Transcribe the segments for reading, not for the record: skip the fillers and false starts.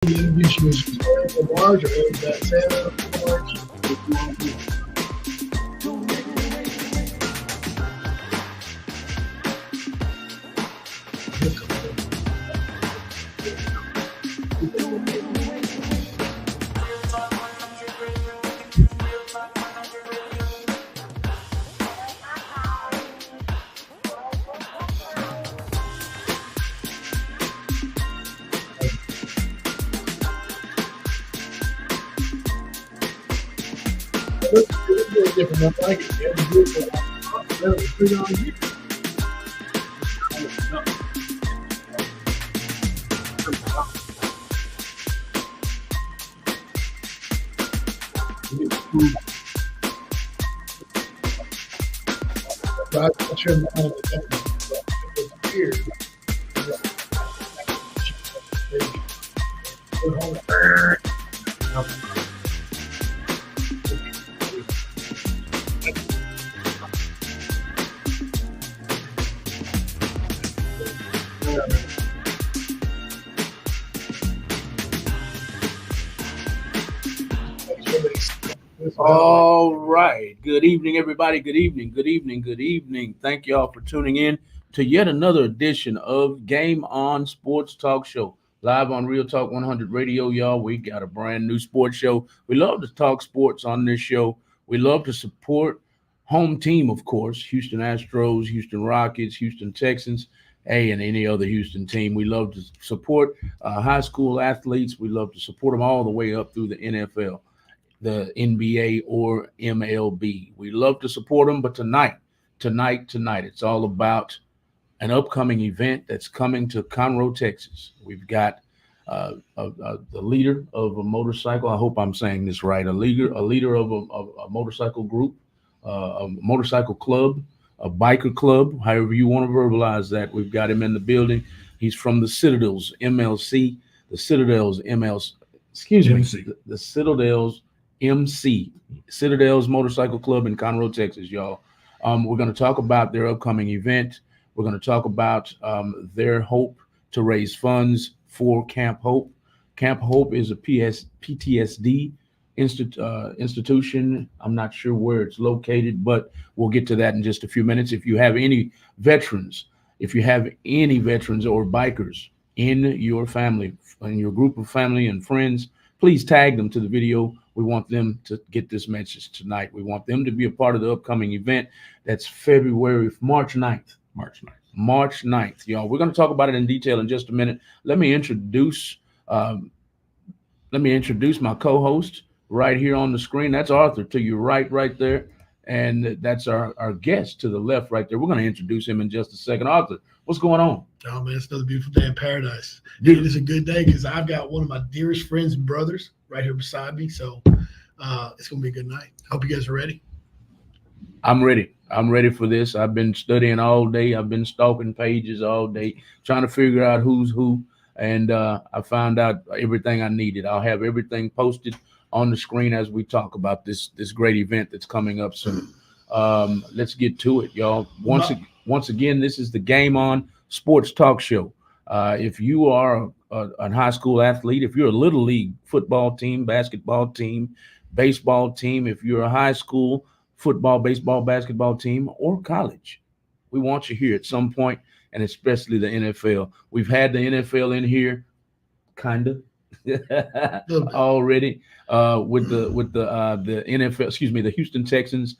introduce you as Marge or is that Santa Marge? Different. I like it. Yeah, it's beautiful. Put it on you. I trim all the here. All right. Good evening, everybody. Good evening. Good evening. Good evening. Thank you all for tuning in to yet another edition of Game On Sports Talk Show. Live on Real Talk 100 Radio, y'all. We got a brand new sports show. We love to talk sports on this show. We love to support home team, of course, Houston Astros, Houston Rockets, Houston Texans, and any other Houston team. We love to support high school athletes. We love to support them all the way up through the NFL, the NBA or MLB. We love to support them, but tonight, it's all about an upcoming event that's coming to Conroe, Texas. We've got the leader of a motorcycle. I hope I'm saying this right. A leader of a motorcycle group, a motorcycle club, a biker club, however you want to verbalize that. We've got him in the building. He's from the Citadels MLC, the Citadels MLC. Excuse me, the Citadels MC, Citadels Motorcycle Club in Conroe, Texas, y'all. We're going to talk about their upcoming event. We're going to talk about their hope to raise funds for Camp Hope. Camp Hope is a PTSD institution. I'm not sure where it's located, but we'll get to that in just a few minutes. If you have any veterans or bikers in your family, in your group of family and friends, please tag them to the video. We want them to get this message tonight. We want them to be a part of the upcoming event. That's March 9th. March 9th, y'all. We're going to talk about it in detail in just a minute. Let me introduce my co-host right here on the screen. That's Arthur to your right there. And that's our guest to the left right there. We're going to introduce him in just a second. Arthur, what's going on? Oh, man, it's another beautiful day in paradise. Dude, it is a good day because I've got one of my dearest friends and brothers right here beside me. So it's going to be a good night. I hope you guys are ready. I'm ready. I'm ready for this. I've been studying all day. I've been stalking pages all day, trying to figure out who's who. And I found out everything I needed. I'll have everything posted on the screen as we talk about this great event that's coming up soon. Let's get to it, y'all. Once again, this is the Game On Sports Talk Show. If you are a high school athlete, if you're a little league football team, basketball team, baseball team, if you're a high school football, baseball, basketball team, or college, we want you here at some point, and especially the NFL. We've had the NFL in here, kind of already with the NFL. Excuse me, the Houston Texans.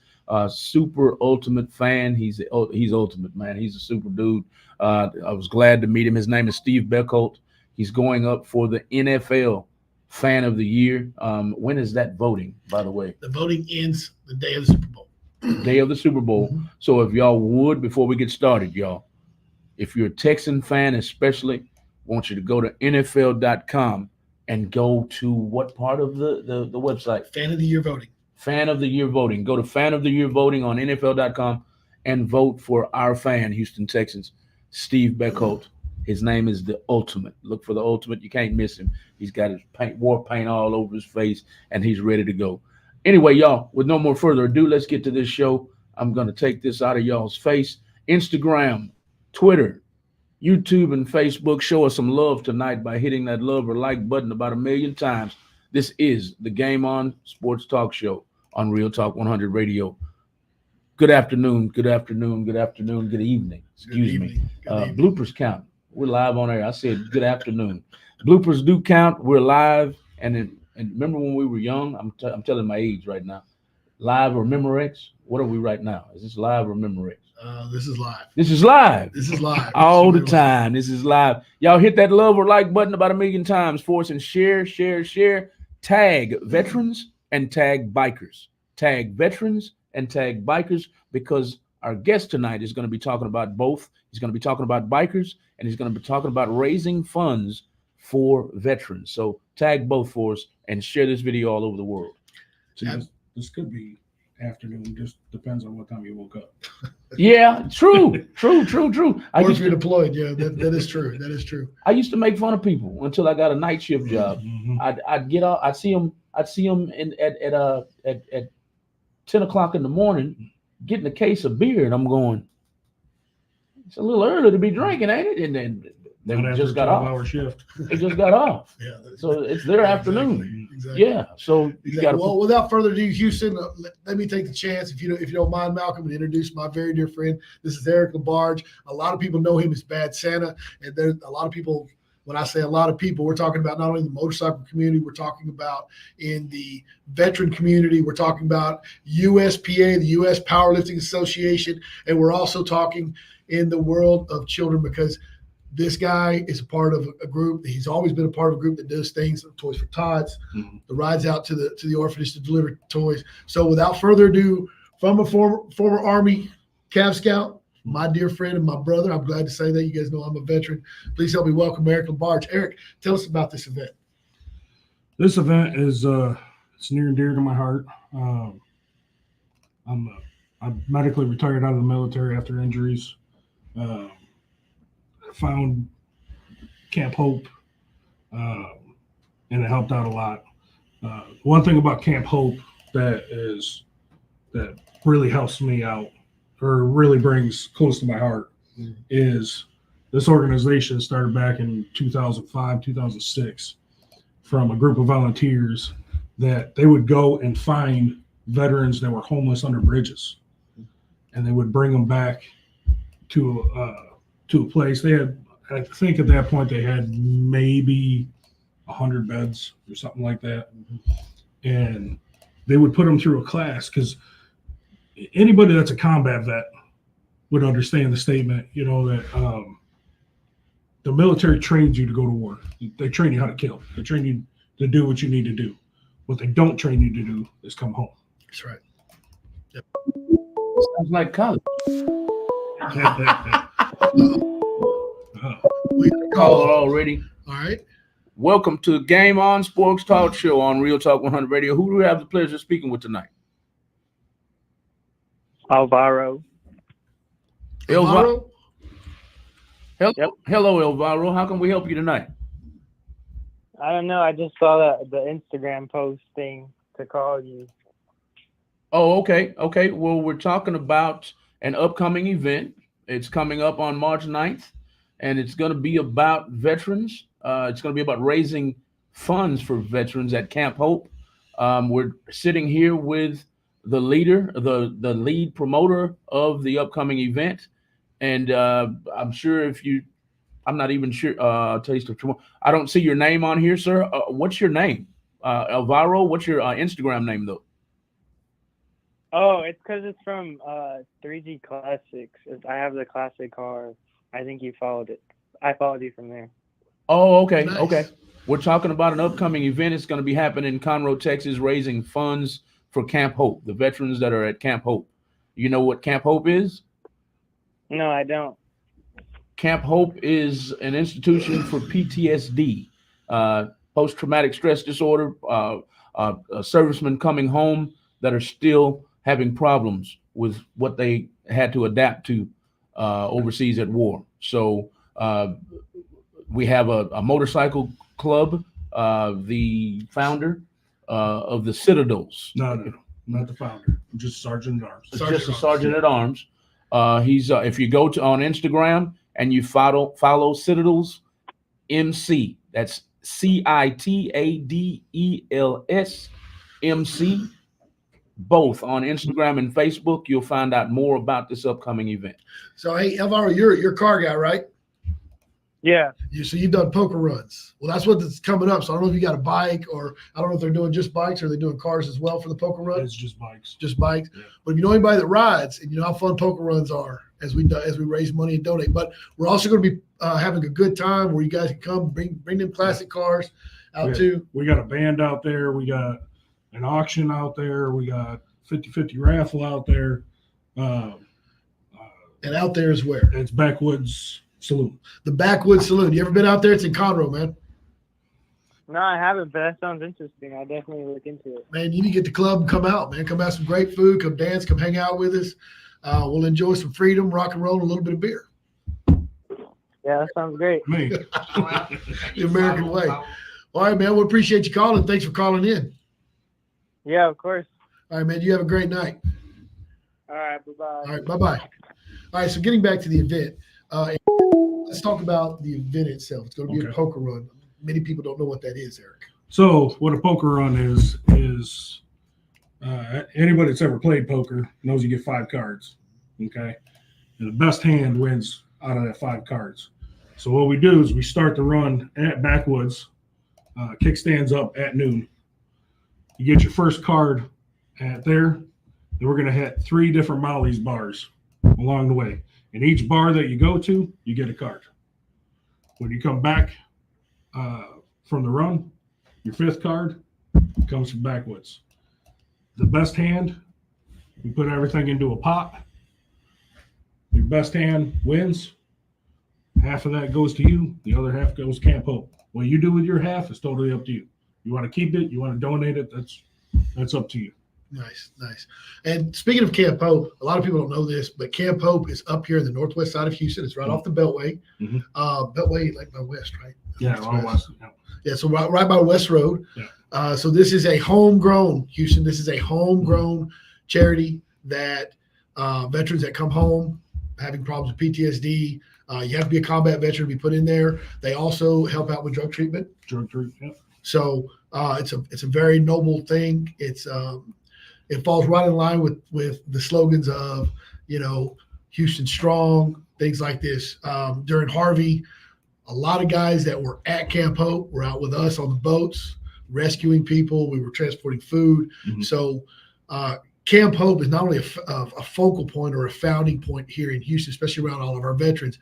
Super ultimate fan. He's ultimate, man. He's a super dude. I was glad to meet him. His name is Steve Beckholt. He's going up for the NFL Fan of the Year. When is that voting, by the way? The voting ends the day of the Super Bowl. Day of the Super Bowl. Mm-hmm. So if y'all would, before we get started, y'all, if you're a Texan fan especially, I want you to go to NFL.com and go to what part of the website? Fan of the Year voting. Fan of the Year voting. Go to Fan of the Year voting on NFL.com and vote for our fan, Houston Texans, Steve Beckholt. His name is the Ultimate. Look for the Ultimate. You can't miss him. He's got his war paint all over his face, and he's ready to go. Anyway, y'all, with no more further ado, let's get to this show. I'm going to take this out of y'all's face. Instagram, Twitter, YouTube and Facebook, show us some love tonight by hitting that love or like button about 1,000,000 times. This is the Game On Sports Talk Show on Real Talk 100 Radio. Good afternoon, good afternoon, good afternoon, good evening. Excuse me. Bloopers count. We're live on air. I said good afternoon. Bloopers do count. We're live. And remember when we were young? I'm telling my age right now. Live or Memorex? What are we right now? Is this live or Memorex? This is live. This is live. This is live. All the time. This is live. Y'all hit that love or like button about 1,000,000 times for us and share. Tag veterans and tag bikers. Tag veterans and tag bikers, because our guest tonight is going to be talking about both. He's going to be talking about bikers, and he's going to be talking about raising funds for veterans. So tag both for us and share this video all over the world. So this could be afternoon, just depends on what time you woke up. Yeah, true. Or if you're deployed, yeah, that is true. That is true. I used to make fun of people until I got a night shift job. Mm-hmm. I'd get out. I'd see them at 10 o'clock in the morning, getting a case of beer, and I'm going, it's a little early to be drinking, ain't it? And then they just got off. Shift. They just got off. Yeah. So it's their afternoon. Exactly. Yeah. So you got to. Well, without further ado, Houston, let me take the chance, if you don't mind, Malcolm, to introduce my very dear friend. This is Eric LaBarge. A lot of people know him as Bad Santa, and there's a lot of people. When I say a lot of people, we're talking about not only the motorcycle community, we're talking about in the veteran community, we're talking about USPA, the U.S. Powerlifting Association, and we're also talking in the world of children, because this guy is a part of a group. He's always been a part of a group that does things, Toys for Tots, the rides out to the orphanage to deliver toys. So without further ado, from a former Army Cav Scout, my dear friend and my brother, I'm glad to say that. You guys know I'm a veteran. Please help me welcome Eric LaBarge. Eric, tell us about this event. This event is it's near and dear to my heart. I'm medically retired out of the military after injuries. I found Camp Hope, and it helped out a lot. One thing about Camp Hope that really helps me out, or really brings close to my heart, is this organization started back in 2005, 2006 from a group of volunteers that they would go and find veterans that were homeless under bridges, and they would bring them back to a place. They had, I think at that point, they had maybe 100 beds or something like that. And they would put them through a class, because anybody that's a combat vet would understand the statement, that the military trains you to go to war. They train you how to kill. They train you to do what you need to do. What they don't train you to do is come home. That's right. Yep. Sounds like college. We call it already. All right. Welcome to Game On Sports Talk Show on Real Talk 100 Radio. Who do we have the pleasure of speaking with tonight? Alvaro. Alvaro? Yep. Hello, Alvaro. How can we help you tonight? I don't know. I just saw the Instagram post thing to call you. Oh, okay. Okay. Well, we're talking about an upcoming event. It's coming up on March 9th, and it's going to be about veterans. It's going to be about raising funds for veterans at Camp Hope. We're sitting here with the leader, the lead promoter of the upcoming event. And I'm sure I'm not even sure. I'll tell you something. I don't see your name on here, sir. What's your name? Alvaro, what's your Instagram name, though? Oh, it's because it's from 3G Classics. I have the classic car. I think you followed it. I followed you from there. Oh, okay. Nice. Okay. We're talking about an upcoming event. It's going to be happening in Conroe, Texas, raising funds for Camp Hope, the veterans that are at Camp Hope. You know what Camp Hope is? No, I don't. Camp Hope is an institution for PTSD, post-traumatic stress disorder, servicemen coming home that are still having problems with what they had to adapt to overseas at war. So we have a motorcycle club, the founder of the Citadels. No, not the founder. Just Sergeant at Arms. Just a sergeant at arms. He's if you go on Instagram and you follow Citadels MC. That's CITADELS MC. Both on Instagram and Facebook, you'll find out more about this upcoming event. So, hey, Alvaro, you're a car guy, right? Yeah. So you've done poker runs. Well, that's what's coming up. So I don't know if you got a bike, or I don't know if they're doing just bikes or they're doing cars as well for the poker runs. It's just bikes. Just bikes. Yeah. But if you know anybody that rides, and you know how fun poker runs are as we raise money and donate. But we're also going to be having a good time where you guys can come bring them classic cars out too. We got a band out there. We got an auction out there. We got 50-50 raffle out there. And out there is where? It's Backwoods Saloon. The Backwoods Saloon. You ever been out there? It's in Conroe, man. No, I haven't, but that sounds interesting. I'll definitely look into it. Man, you need to get the club and come out, man. Come have some great food. Come dance. Come hang out with us. We'll enjoy some freedom, rock and roll, and a little bit of beer. Yeah, that sounds great. Me. The American way. All right, man. We appreciate you calling. Thanks for calling in. Yeah, of course. All right, man. You have a great night. All right, bye-bye. All right, bye-bye. All right, so getting back to the event, let's talk about the event itself. It's going to be a poker run. Many people don't know what that is, Eric. So what a poker run is anybody that's ever played poker knows you get 5 cards, okay? And the best hand wins out of that 5 cards. So what we do is we start the run at Backwoods, kickstands up at noon. You get your first card at there, and we're going to hit 3 different Molly's bars along the way. And each bar that you go to, you get a card. When you come back from the run, your 5th card comes from Backwoods. The best hand, we put everything into a pot. Your best hand wins. Half of that goes to you. The other half goes Camp Hope. What you do with your half is totally up to you. You want to keep it, you want to donate it, that's up to you. Nice, nice. And speaking of Camp Hope, a lot of people don't know this, but Camp Hope is up here in the northwest side of Houston. It's right off the Beltway. Beltway, like by West, right? Yeah, all west. Yeah, so right by West Road. Yeah. So this is a homegrown, Houston. This is a homegrown charity that veterans that come home having problems with PTSD. You have to be a combat veteran to be put in there. They also help out with drug treatment. Yeah. So it's a very noble thing. It falls right in line with the slogans of, Houston Strong, things like this. During Harvey, a lot of guys that were at Camp Hope were out with us on the boats, rescuing people. We were transporting food. So Camp Hope is not only a focal point or a founding point here in Houston, especially around all of our veterans,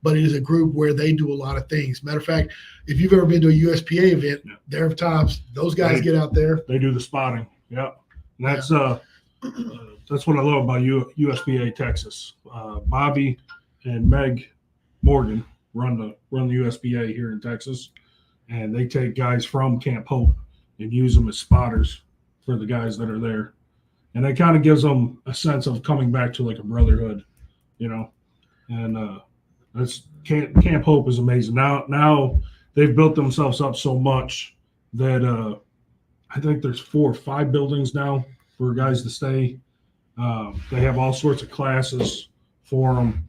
but it is a group where they do a lot of things. Matter of fact, if you've ever been to a USPA event, there are times those guys get out there. They do the spotting. Yeah. And that's what I love about USPA Texas. Bobby and Meg Morgan run the USPA here in Texas, and they take guys from Camp Hope and use them as spotters for the guys that are there. And it kind of gives them a sense of coming back to like a brotherhood, And that's Camp Hope is amazing. Now they've built themselves up so much that I think there's 4 or 5 buildings now for guys to stay. They have all sorts of classes for them,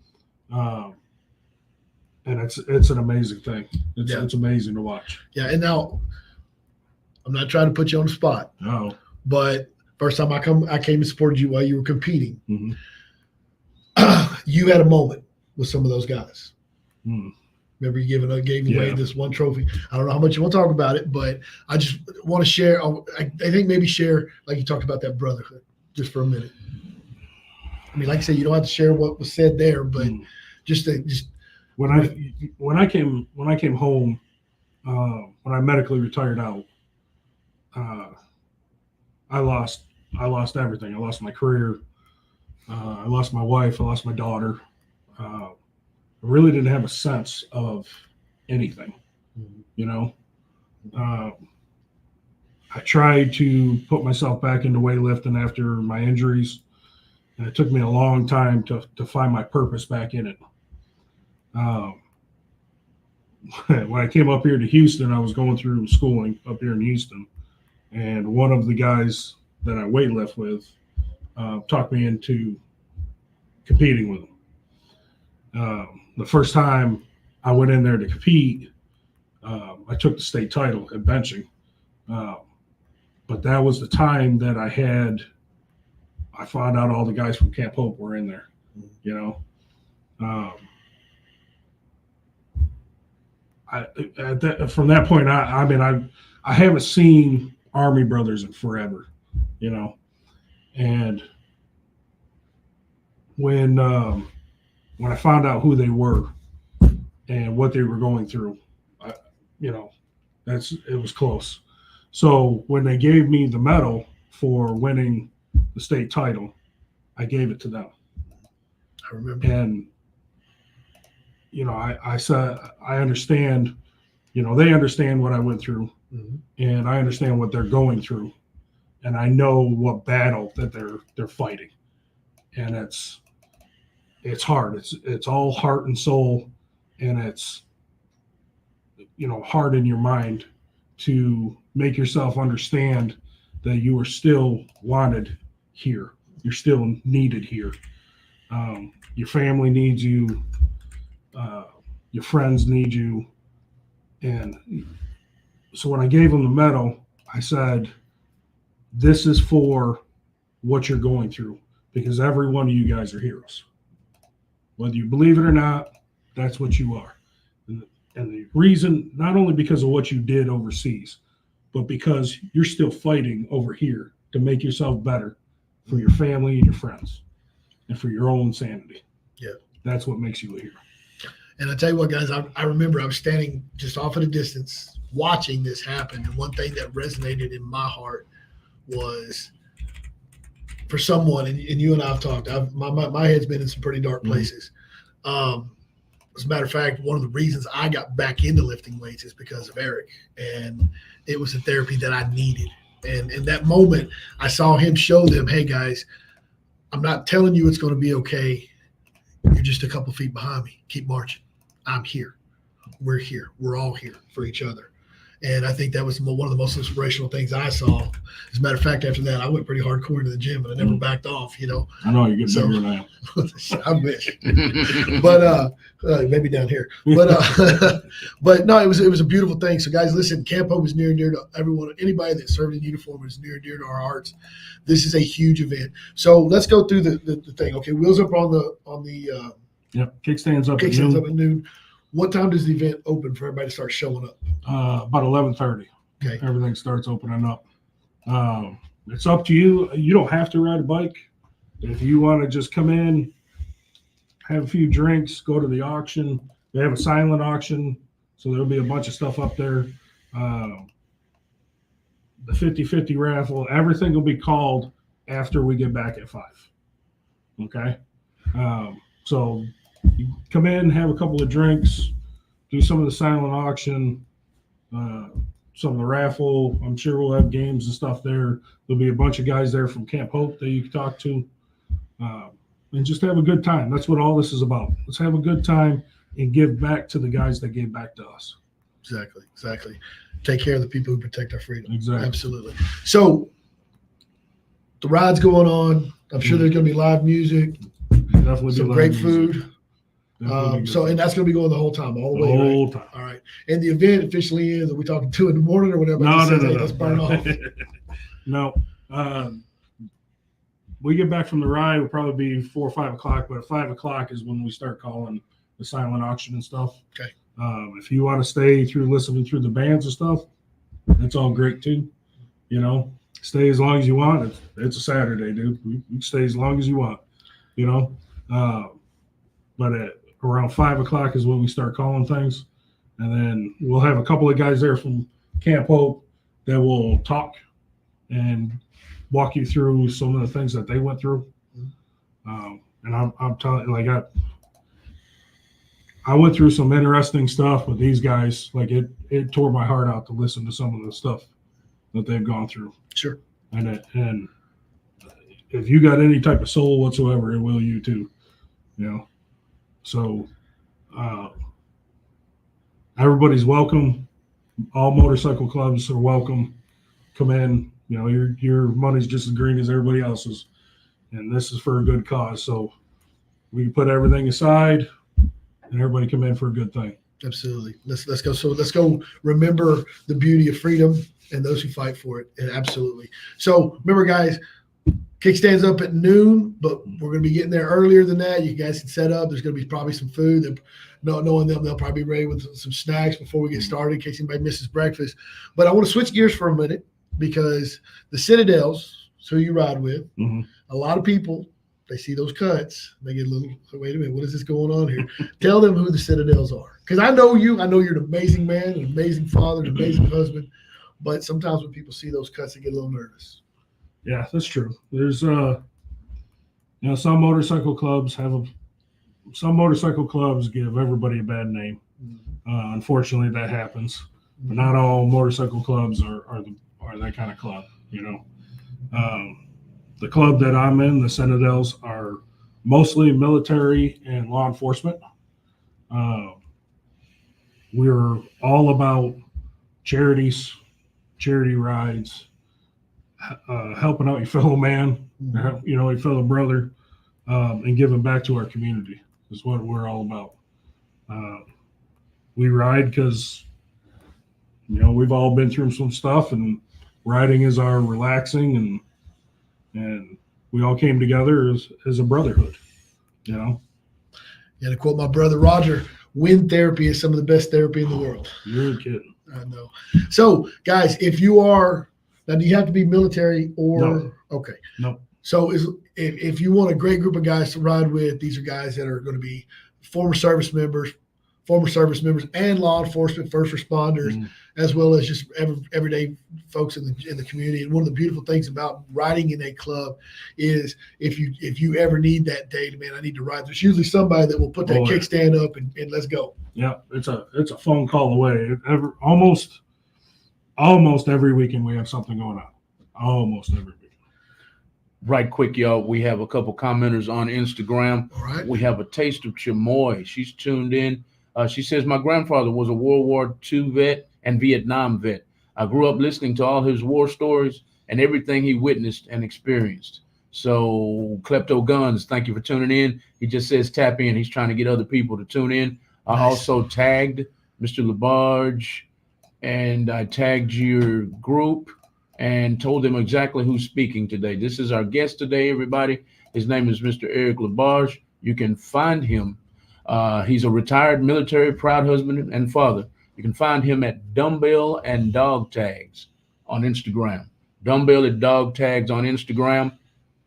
and it's an amazing thing. It's amazing to watch. Yeah, and now I'm not trying to put you on the spot. No, but first time I came and supported you while you were competing. You had a moment with some of those guys. Remember you gave away this one trophy. I don't know how much you want to talk about it, but I just want to share. I think maybe share, like you talked about, that brotherhood just for a minute. I mean, like I said, you don't have to share what was said there, but just when I came home, when I medically retired out, I lost everything. I lost my career. I lost my wife. I lost my daughter. I really didn't have a sense of anything, I tried to put myself back into weightlifting after my injuries, and it took me a long time to find my purpose back in it. When I came up here to Houston, I was going through schooling up here in Houston, and one of the guys that I weightlift with talked me into competing with him. the first time I went in there to compete, I took the state title at benching. But that was the time that I found out all the guys from Camp Hope were in there, you know. From that point, I haven't seen Army brothers in forever, you know. And when I found out who they were and what they were going through, you know, it was close. So when they gave me the medal for winning the state title, I gave it to them. I remember. And, you know, I said, I understand, you know, they understand what I went through, and I understand what they're going through. And I know what battle that they're fighting. And it's hard. It's all heart and soul, and it's, you know, hard in your mind to make yourself understand that you are still wanted here. You're still needed here. Your family needs you. Your friends need you. And so when I gave them the medal, I said, this is for what you're going through, because every one of you guys are heroes. Whether you believe it or not, that's what you are. And the reason, not only because of what you did overseas, but because you're still fighting over here to make yourself better for your family and your friends and for your own sanity. Yeah. That's what makes you a hero. And I tell you what, guys, I remember I was standing just off at a distance watching this happen. And one thing that resonated in my heart was, for someone, and you and I have talked, my head's been in some pretty dark places. As a matter of fact, one of the reasons I got back into lifting weights is because of Eric. And it was the therapy that I needed. And in that moment, I saw him show them, hey, guys, I'm not telling you it's going to be okay. You're just a couple feet behind me. Keep marching. I'm here. We're here. We're all here for each other. And I think that was one of the most inspirational things I saw. As a matter of fact, after that, I went pretty hardcore into the gym, but I never backed off, you know. I know you're getting bigger than I am. I wish. But maybe down here. But but no, it was a beautiful thing. So guys, listen, Camp Hope is near and dear to everyone. Anybody that served in uniform is near and dear to our hearts. This is a huge event. So let's go through the thing. Okay, wheels up on the Yep, kickstands up. kickstands up at noon. What time does the event open for everybody to start showing up? About 11:30. Okay. Everything starts opening up. It's up to you. You don't have to ride a bike. If you want to just come in, have a few drinks, go to the auction. They have a silent auction, so there'll be a bunch of stuff up there. The 50-50 raffle, everything will be called after we get back at 5. Okay? So you come in, have a couple of drinks, do some of the silent auction, some of the raffle. I'm sure we'll have games and stuff there. There'll be a bunch of guys there from Camp Hope that you can talk to, and just have a good time. That's what all this is about. Let's have a good time and give back to the guys that gave back to us. Exactly. Take care of the people who protect our freedom. Exactly. Absolutely. So the ride's going on. I'm sure there's going to be live music, Definitely some be great live food. music. Definitely be So, good. and that's going to be going the whole time, all the The way. Right? whole time. All right. And the event officially ends. Are we talking 2 in the morning or whatever? No. Let's burn off. No. We get back from the ride, it'll probably be 4 or 5 o'clock, but at 5 o'clock is when we start calling the silent auction and stuff. Okay. If you want to stay through listening through the bands and stuff, that's all great too. You know, stay as long as you want. It's a Saturday, dude. You can stay as long as you want, you know. But at around 5 o'clock is when we start calling things. And then we'll have a couple of guys there from Camp Hope that will talk and walk you through some of the things that they went through. And I'm telling you, like, I went through some interesting stuff with these guys. Like, it tore my heart out to listen to some of the stuff that they've gone through. Sure. And if you got any type of soul whatsoever, it will you too, you know. So everybody's welcome. All motorcycle clubs are welcome. Come in. You know, your money's just as green as everybody else's, and this is for a good cause. So we can put everything aside, and everybody come in for a good thing. Absolutely. Let's go. So let's go remember the beauty of freedom and those who fight for it. And absolutely. So remember, guys, kickstand's up at noon, but we're going to be getting there earlier than that. You guys can set up. There's going to be probably some food. Knowing them, they'll probably be ready with some snacks before we get started in case anybody misses breakfast. But I want to switch gears for a minute because the Citadels, who you ride with, a lot of people, they see those cuts. They get a little, wait a minute, what is this going on here? Tell them who the Citadels are. Because I know you. I know you're an amazing man, an amazing father, an amazing husband. But sometimes when people see those cuts, they get a little nervous. Yeah, that's true. There's some motorcycle clubs give everybody a bad name. Unfortunately, that happens. But not all motorcycle clubs are that kind of club. The club that I'm in, the Citadels, are mostly military and law enforcement. We're all about charity rides, helping out your fellow man, your fellow brother, and giving back to our community is what we're all about. We ride because, we've all been through some stuff, and riding is our relaxing, and we all came together as a brotherhood, Yeah, to quote my brother Roger, wind therapy is some of the best therapy in the world. You're kidding. I know. So, guys, if you are now, do you have to be military or No. Okay? No. So, if you want a great group of guys to ride with, these are guys that are going to be former service members, and law enforcement, first responders, as well as just everyday folks in the community. And one of the beautiful things about riding in a club is if you ever need that day, man, I need to ride. There's usually somebody that will put that kickstand up and let's go. Yeah, it's a phone call away. Almost every weekend we have something going on. Almost every weekend. Right quick, y'all. We have a couple commenters on Instagram. All right. We have a Taste of Chamoy. She's tuned in. She says, my grandfather was a World War II vet and Vietnam vet. I grew up listening to all his war stories and everything he witnessed and experienced. So, Klepto Guns, thank you for tuning in. He just says tap in. He's trying to get other people to tune in. I also tagged Mr. Labarge, and I tagged your group and told them exactly who's speaking today. This is our guest today, everybody. His name is Mr. Eric Labarge. You can find him. He's a retired military, proud husband and father. You can find him at Dumbbell and Dog Tags on Instagram. Dumbbell and Dog Tags on Instagram,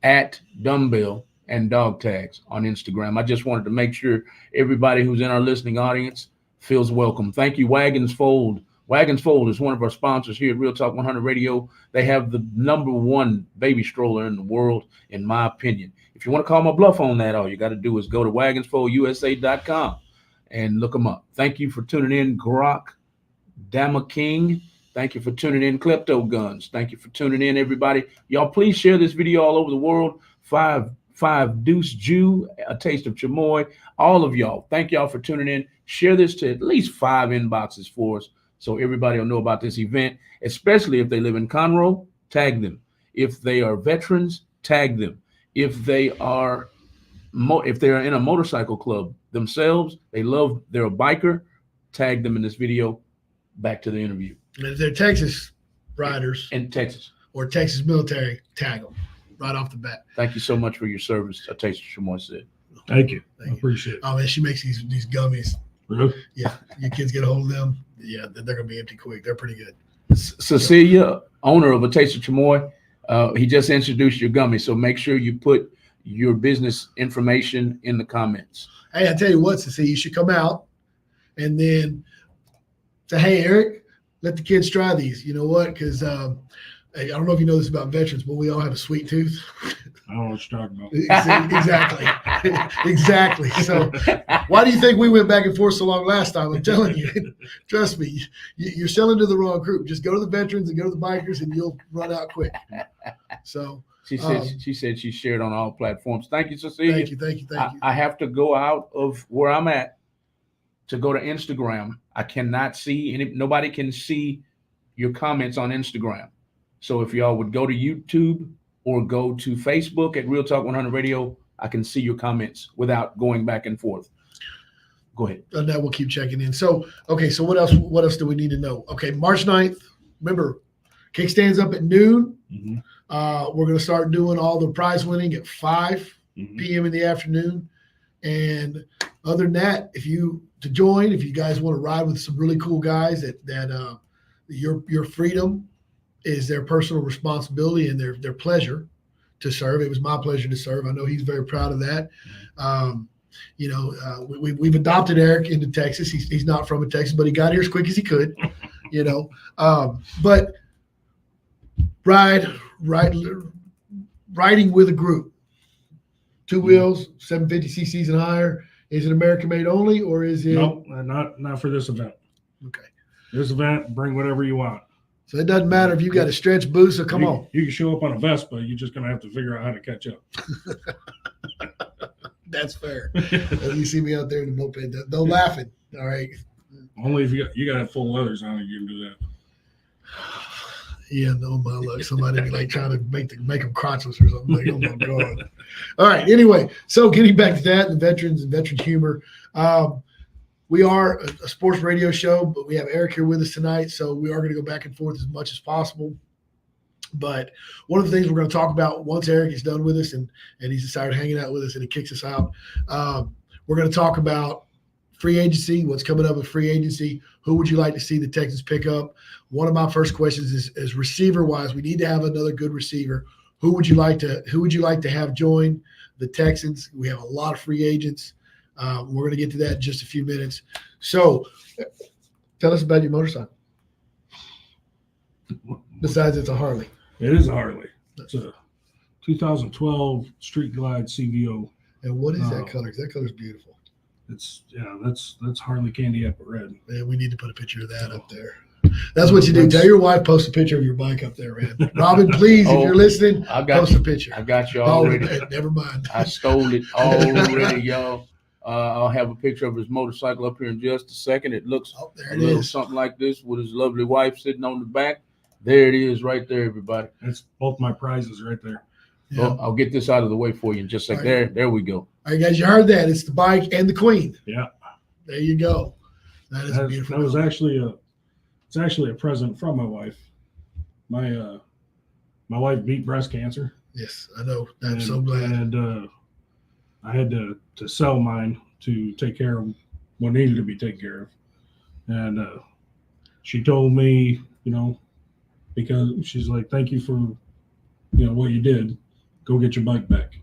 at Dumbbell and Dog Tags on Instagram. I just wanted to make sure everybody who's in our listening audience feels welcome. Thank you, Wagons Fold. Wagons Fold is one of our sponsors here at Real Talk 100 Radio. They have the #1 baby stroller in the world, in my opinion. If you want to call my bluff on that, all you got to do is go to wagonsfoldusa.com and look them up. Thank you for tuning in, Grok Dama King. Thank you for tuning in, Klepto Guns. Thank you for tuning in, everybody. Y'all, please share this video all over the world. Five Deuce Jew, A Taste of Chamoy. All of y'all, thank y'all for tuning in. Share this to at least 5 inboxes for us so everybody will know about this event, especially if they live in Conroe, tag them. If they are veterans, tag them. If they are in a motorcycle club themselves, they're a biker, tag them in this video. Back to the interview. And if they're Texas riders in Texas or Texas military, tag them right off the bat. Thank you so much for your service. A Taste of Chamoy said. Thank you. Thank I you. appreciate it. Oh man, she makes these gummies. Really? Yeah, your kids get a hold of them. Yeah, they're gonna be empty quick. They're pretty good. Cecilia, owner of A Taste of Chamoy, he just introduced your gummy, so make sure you put your business information in the comments. Hey, I tell you what, Cecilia, you should come out and then say, hey, Eric, let the kids try these. You know what? Because I don't know if you know this about veterans, but we all have a sweet tooth. I don't know what you're talking about. Exactly. Exactly. So why do you think we went back and forth so long last time? I'm telling you, trust me, you're selling to the wrong group. Just go to the veterans and go to the bikers and you'll run out quick. So she said she shared on all platforms. Thank you, Cecilia. Thank you. I have to go out of where I'm at to go to Instagram. I cannot see nobody can see your comments on Instagram. So if y'all would go to YouTube or go to Facebook at Real Talk 100 Radio, I can see your comments without going back and forth. Go ahead. And that we'll keep checking in. So, okay, so what else do we need to know? Okay, March 9th, remember, kickstands up at noon. Mhm. We're going to start doing all the prize winning at 5 Mhm. p.m. in the afternoon. And other than that, if you guys want to ride with some really cool guys that your freedom is their personal responsibility and their pleasure to serve. It was my pleasure to serve. I know he's very proud of that. We've adopted Eric into Texas. He's not from Texas, but he got here as quick as he could, but riding with a group, 2 wheels, 750 cc's and higher. Is it American made only, or is it? Nope, not for this event. Okay. This event, bring whatever you want. So it doesn't matter if you got a stretch boost, so come on. You can show up on a Vespa. You're just going to have to figure out how to catch up. That's fair. You see me out there in the moped, don't laughing. All right. Only if you got to have full leathers on it, you can do that. Yeah, no, my luck. Somebody be like trying to make them crotchless or something. Like, oh my god. All right. Anyway, so getting back to that, the veterans and veteran humor. We are a sports radio show, but we have Eric here with us tonight, so we are going to go back and forth as much as possible. But one of the things we're going to talk about once Eric is done with us and he's decided hanging out with us and he kicks us out, we're going to talk about free agency, what's coming up with free agency. Who would you like to see the Texans pick up? One of my first questions is receiver wise. We need to have another good receiver. Who would you like to have join the Texans? We have a lot of free agents. We're going to get to that in just a few minutes. So tell us about your motorcycle. Besides, it's a Harley. It is a Harley. It's a 2012 Street Glide CVO. And what is that color? 'Cause that color is beautiful. That's Harley Candy Apple Red. Man, we need to put a picture of that up there. That's what you do. Tell your wife, post a picture of your bike up there, man. Robin, please, if you're listening, post a picture. I got you already. Never mind. I stole it already, y'all. I'll have a picture of his motorcycle up here in just a second. It looks there a it little is. something like this with his lovely wife sitting on the back. There it is right there, everybody. That's both my prizes right there. Yeah. Well, I'll get this out of the way for you in just a second. All right. There we go. All right, guys, you heard that. It's the bike and the queen. Yeah. There you go. That is beautiful. That was actually a present from my wife. My wife beat breast cancer. Yes, I know. I'm so glad. And I had to sell mine to take care of what needed to be taken care of. And she told me, because she's like, thank you for, what you did. Go get your bike back.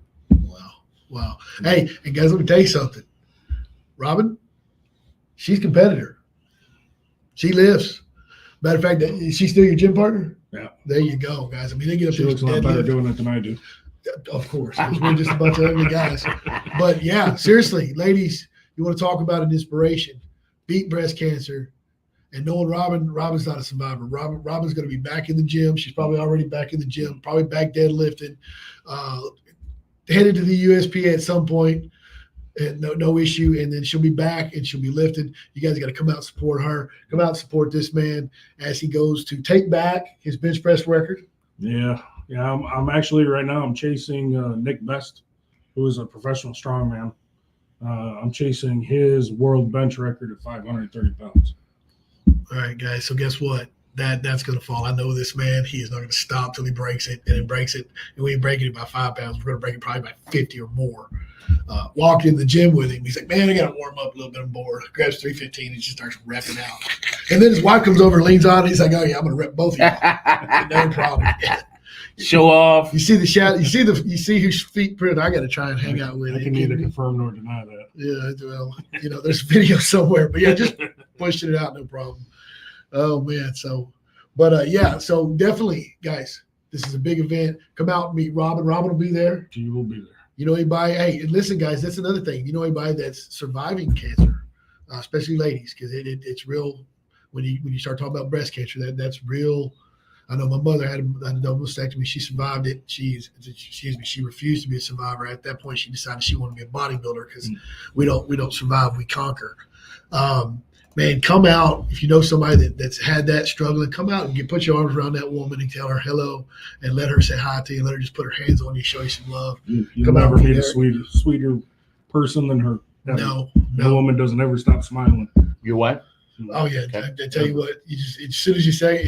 Wow. Hey, and guys, let me tell you something. Robin, she's a competitor. She lifts. Matter of fact, is she still your gym partner? Yeah. There you go, guys. I mean, they get up She there. looks a lot better doing it than I do. Of course, 'cause we're just a bunch of ugly guys. But yeah, seriously, ladies, you want to talk about an inspiration? Beat breast cancer, and knowing Robin's not a survivor. Robin's going to be back in the gym. She's probably already back in the gym, probably back deadlifting, headed to the USPA at some point, and no issue. And then she'll be back and she'll be lifted. You guys got to come out and support her. Come out and support this man as he goes to take back his bench press record. Yeah. I'm actually right now. I'm chasing Nick Best, who is a professional strongman. I'm chasing his world bench record at 530 pounds. All right, guys. So guess what? That's going to fall. I know this man. He is not going to stop till he breaks it, and he breaks it. And we ain't breaking it by 5 pounds. We're going to break it probably by 50 or more. Walked in the gym with him. He's like, man, I got to warm up a little bit more. Grabs 315 and just starts repping out. And then his wife comes over and leans on. And he's like, oh yeah, I'm going to rep both of you. No problem. Show off. You see the shot. You see whose feet print. I got to try and hang out with. I can neither confirm nor deny that. Yeah, well, there's a video somewhere, but yeah, just pushing it out, no problem. Oh man, so definitely, guys, this is a big event. Come out and meet Robin. Robin will be there. She will be there. You know anybody? Hey, and listen, guys, that's another thing. You know anybody that's surviving cancer, especially ladies, because it's real. When you start talking about breast cancer, that's real. I know my mother had a double mastectomy. She survived it. She refused to be a survivor. At that point, she decided she wanted to be a bodybuilder because we don't survive, we conquer. Man, come out if you know somebody that's had that struggling. Come out and put your arms around that woman and tell her hello and let her say hi to you. Let her just put her hands on you, show you some love. You'll never meet a sweeter person than her No. No woman doesn't ever stop smiling. Your wife? Oh yeah, Okay. I tell you what, you just as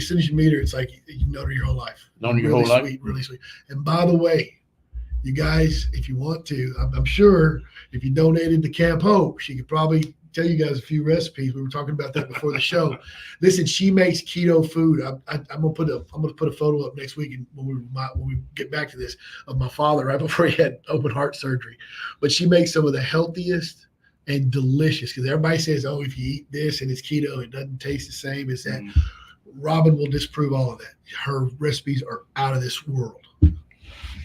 soon as you meet her, it's like you know her your whole life. Known her your really whole life? sweet, really sweet. And by the way, you guys, if you want to, I'm sure if you donated to Camp Hope, she could probably tell you guys a few recipes. We were talking about that before the show. Listen, she makes keto food. I'm gonna put a photo up next week when we get back to this of my father right before he had open heart surgery. But she makes some of the healthiest and delicious, because everybody says, oh, if you eat this and it's keto, it doesn't taste the same as that. Robin will disprove all of that. Her recipes are out of this world.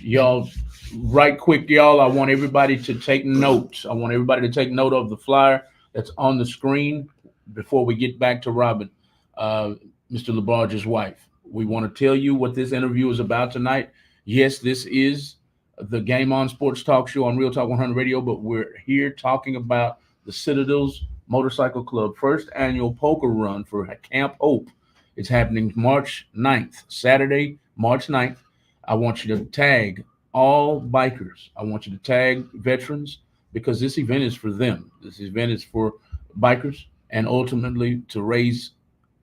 Y'all, right quick, y'all, I want everybody to take notes. I want everybody to take note of the flyer that's on the screen before we get back to Robin, Mr. LaBarge's wife. We want to tell you what this interview is about tonight. Yes, this is the Game On Sports Talk Show on Real Talk 100 Radio, but we're here talking about the Citadel's Motorcycle Club first annual poker run for Camp Hope. It's happening March 9th, Saturday, March 9th. I want you to tag all bikers. I want you to tag veterans, because this event is for them. This event is for bikers, and ultimately to raise,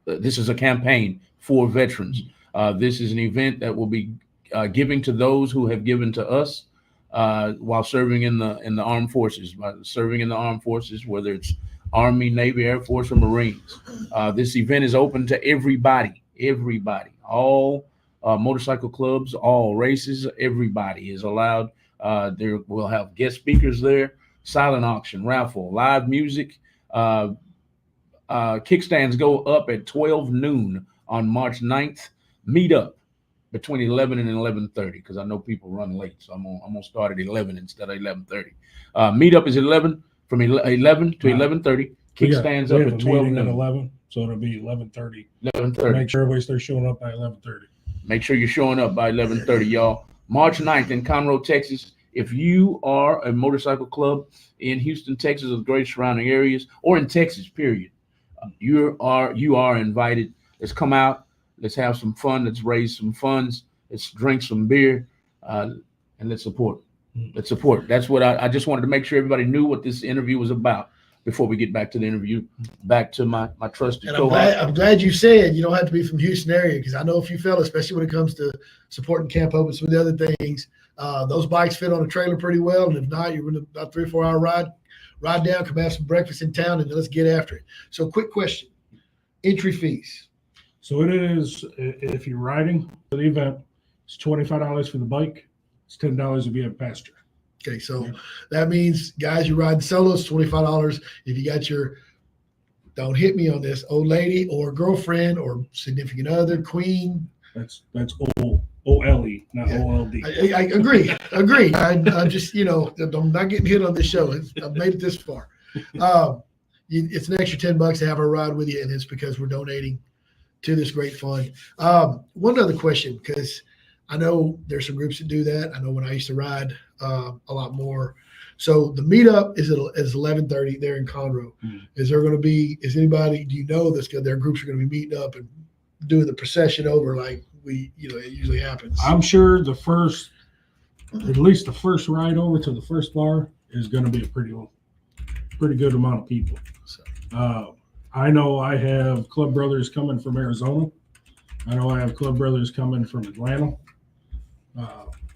this is a campaign for veterans. This is an event that will be giving to those who have given to us while serving in the armed forces, whether it's Army, Navy, Air Force, or Marines. This event is open to everybody, all motorcycle clubs, all races, everybody is allowed. There we'll have guest speakers there, silent auction, raffle, live music. Kickstands go up at 12 noon on March 9th. Meet up between 11 and 11:30, because I know people run late, so I'm gonna start at 11 instead of 11:30. Meetup is 11 from 11 to 11:30. Kickstands up at 12 noon. At 11, so it'll be 11:30. 11:30. Make sure everybody starts showing up by 11:30. Make sure you're showing up by 11:30, y'all. March 9th in Conroe, Texas. If you are a motorcycle club in Houston, Texas, or the great surrounding areas, or in Texas, period, you are invited. Let's come out. Let's have some fun. Let's raise some funds. Let's drink some beer, and let's support. Let's support. That's what I just wanted to make sure everybody knew what this interview was about before we get back to the interview. Back to my trusted And co-host. I'm glad you said you don't have to be from Houston area, because I know a few fellas, especially when it comes to supporting Camp Hope and some of the other things, those bikes fit on a trailer pretty well. And if not, you're in about 3 or 4 hour ride down, come have some breakfast in town, and let's get after it. So quick question, entry fees. So it is, if you're riding for the event, it's $25 for the bike. It's $10 if you have pasture. Okay, so that means, guys, you ride solo, it's $25. If you got your, don't hit me on this, old lady or girlfriend or significant other, queen. That's OLE, not OLD. I agree. I'm just, I'm not getting hit on this show. I've made it this far. It's an extra $10 to have her ride with you, and it's because we're donating to this great fund. One other question, because I know there's some groups that do that. I know when I used to ride a lot more. So the meetup is 11:30 there in Conroe. Is there going to be? Is anybody? Do you know this? Their groups are going to be meeting up and doing the procession over like it usually happens. I'm sure at least the first ride over to the first bar is going to be a pretty good amount of people. So, I know I have club brothers coming from Arizona. I know I have club brothers coming from Atlanta.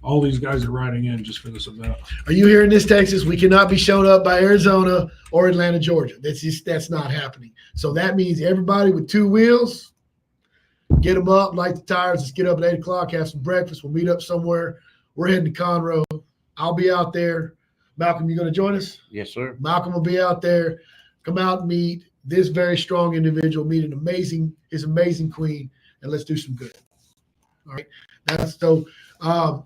All these guys are riding in just for this event. Are you here in this Texas? We cannot be shown up by Arizona or Atlanta, Georgia. That's not happening. So that means everybody with 2 wheels, get them up, light the tires. Let's get up at 8 o'clock, have some breakfast. We'll meet up somewhere. We're heading to Conroe. I'll be out there. Malcolm, you going to join us? Yes, sir. Malcolm will be out there. Come out and meet this very strong individual, meet his amazing queen, and let's do some good. All right. That's so.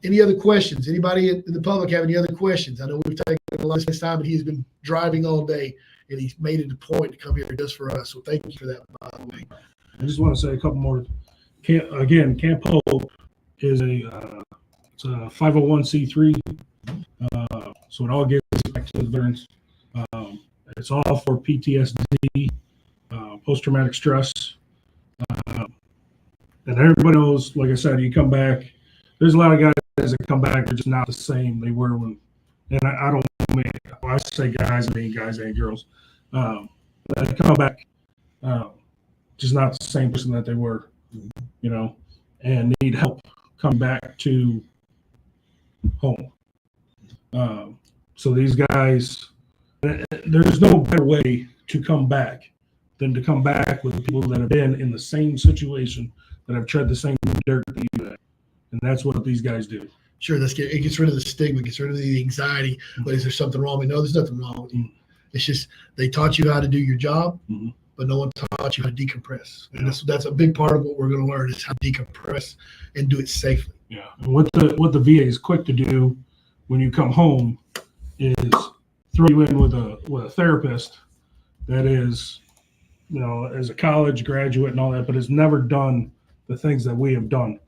Any other questions? Anybody in the public have any other questions? I know we've taken a lot of this time, and he's been driving all day, and he's made it a point to come here just for us. So thank you for that, by the way. I just want to say a couple more. Camp Hope is it's a 501c3, so it all gets back to the veterans. It's all for PTSD, post-traumatic stress, and everybody knows. Like I said, you come back. There's a lot of guys that come back. They're just not the same they were when. And I don't when I say guys, I mean guys and girls, that come back, just not the same person that they were, and need help come back to home. So these guys, there's no better way to come back than to come back with the people that have been in the same situation, that have tread the same dirt that you have. And that's what these guys do. Sure, it gets rid of the stigma, gets rid of the anxiety. But is there something wrong? No, there's nothing wrong with you. It's just they taught you how to do your job, but no one taught you how to decompress. And that's a big part of what we're going to learn is how to decompress and do it safely. Yeah. And what the VA is quick to do when you come home is throw you in with a therapist that is, as a college graduate and all that, but has never done the things that we have done.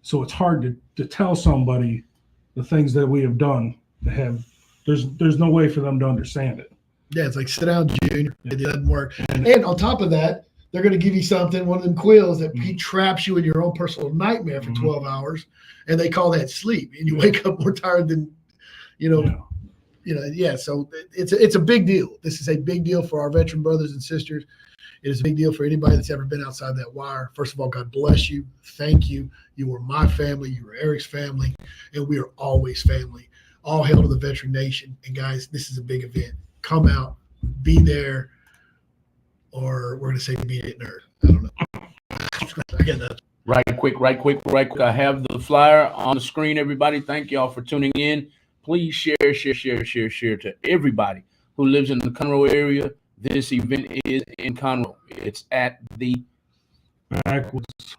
So it's hard to tell somebody the things that we have done there's no way for them to understand it. Yeah, it's like sit down, Junior. It doesn't work. And on top of that, they're going to give you something, one of them quills that traps you in your own personal nightmare for 12 hours, and they call that sleep. And you wake up more tired than, So it's a big deal. This is a big deal for our veteran brothers and sisters. It is a big deal for anybody that's ever been outside that wire. First of all, God bless you. Thank you. You were my family. You were Eric's family, and we are always family. All hail to the veteran nation. And guys, this is a big event. Come out, be there, or we're going to say be a nerd. I don't know. I get that. Right quick. I have the flyer on the screen, everybody. Thank y'all for tuning in. Please share to everybody who lives in the Conroe area. This event is in Conroe. It's at the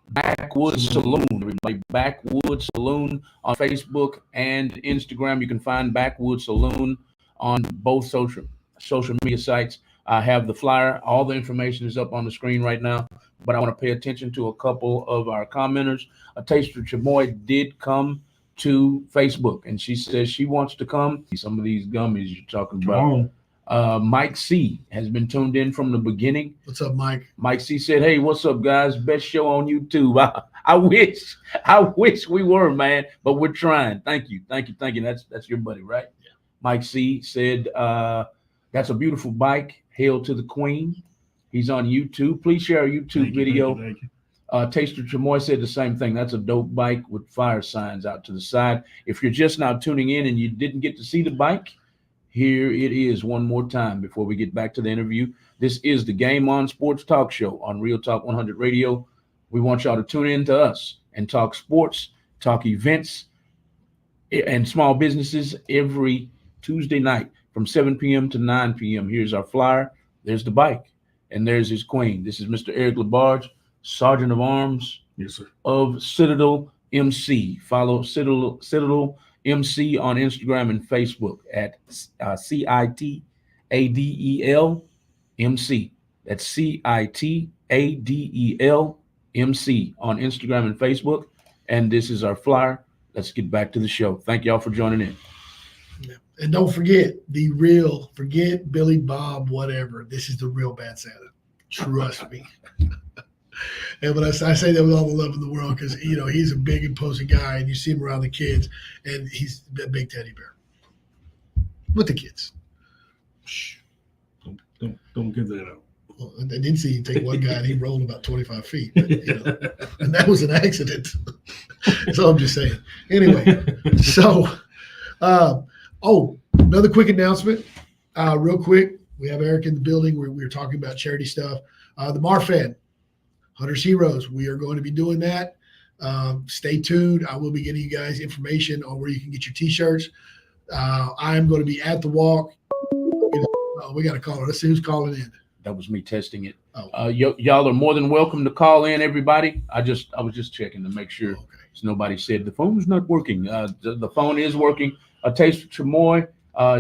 Backwoods Saloon, everybody. Backwoods Saloon on Facebook and Instagram. You can find Backwoods Saloon on both social media sites. I have the flyer. All the information is up on the screen right now, but I want to pay attention to a couple of our commenters. Taster Chamoy did come to Facebook, and she says she wants to come. Some of these gummies you're talking about. Mike C has been tuned in from the beginning. What's up, Mike? Mike C said, "Hey, what's up, guys? Best show on YouTube." I wish we were, man, but we're trying. Thank you. That's your buddy, right? Yeah. Mike C said, "That's a beautiful bike. Hail to the Queen." He's on YouTube. Please share our YouTube video. Thank you. Taster Chamoy said the same thing. That's a dope bike with fire signs out to the side. If you're just now tuning in and you didn't get to see the bike, here it is one more time before we get back to the interview. This is the Game On Sports Talk Show on Real Talk 100 Radio. We want y'all to tune in to us and talk sports, talk events, and small businesses every Tuesday night from 7 p.m. to 9 p.m. Here's our flyer. There's the bike, and there's his queen. This is Mr. Eric Labarge, Sergeant of Arms of Citadel MC. Follow Citadel MC on Instagram and Facebook at CITADEL MC. That's CITADEL MC on Instagram and Facebook. And this is our flyer. Let's get back to the show. Thank y'all for joining in. Yeah. And don't forget forget Billy Bob, whatever. This is the real Bad Santa. Trust me. And but I say that with all the love in the world because he's a big imposing guy, and you see him around the kids, and he's a big teddy bear with the kids. Shh! Don't give that out. Well, I did see you take one guy and he rolled about 25 feet, but, and that was an accident. So I'm just saying. Anyway, so another quick announcement, real quick. We have Eric in the building. We were talking about charity stuff. The Marfan. Hunters Heroes. We are going to be doing that. Stay tuned. I will be getting you guys information on where you can get your T-shirts. I am going to be at the walk. We got a caller. Let's see who's calling in. That was me testing it. Y'all are more than welcome to call in, everybody. I was just checking to make sure so nobody said the phone's not working. The phone is working. Taste Chamoy.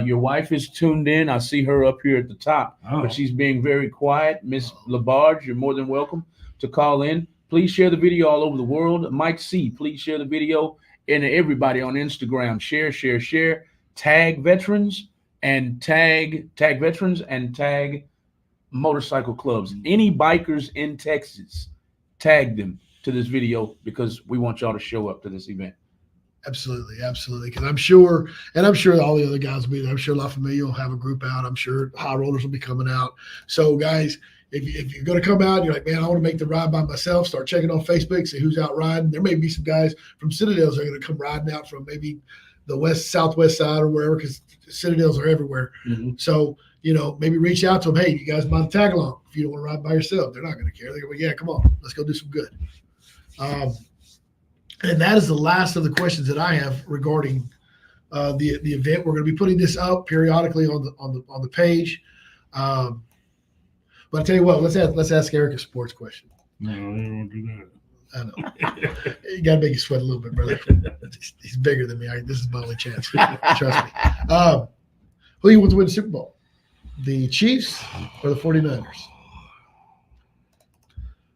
Your wife is tuned in. I see her up here at the top, but she's being very quiet. Miss Labarge, you're more than welcome to call in. Please share the video all over the world. Mike C, please share the video. And everybody on Instagram, share. Tag veterans and tag motorcycle clubs. Any bikers in Texas, tag them to this video because we want y'all to show up to this event. Absolutely, absolutely. Because I'm sure all the other guys will be there. I'm sure La Familia will have a group out. I'm sure high rollers will be coming out. So, guys, if you're going to come out and you're like, man, I want to make the ride by myself, start checking on Facebook, see who's out riding. There may be some guys from Citadels that are going to come riding out from maybe the southwest side or wherever, because Citadels are everywhere. Mm-hmm. So, maybe reach out to them. Hey, you guys mind to tag along? If you don't want to ride by yourself, they're not going to care. They're going to go, yeah, come on, let's go do some good. And that is the last of the questions that I have regarding the event. We're going to be putting this up periodically on the page. But I tell you what, let's ask Eric a sports question. No, I don't want to do that. I know. You got to make you sweat a little bit, brother. He's bigger than me. This is my only chance. Trust me. Who do you want to win the Super Bowl? The Chiefs or the 49ers?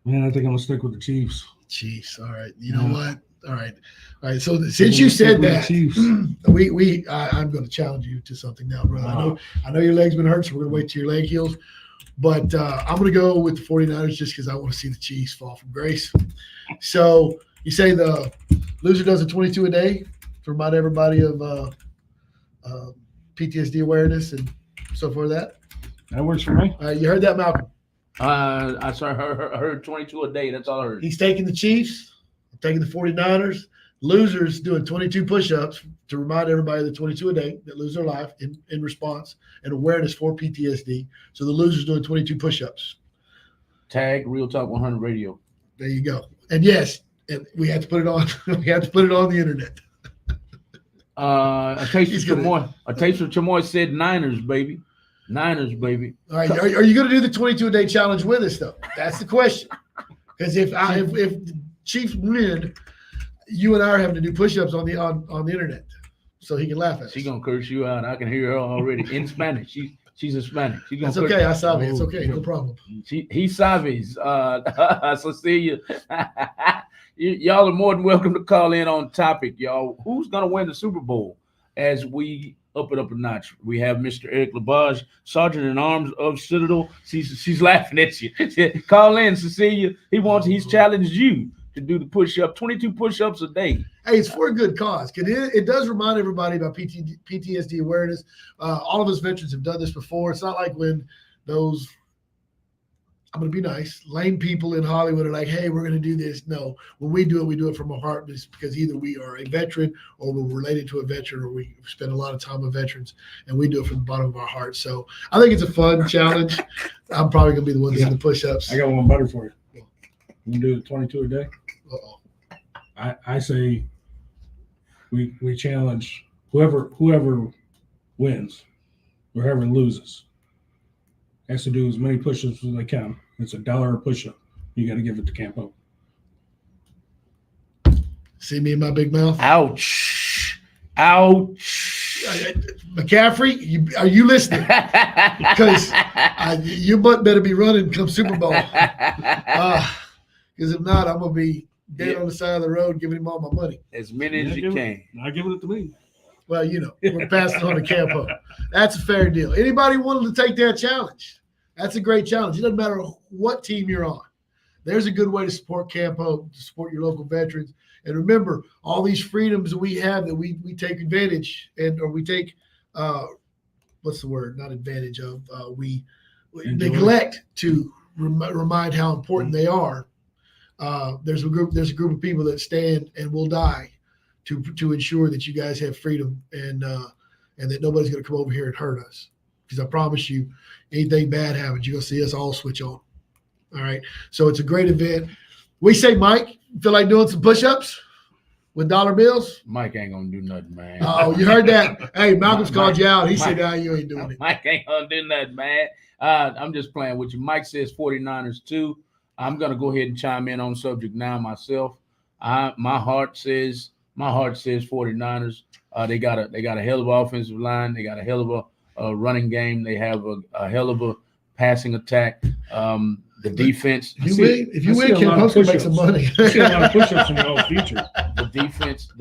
Man, I think I'm going to stick with the Chiefs. Chiefs. All right. You know what? All right. So since you said that, I'm going to challenge you to something now, brother. I know your leg's been hurt, so we're going to wait till your leg heals. But I'm going to go with the 49ers just because I want to see the Chiefs fall from grace. So you say the loser does a 22 a day to remind everybody of PTSD awareness and so forth. That works for me. You heard that, Malcolm? I heard 22 a day. That's all I heard. He's taking the Chiefs. I'm taking the 49ers. Losers doing 22 push-ups to remind everybody of the 22 a day that lose their life in response and awareness for PTSD. So the losers doing 22 push-ups. Tag Real Talk 100 Radio. There you go. And yes, and we have to put it on. We have to put it on the internet. A taste of Chamoy said Niners, baby. Niners, baby. All right. Are you going to do the 22 a day challenge with us though? That's the question. Because if the Chiefs win, you and I are having to do push-ups on the internet, so he can laugh at us. She's gonna curse you out. I can hear her already in Spanish. She's Hispanic. That's okay. I saw it. It's okay. No problem. He sabes. Cecilia, y'all are more than welcome to call in on topic, y'all. Who's gonna win the Super Bowl? As we up it up a notch, we have Mr. Eric LaBarge, Sergeant in Arms of Citadel. She's laughing at you. Call in, Cecilia. He's challenged you to do the push-up, 22 push-ups a day. Hey, it's for a good cause. It does remind everybody about PTSD awareness. All of us veterans have done this before. It's not like when those, I'm going to be nice, lame people in Hollywood are like, hey, we're going to do this. No, when we do it from our heart, because either we are a veteran or we're related to a veteran or we spend a lot of time with veterans, and we do it from the bottom of our heart. So I think it's a fun challenge. I'm probably going to be the one doing the push-ups. I got one better for you. You do the 22 a day? Uh-oh. I say we challenge whoever wins or whoever loses has to do as many push-ups as they can. It's $1 a push-up. You got to give it to Campo. See me in my big mouth? Ouch. McCaffrey, are you listening? Because your butt better be running come Super Bowl. Because if not, I'm going to be dead on the side of the road giving him all my money. As many as you can. Not giving it to me. Well, we're passing on to Campo. That's a fair deal. Anybody wanting to take that challenge? That's a great challenge. It doesn't matter what team you're on. There's a good way to support Campo, to support your local veterans. And remember, all these freedoms that we have that we take advantage or we take, what's the word? Not advantage of. We neglect to remind how important they are. There's a group of people that stand and will die to ensure that you guys have freedom and that nobody's going to come over here and hurt us. Because I promise you, anything bad happens, you're going to see us all switch on. All right. So it's a great event. We say, Mike, feel like doing some push-ups with dollar bills? Mike ain't going to do nothing, man. Oh, you heard that? Hey, Malcolm's called you out. He said, you ain't doing it. Mike ain't going to do nothing, man. I'm just playing with you. Mike says 49ers too. I'm going to go ahead and chime in on the subject now myself. My heart says 49ers. They got a hell of an offensive line. They got a hell of a running game. They have a hell of a passing attack. The defense. If you win, Ken Post can make some money. I see a lot of push-ups in all features. The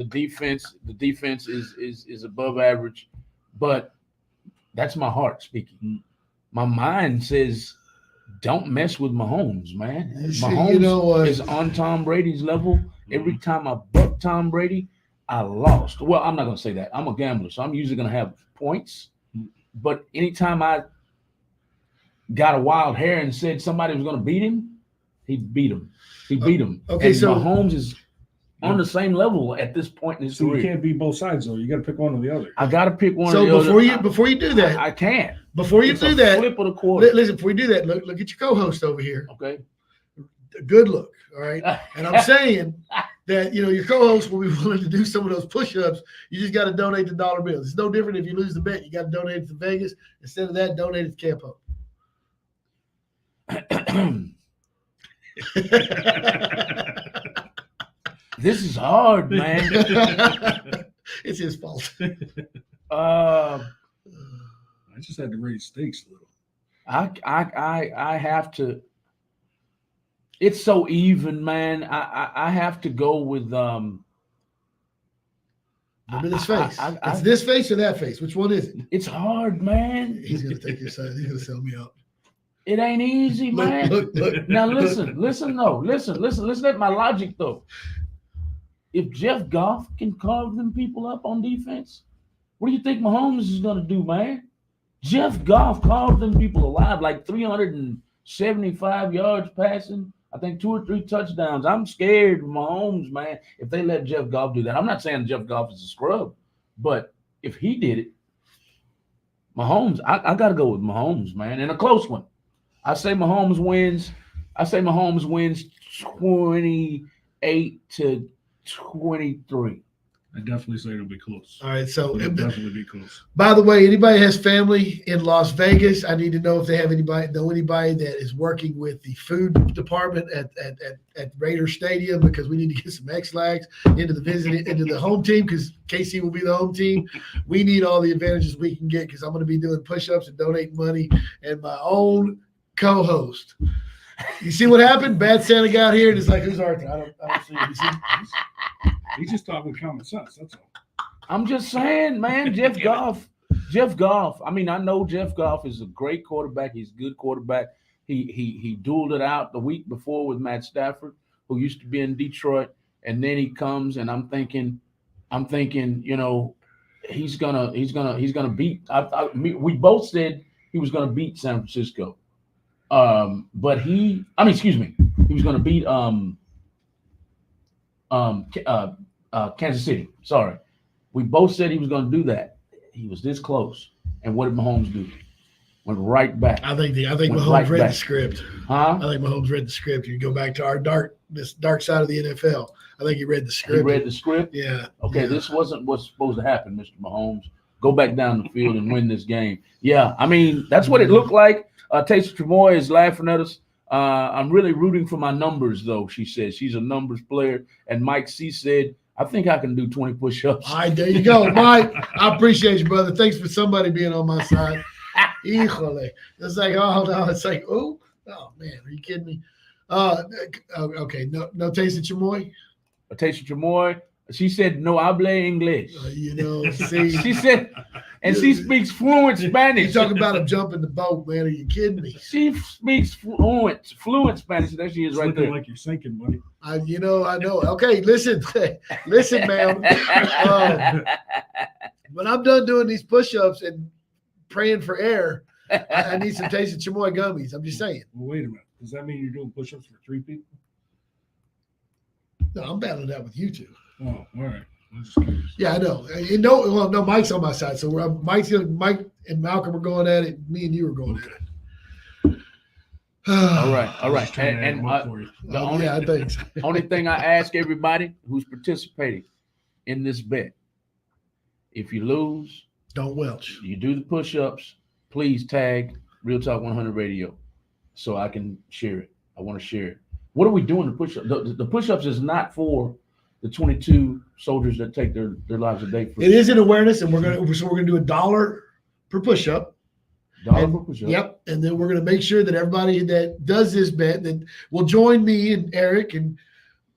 defense is above average, but that's my heart speaking. My mind says, don't mess with Mahomes, man. Mahomes is on Tom Brady's level. Every time I buck Tom Brady, I lost. Well, I'm not going to say that. I'm a gambler, so I'm usually going to have points. But anytime I got a wild hair and said somebody was going to beat him, he beat him. He beat him. Okay, and so Mahomes is on the same level at this point in his So career. you can't be both sides though. You got to pick one or the other. I got to pick one. so or the other. before you do that, I can't. before you It's do a that, flip of the quarter. listen. Before you do that, look at your co-host over here. Okay. Good look, all right. And I'm saying that your co-host will be willing to do some of those push-ups. You just got to donate the dollar bills. It's no different if you lose the bet. You got to donate it to Vegas. Instead of that, donate it to Camp Hope. This is hard, man. It's his fault. I just had to raise stakes a little. I have to. It's so even, man. I have to go with Look at his face. It's this face or that face? Which one is it? It's hard, man. He's gonna take your side. He's gonna sell me out. It ain't easy, man. Look. Now listen at my logic though. If Jeff Goff can carve them people up on defense, what do you think Mahomes is gonna do, man? Jeff Goff carved them people alive, like 375 yards passing. I think 2 or 3 touchdowns. I'm scared of Mahomes, man, if they let Jeff Goff do that. I'm not saying Jeff Goff is a scrub, but if he did it, Mahomes, I got to go with Mahomes, man, and a close one. I say Mahomes wins 28-23. I definitely say it'll be close. All right, so It'll definitely be close. by the way, anybody has family in Las Vegas, I need to know if they have anybody that is working with the food department at Raider Stadium, because we need to get some X-Lags into the home team, because KC will be the home team. We need all the advantages we can get, because I'm going to be doing push-ups and donating money, and my own co-host. You see what happened? Bad Santa got here and it's like, who's Arthur? I don't see him. You see? He's just talking with common sense. That's all. I'm just saying, man, Jeff Goff. I mean, I know Jeff Goff is a great quarterback. He's a good quarterback. He dueled it out the week before with Matt Stafford, who used to be in Detroit, and then he comes, and I'm thinking, he's gonna beat. We both said he was gonna beat San Francisco, but he was gonna beat Kansas City. Sorry. We both said he was going to do that. He was this close. And what did Mahomes do? Went right back. I think Mahomes read the script. Huh? I think Mahomes read the script. You go back to our dark side of the NFL. I think he read the script. He read the script? Yeah. Okay, yeah. This wasn't what's supposed to happen, Mr. Mahomes. Go back down the field and win this game. Yeah, I mean, that's what it looked like. Taysom Tremoy is laughing at us. I'm really rooting for my numbers, though, she said. She's a numbers player. And Mike C said, I think I can do 20 push-ups. All right, there you go, Mike. I appreciate you, brother. Thanks for somebody being on my side. Híjole. It's like, oh, no. It's like, oh, man. Are you kidding me? Okay. No Taysom Tremoy? Taysom Tremoy. She said, no habla inglés. See. She said, and she speaks fluent Spanish. You talking about him jumping the boat, man. Are you kidding me? She speaks fluent Spanish. There she is, It's right looking there. like you're sinking, buddy. I know. Okay, listen, ma'am. When I'm done doing these push-ups and praying for air, I need some Taysom Tremoy gummies. I'm just saying. Well, wait a minute. Does that mean you're doing push-ups for 3 people? No, I'm battling that with you two. Oh, all right. I'm just curious. Yeah, I know. No, Mike's on my side. So Mike and Malcolm are going at it. Me and you are going at it. All right. And The only thing I ask everybody who's participating in this bet, if you lose, don't welch. You do the push-ups, please tag Real Talk 100 Radio so I can share it. I want to share it. What are we doing the push-ups? The push-ups is not for the 22 soldiers that take their lives a day. It is an awareness, and we're gonna do $1 per push-up. $1 per push-up. Yep, and then we're gonna make sure that everybody that does this bet that will join me and Eric and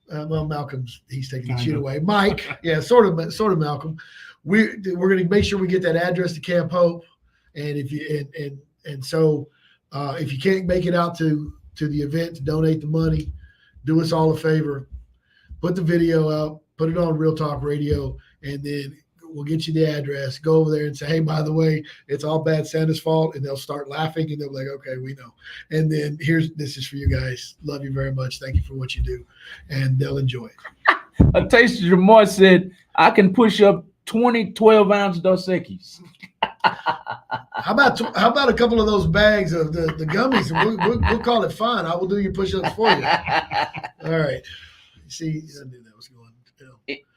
Malcolm's he's taking the sheet away. Mike, yeah, sort of Malcolm. We're gonna make sure we get that address to Camp Hope, and if you if you can't make it out to the event to donate the money, do us all a favor. Put the video out, put it on Real Talk Radio, and then we'll get you the address. Go over there and say, hey, by the way, it's all Bad Santa's fault. And they'll start laughing and they'll be like, okay, we know. And then this is for you guys. Love you very much. Thank you for what you do. And they'll enjoy it. A Taste of Jamar said, I can push up 20 12-ounce Dos Equis. How about a couple of those bags of the gummies? And we'll call it fine. I will do your push-ups for you. All right. See, I knew that was going.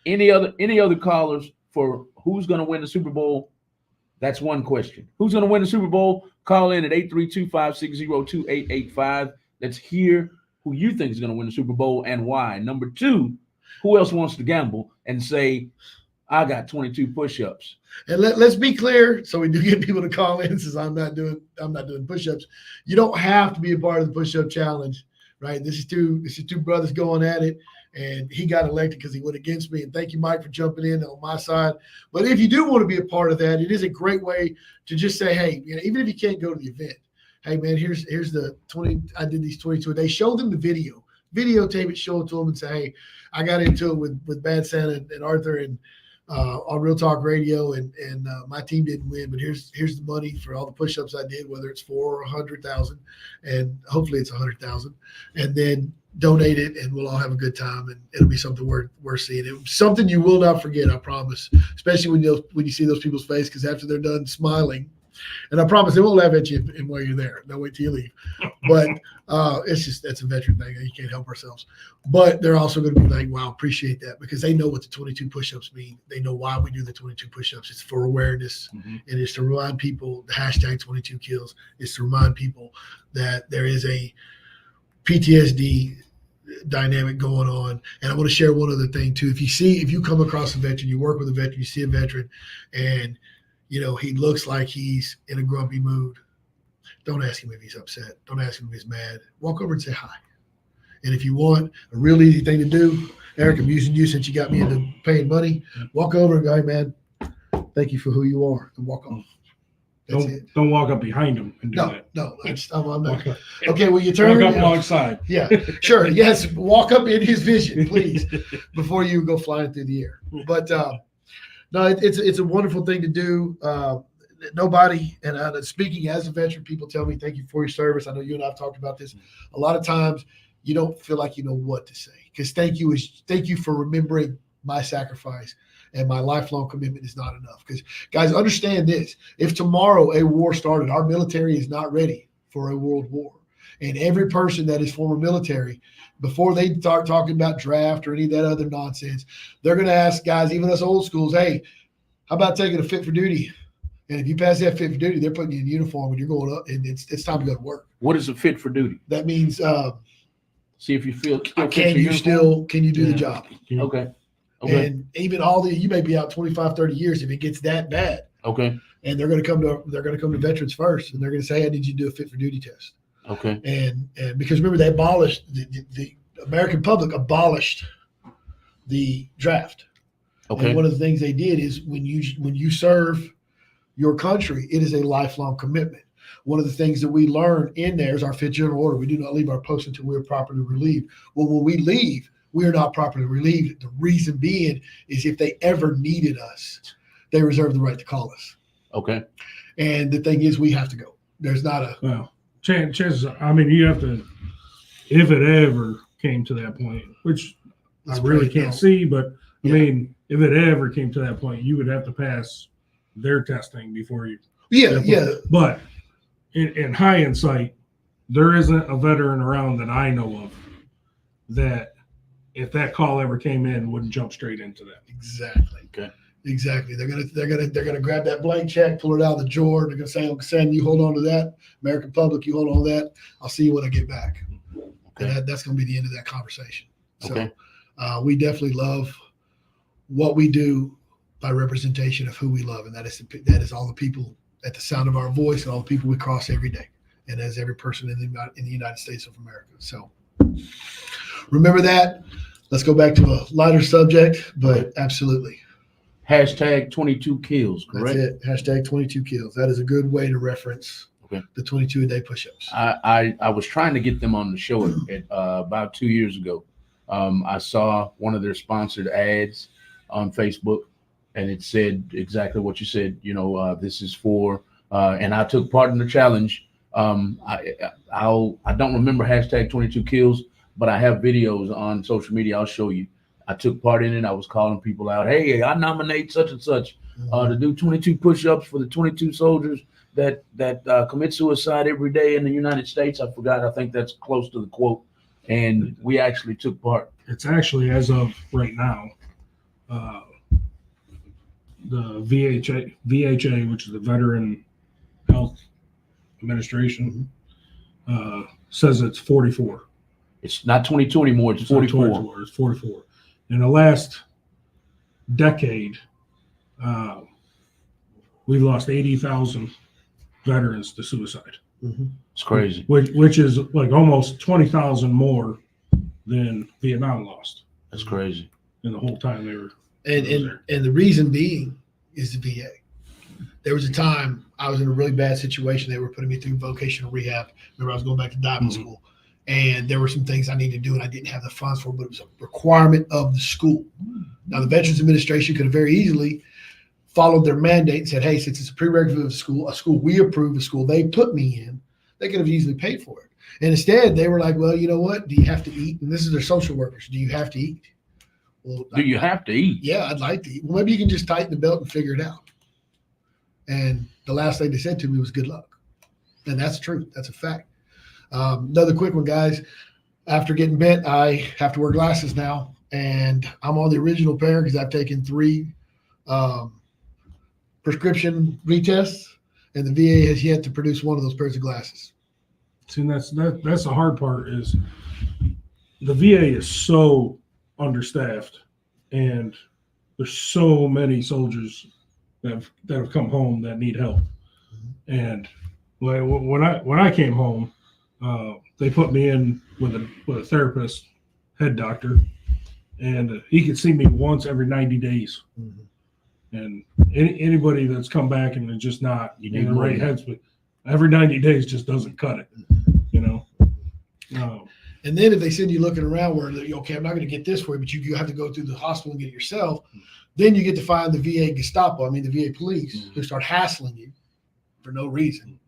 Any other callers for who's going to win the Super Bowl? That's one question. Who's going to win the Super Bowl? Call in at 832-560-2885. Let's hear who you think is going to win the Super Bowl and why. Number two, who else wants to gamble and say, I got 22 push-ups? And let's be clear, so we do get people to call in, since I'm not doing push-ups. You don't have to be a part of the push-up challenge, right? This is two brothers going at it, and he got elected because he went against me. And thank you, Mike, for jumping in on my side. But if you do want to be a part of that, it is a great way to just say, hey, even if you can't go to the event, hey man, here's the 20. I did these 22. They showed them the videotape it, show it to them, and say, hey, I got into it with Bad Santa and Arthur and on Real Talk Radio, and my team didn't win, but here's the money for all the push-ups I did, whether it's 4 or 100,000, and hopefully it's 100,000, and then donate it, and we'll all have a good time, and it'll be something worth seeing. It's something you will not forget, I promise. Especially when you see those people's face, because after they're done smiling, and I promise they won't laugh at you while you're there. They'll wait till you leave. But that's a veteran thing. You can't help ourselves. But they're also going to be like, wow, appreciate that, because they know what the 22 push-ups mean. They know why we do the 22 push-ups. It's for awareness, and it's to remind people the hashtag 22 kills. It's to remind people that there is a PTSD dynamic going on. And I want to share one other thing too. If you come across a veteran, you work with a veteran, you see a veteran, and he looks like he's in a grumpy mood, don't ask him if he's upset. Don't ask him if he's mad. Walk over and say hi. And if you want a real easy thing to do, Eric, I'm using you since you got me into paying money. Walk over and go, hey man, thank you for who you are, and walk off. Don't walk up behind him and do that. No, I'm not. Okay, well, you turn. Walk up alongside. Yeah, sure. Yes, walk up in his vision, please, before you go flying through the air. But no, it's a wonderful thing to do. Nobody, and speaking as a veteran, people tell me, thank you for your service. I know you and I have talked about this. A lot of times you don't feel like you know what to say, because thank you for remembering my sacrifice, and my lifelong commitment is not enough. Because guys, understand this: if tomorrow a war started, our military is not ready for a world war. And every person that is former military, before they start talking about draft or any of that other nonsense, they're going to ask guys, even us old schools, hey, how about taking a fit for duty? And if you pass that fit for duty, they're putting you in uniform and you're going up, and it's time to go to work. What is a fit for duty? That means see if you feel. Can you do the job? Okay. And even you may be out 25, 30 years if it gets that bad. Okay. And they're going to come to veterans first, and they're going to say, hey, I need you to do a fit for duty test. Okay. And because remember, they abolished the American public abolished the draft. Okay. And one of the things they did is when you serve your country, it is a lifelong commitment. One of the things that we learn in there is our fifth general order. We do not leave our post until we are properly relieved. Well, when we leave, we are not properly relieved. The reason being is if they ever needed us, they reserve the right to call us. Okay. And the thing is, we have to go. There's not a chances. I mean, you have to, if it ever came to that point, which I really can't see, but I mean, if it ever came to that point, you would have to pass their testing before you. Yeah. But in hindsight, there isn't a veteran around that I know of that, if that call ever came in, wouldn't jump straight into that. Exactly. Okay. Exactly. They're gonna grab that blank check, pull it out of the drawer. They're gonna say, "Uncle Sam, you hold on to that. American public, you hold on to that. I'll see you when I get back." Okay. And that's gonna be the end of that conversation. So okay. We definitely love what we do by representation of who we love, and that is all the people at the sound of our voice and all the people we cross every day, and as every person in the United States of America. So remember that. Let's go back to a lighter subject, but absolutely. Hashtag 22 kills, correct? That's it. Hashtag 22 kills. That is a good way to reference the 22 a day push-ups. I was trying to get them on the show at about 2 years ago. I saw one of their sponsored ads on Facebook, and it said exactly what you said. This is for, and I took part in the challenge. I don't remember hashtag 22 kills, but I have videos on social media. I'll show you. I took part in it. I was calling people out. Hey, I nominate such and such to do 22 push-ups for the 22 soldiers that commit suicide every day in the United States. I forgot. I think that's close to the quote. And we actually took part. It's actually, as of right now, the VHA, which is the Veteran Health Administration, says it's 44. It's not 22 anymore. It's 44. Not 24, it's 44. In the last decade, we've lost 80,000 veterans to suicide. It's crazy. Which is like almost 20,000 more than Vietnam lost. That's crazy. In the whole time they were. And the reason being is the VA. There was a time I was in a really bad situation. They were putting me through vocational rehab. Remember, I was going back to diamond school, and there were some things I needed to do, and I didn't have the funds for, but it was a requirement of the school. Now, the Veterans Administration could have very easily followed their mandate and said, hey, since it's a prerequisite of a school we approve, a school they put me in, they could have easily paid for it. And instead, they were like, well, you know what? Do you have to eat? And this is their social workers. Do you have to eat? Well, do you have to eat? Yeah, I'd like to eat. Well, maybe you can just tighten the belt and figure it out. And the last thing they said to me was good luck. And that's true. That's a fact. Another quick one, guys. After getting bit, I have to wear glasses now. And I'm on the original pair because I've taken 3 prescription retests. And the VA has yet to produce one of those pairs of glasses. See, that's the hard part is the VA is so understaffed, and there's so many soldiers that have come home that need help. And when I came home, they put me in with a therapist, head doctor, and he could see me once every 90 days. And anybody that's come back and just not in the right headspace, every 90 days just doesn't cut it, And then if they send you looking around where, okay, I'm not going to get this for you, but you have to go through the hospital and get it yourself, then you get to find the VA Gestapo, the VA police, who start hassling you for no reason.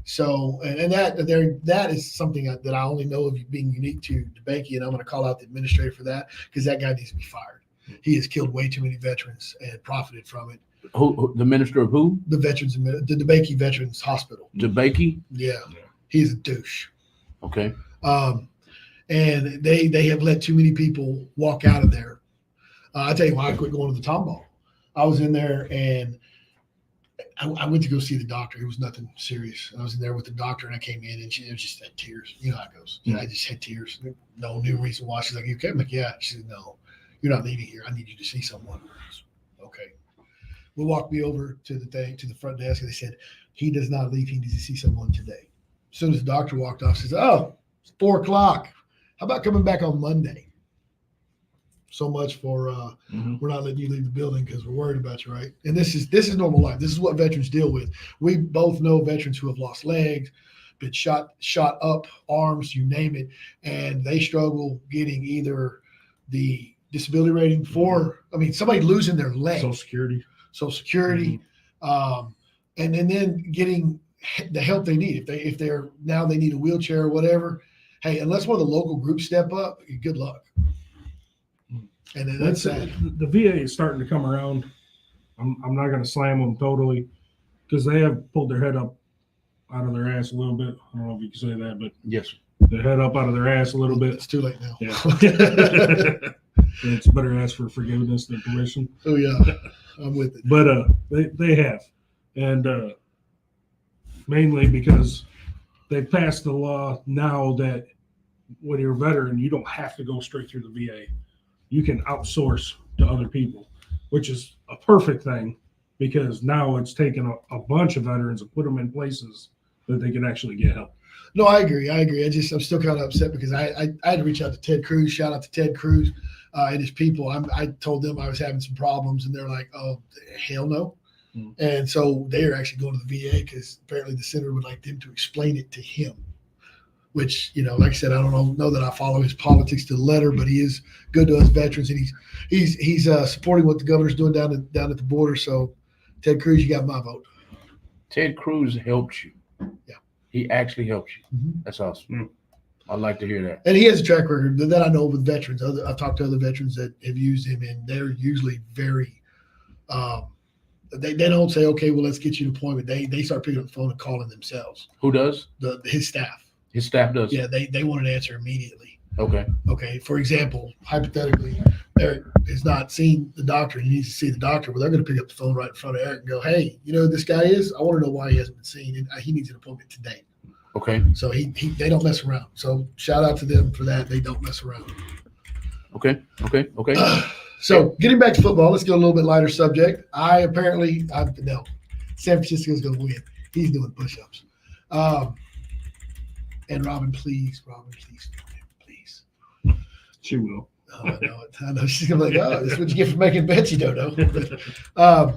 So, and that is something that I only know of being unique to DeBakey, and I'm going to call out the administrator for that because that guy needs to be fired. He has killed way too many veterans and profited from it. Who, the minister of who? The DeBakey Veterans Hospital. DeBakey? Yeah, he's a douche. Okay. And they have let too many people walk out of there. I tell you why I quit going to the tomball. I was in there and I went to go see the doctor. It was nothing serious. I was in there with the doctor and I came in and she just had tears. You know how it goes. I just had tears. No new reason why. She's like, you okay? I'm like, yeah. She said, no, you're not leaving here. I need you to see someone. Okay. We'll walk me over to the front desk and they said, he does not leave. He needs to see someone today. As soon as the doctor walked off, she says, oh, it's 4:00. How about coming back on Monday? So much for we're not letting you leave the building because we're worried about you, right? And this is normal life. This is what veterans deal with. We both know veterans who have lost legs, been shot up, arms, you name it, and they struggle getting either the disability rating for, somebody losing their leg, Social Security, and then getting the help they need. If they're now they need a wheelchair or whatever. Hey, unless one of the local groups step up, good luck. And then that's sad. The VA is starting to come around. I'm not going to slam them totally because they have pulled their head up out of their ass a little bit. I don't know if you can say that, but yes, their head up out of their ass a little bit. It's too late now. Yeah. It's better ask for forgiveness than permission. Oh yeah, I'm with it. But they have, and mainly because they passed the law now that when you're a veteran, you don't have to go straight through the VA. You can outsource to other people, which is a perfect thing because now it's taken a bunch of veterans and put them in places that they can actually get help. No, I agree. I'm still kind of upset because I had to reach out to Ted Cruz. Shout out to Ted Cruz and his people. I told them I was having some problems, and they're like, "Oh, hell no!" And so they are actually going to the VA because apparently the senator would like them to explain it to him. which, like I said, I don't know that I follow his politics to the letter, but he is good to us veterans, and he's supporting what the governor's doing down at the border. So, Ted Cruz, you got my vote. Ted Cruz helped you. Yeah. He actually helped you. Mm-hmm. That's awesome. I'd like to hear that. And he has a track record that I know with veterans. I've talked to other veterans that have used him, and they're usually very they don't say, okay, well, let's get you an appointment. They start picking up the phone and calling themselves. Who does? His staff. His staff does? Yeah, they want an answer immediately. Okay. Okay. For example, hypothetically, Eric has not seen the doctor. He needs to see the doctor. Well, they're going to pick up the phone right in front of Eric and go, hey, you know who this guy is? I want to know why he hasn't been seen. And he needs an appointment today. Okay. So they don't mess around. So shout out to them for that. They don't mess around. Okay. So getting back to football, let's go a little bit lighter subject. San Francisco's going to win. He's doing push-ups. And Robin, please, please. She will. Oh, I know. She's going to be like, oh, this is what you get for making bets you don't know.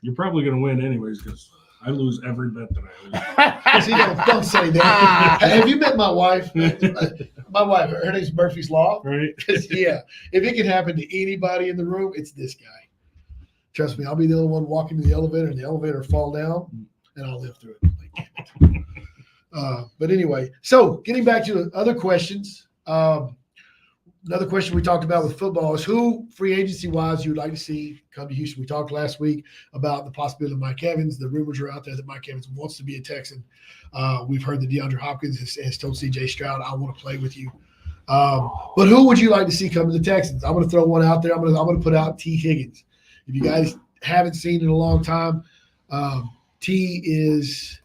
You're probably going to win anyways because I lose every bet that I lose. See, don't say that. Have you met my wife? My wife, her name's Murphy's Law. Right? Yeah. If it can happen to anybody in the room, it's this guy. Trust me, I'll be the only one walking to the elevator and the elevator fall down, and I'll live through it. Like, damn it. But anyway, so getting back to other questions. Another question we talked about with football is who free agency wise you would like to see come to Houston. We talked last week about the possibility of Mike Evans. The rumors are out there that Mike Evans wants to be a Texan. We've heard that DeAndre Hopkins has told C.J. Stroud, I want to play with you. But who would you like to see come to the Texans? I'm going to throw one out there. I'm going to put out T. Higgins. If you guys haven't seen in a long time, T is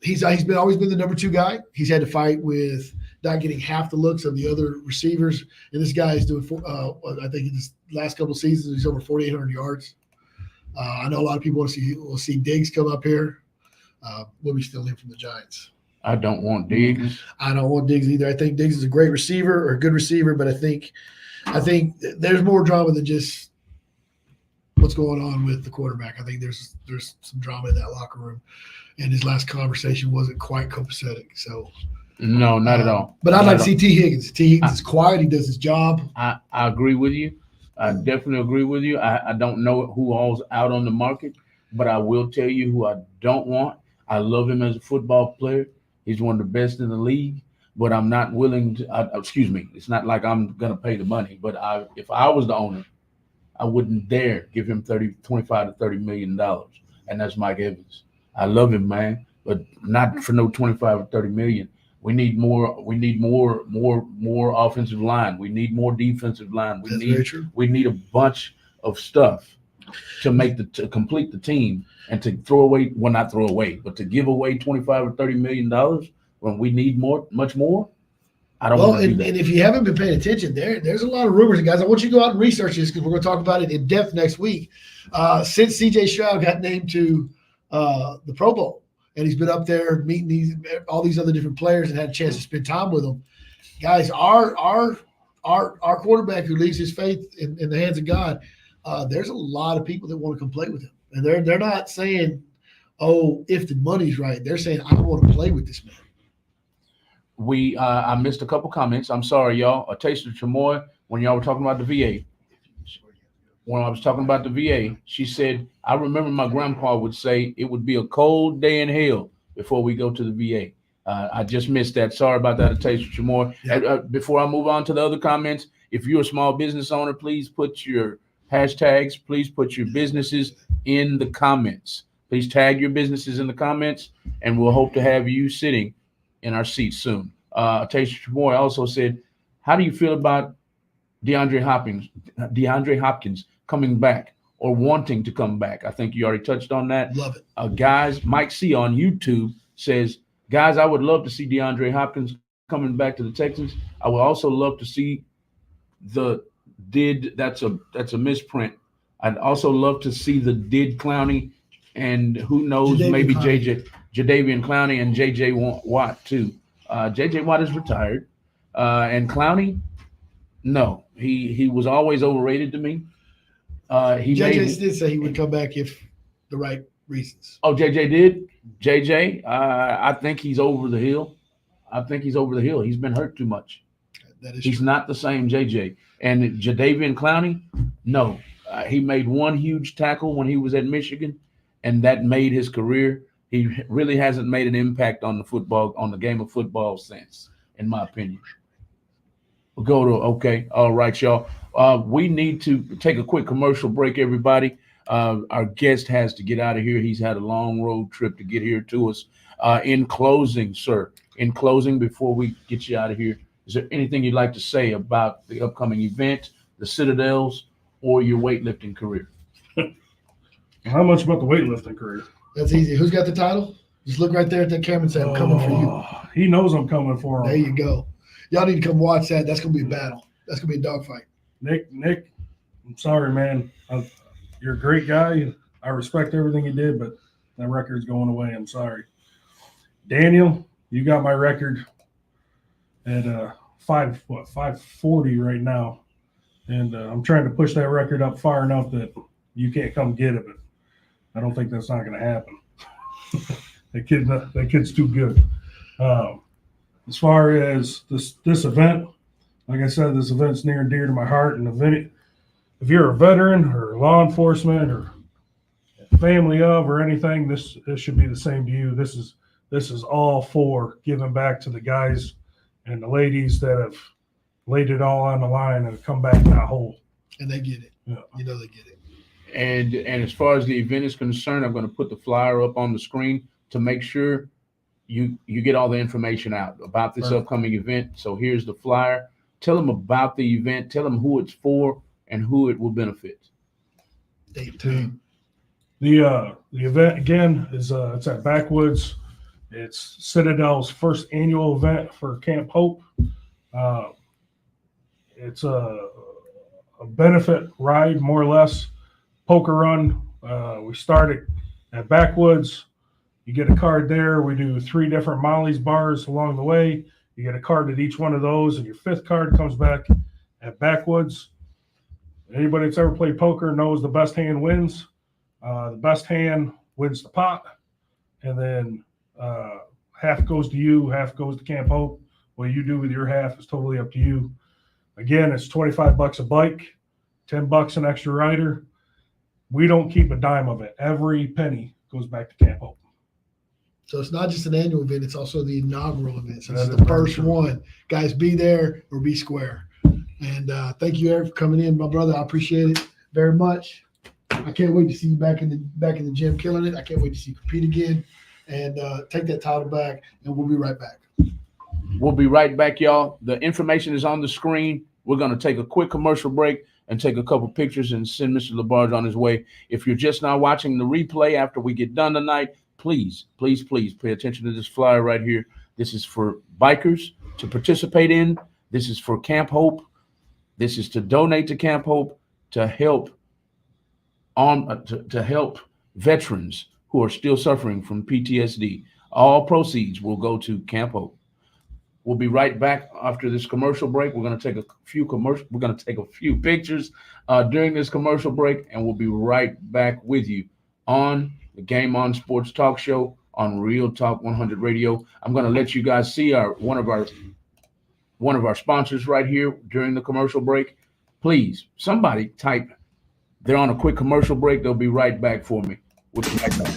he's always been the number 2 guy. He's had to fight with not getting half the looks of the other receivers. And this guy is doing, I think in his last couple of seasons, he's over 4,800 yards. I know a lot of people will see Diggs come up here. We'll be stealing him from the Giants. I don't want Diggs. I don't want Diggs either. I think Diggs is a great receiver or a good receiver, but I think there's more drama than just what's going on with the quarterback. I think there's some drama in that locker room, and his last conversation wasn't quite copacetic. So. No, not at all. But I'd like to see T. Higgins. T. Higgins is quiet. He does his job. I agree with you. I definitely agree with you. I don't know who all's out on the market, but I will tell you who I don't want. I love him as a football player. He's one of the best in the league, but I'm not willing to excuse me. It's not like I'm going to pay the money, but if I was the owner, I wouldn't dare give him 25 to $30 million, and that's Mike Evans. I love him, man, but not for no 25 or 30 million. We need more. We need more offensive line. We need more defensive line. We need a bunch of stuff to complete the team and to not throw away, but to give away 25 or $30 million when we need much more. I don't want to do that. And if you haven't been paying attention, there's a lot of rumors, and guys, I want you to go out and research this because we're going to talk about it in depth next week. Since C.J. Stroud got named to the Pro Bowl. And he's been up there meeting all these other different players and had a chance to spend time with them. Guys, our quarterback who leaves his faith in the hands of God, there's a lot of people that want to come play with him. And they're not saying, oh, if the money's right. They're saying, I want to play with this man. I missed a couple comments. I'm sorry, y'all. A taste of Chamoy when y'all were talking about the VA. When I was talking about the VA, she said, I remember my grandpa would say it would be a cold day in hell before we go to the VA. I just missed that. Sorry about that. A taste of Chamoy. Yeah. Before I move on to the other comments, if you're a small business owner, please put your hashtags, please put your businesses in the comments. Please tag your businesses in the comments, and we'll hope to have you sitting in our seats soon. Taste of Chamoy also said, how do you feel about DeAndre Hopkins coming back or wanting to come back? I think you already touched on that. Love it. Guys, Mike C on YouTube says, guys, I would love to see DeAndre Hopkins coming back to the Texans. I would also love to see that's a misprint. I'd also love to see the Clowney and who knows, maybe Jadeveon Clowney and J.J. Watt too. J.J. Watt is retired. And Clowney, no, he was always overrated to me. JJ did say he would come back if the right reasons. Oh, JJ did? JJ, I think he's over the hill. I think he's over the hill. He's been hurt too much. That is He's true. not the same JJ. And Jadeveon Clowney, no. He made one huge tackle when he was at Michigan, and that made his career. He really hasn't made an impact on the game of football since, in my opinion. We'll go to, okay. All right, y'all. We need to take a quick commercial break, everybody. Our guest has to get out of here. He's had a long road trip to get here to us. In closing, sir, before we get you out of here, is there anything you'd like to say about the upcoming event, the Citadels, or your weightlifting career? How much about the weightlifting career? That's easy. Who's got the title? Just look right there at that camera and say, I'm coming for you. He knows I'm coming for him. There you go. Y'all need to come watch that. That's going to be a battle. That's going to be a dogfight. Nick, I'm sorry, man. You're a great guy. I respect everything you did, but that record's going away. I'm sorry. Daniel, you got my record at 540 right now. And I'm trying to push that record up far enough that you can't come get it, but I don't think that's not going to happen. that kid's too good. As far as this event, like I said, this event's near and dear to my heart. And if you're a veteran or law enforcement or family of or anything, this should be the same to you. This is all for giving back to the guys and the ladies that have laid it all on the line and come back not whole. And they get it. Yeah. You know they get it. And as far as the event is concerned, I'm going to put the flyer up on the screen to make sure you get all the information out about this upcoming event. So here's the flyer. Tell them about the event. Tell them who it's for and who it will benefit. The event again is it's at Backwoods. It's Citadel's first annual event for Camp Hope. It's a benefit ride, more or less, poker run. We started at Backwoods. You get a card there. We do 3 different Molly's bars along the way. You get a card at each one of those, and your 5th card comes back at Backwoods. Anybody that's ever played poker knows the best hand wins. The best hand wins the pot, and then half goes to you, half goes to Camp Hope. What you do with your half is totally up to you. Again, it's $25 a bike, $10 an extra rider. We don't keep a dime of it. Every penny goes back to Camp Hope. So it's not just an annual event, it's also the inaugural event. So this That is is the first true. one. Guys, be there or be square. And thank you, Eric, for coming in, my brother. I appreciate it very much. I can't wait to see you back in the gym killing it. I can't wait to see you compete again and take that title back, and we'll be right back. We'll be right back, y'all. The information is on the screen. We're going to take a quick commercial break and take a couple pictures and send Mr. LaBarge on his way. If you're just now watching the replay after we get done tonight, please pay attention to this flyer right here. This is for bikers to participate in. This is for Camp Hope. This is to donate to Camp Hope to help to help veterans who are still suffering from PTSD. All proceeds will go to Camp Hope. We'll be right back after this commercial break. We're going to take a few pictures during this commercial break, and we'll be right back with you on the Game On Sports Talk Show on Real Talk 100 Radio. I'm going to let you guys see one of our sponsors right here during the commercial break. Please, somebody type. They're on a quick commercial break. They'll be right back for me. We'll be right back.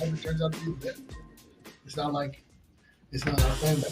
It turns out to be the best. It's not our family.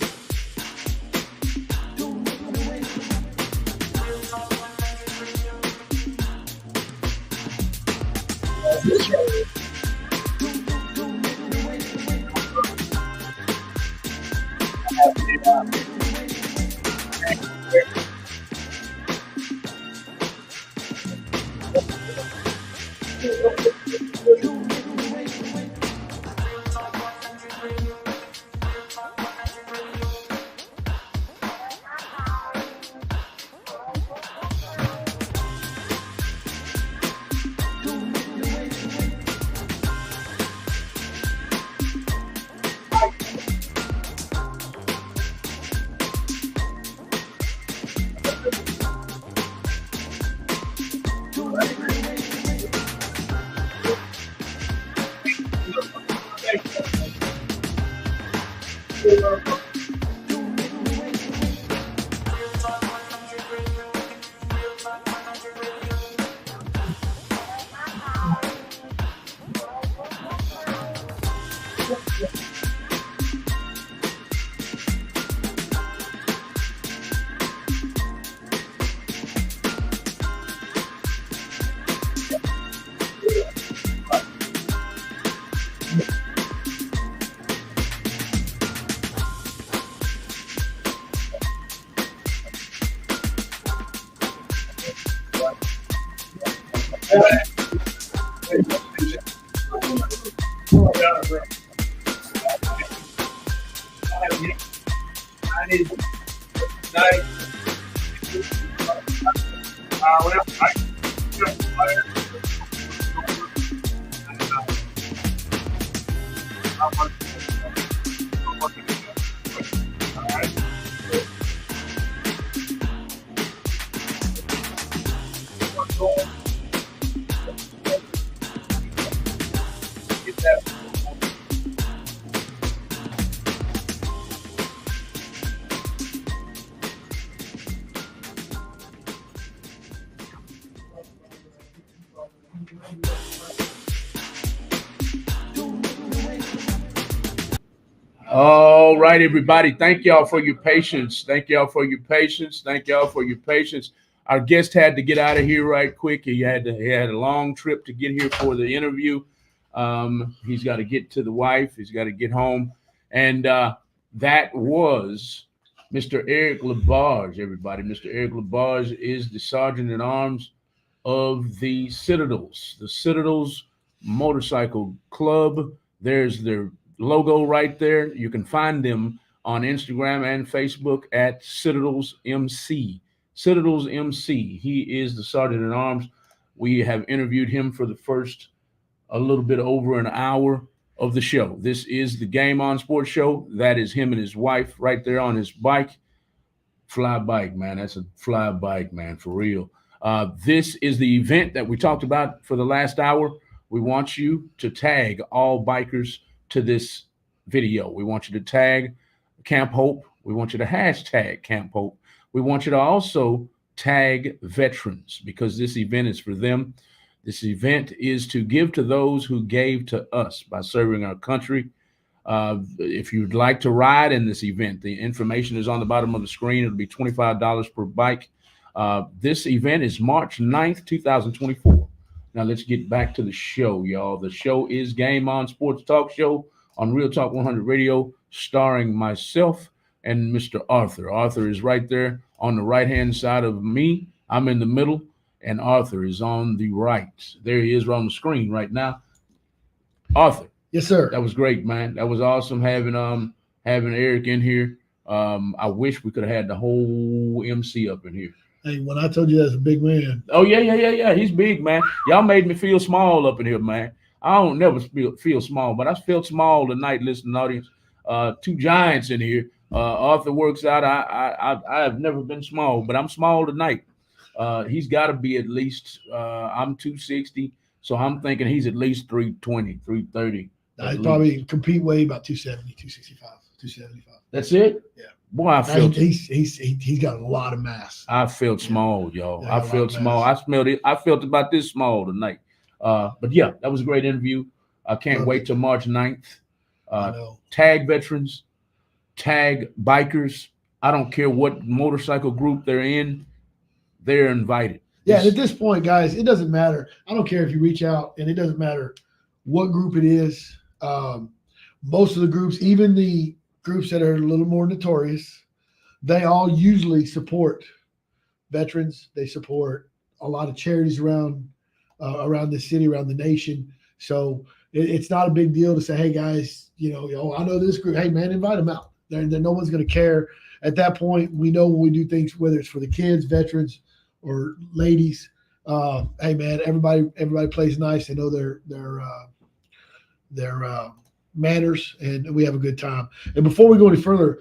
All right, everybody. Thank y'all for your patience. Thank y'all for your patience. Thank y'all for your patience. Our guest had to get out of here right quick. He had a long trip to get here for the interview. He's got to get to the wife. He's got to get home. And that was Mr. Eric Labarge, everybody. Mr. Eric Labarge is the Sergeant at Arms of the Citadels Motorcycle Club. There's their logo right there. You can find them on Instagram and Facebook at Citadels MC. Citadels MC. He is the Sergeant at Arms. We have interviewed him for the first a little bit over an hour of the show. This is the Game On Sports Show. That is him and his wife right there on his bike. Fly bike, man. That's a fly bike, man, for real. This is the event that we talked about for the last hour. We want you to tag all bikers to this video. We want you to tag Camp Hope. We want you to hashtag Camp Hope. We want you to also tag veterans because this event is for them. This event is to give to those who gave to us by serving our country. If you'd like to ride in this event, the information is on the bottom of the screen. It'll be $25 per bike. This event is March 9th, 2024. Now let's get back to the show, y'all. The show is Game On Sports Talk Show on Real Talk 100 Radio, starring myself and Mr. Arthur. Arthur is right there on the right-hand side of me. I'm in the middle, and Arthur is on the right. There he is on the screen right now. Arthur. Yes, sir. That was great, man. That was awesome having Eric in here. I wish we could have had the whole MC up in here. Hey, when I told you that's a big man. Oh, yeah. He's big, man. Y'all made me feel small up in here, man. I don't never feel small, but I felt small tonight, listening audience. Two giants in here. Arthur works out. I have never been small, but I'm small tonight. He's got to be at least, I'm 260, so I'm thinking he's at least 320, 330. He'd probably compete weight about 270, 265, 275. That's it? Yeah. Boy, I felt he's got a lot of mass. I felt small, y'all. Yeah, I felt small. I smelled it. I felt about this small tonight. But yeah, that was a great interview. I can't wait till March 9th. Tag veterans, tag bikers. I don't care what motorcycle group they're in. They're invited. Yeah, and at this point, guys, it doesn't matter. I don't care if you reach out, and it doesn't matter what group it is. Most of the groups, even the groups that are a little more notorious, they all usually support veterans. They support a lot of charities around the city, around the nation. So it's not a big deal to say, hey, guys, I know this group. Hey, man, invite them out. No one's going to care. At that point, we know when we do things, whether it's for the kids, veterans, or ladies, hey, man, everybody plays nice. They know their manners, and we have a good time. And before we go any further,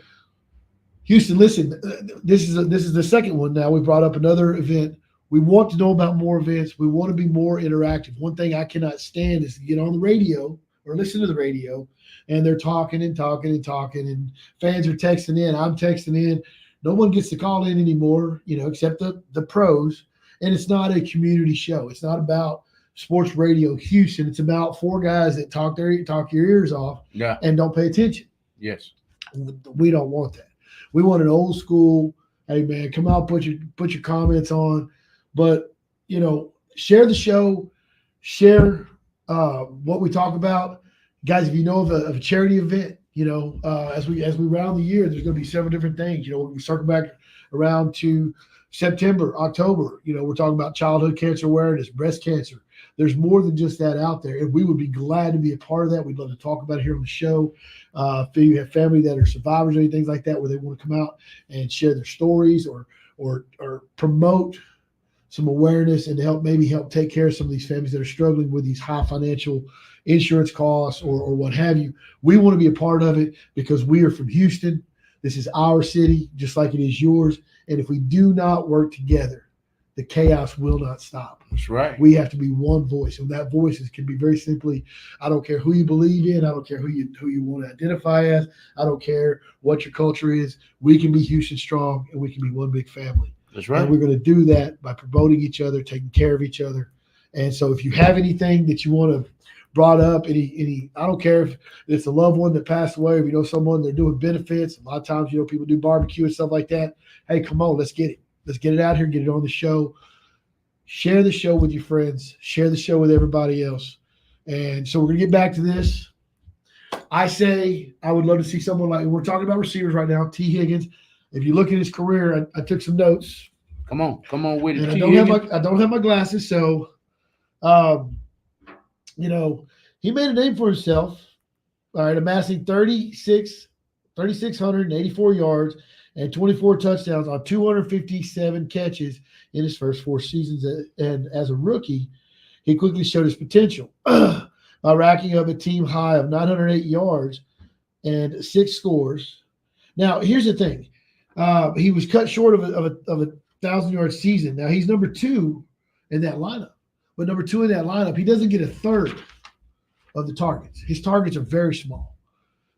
Houston, listen, this is the second one now. We brought up another event. We want to know about more events. We want to be more interactive. One thing I cannot stand is to get on the radio or listen to the radio, and they're talking, and fans are texting in. I'm texting in. No one gets to call in anymore, except the pros. And it's not a community show. It's not about sports radio Houston. It's about four guys that talk your ears off and don't pay attention. Yes. We don't want that. We want an old school, hey, man, come out, put your comments on. But, share the show, share what we talk about. Guys, if you know of a charity event, as we round the year, there's going to be several different things. We circle back around to September, October. We're talking about childhood cancer awareness, breast cancer. There's more than just that out there, and we would be glad to be a part of that. We'd love to talk about it here on the show. If you have family that are survivors or anything like that, where they want to come out and share their stories or promote some awareness and help take care of some of these families that are struggling with these high financial insurance costs or what have you. We want to be a part of it because we are from Houston. This is our city, just like it is yours. And if we do not work together, the chaos will not stop. That's right. We have to be one voice, and that voice can be very simply, I don't care who you believe in, I don't care who you want to identify as, I don't care what your culture is. We can be Houston strong, and we can be one big family. That's right. And we're going to do that by promoting each other, taking care of each other. And so if you have anything that you want to brought up, any I don't care if it's a loved one that passed away, if you know someone they're doing benefits. A lot of times, people do barbecue and stuff like that. Hey, come on, let's get it. Let's get it out here, get it on the show. Share the show with your friends. Share the show with everybody else. And so we're going to get back to this. I say I would love to see someone like – we're talking about receivers right now, T. Higgins. If you look at his career, I took some notes. Come on with it. And I don't have my glasses, so he made a name for himself. All right, amassing 3,684 yards and 24 touchdowns on 257 catches in his first 4 seasons. And as a rookie, he quickly showed his potential by racking up a team high of 908 yards and 6 scores. Now, here's the thing. He was cut short of a 1,000-yard season. Now, he's number 2 in that lineup. But number 2 in that lineup, he doesn't get a third of the targets. His targets are very small.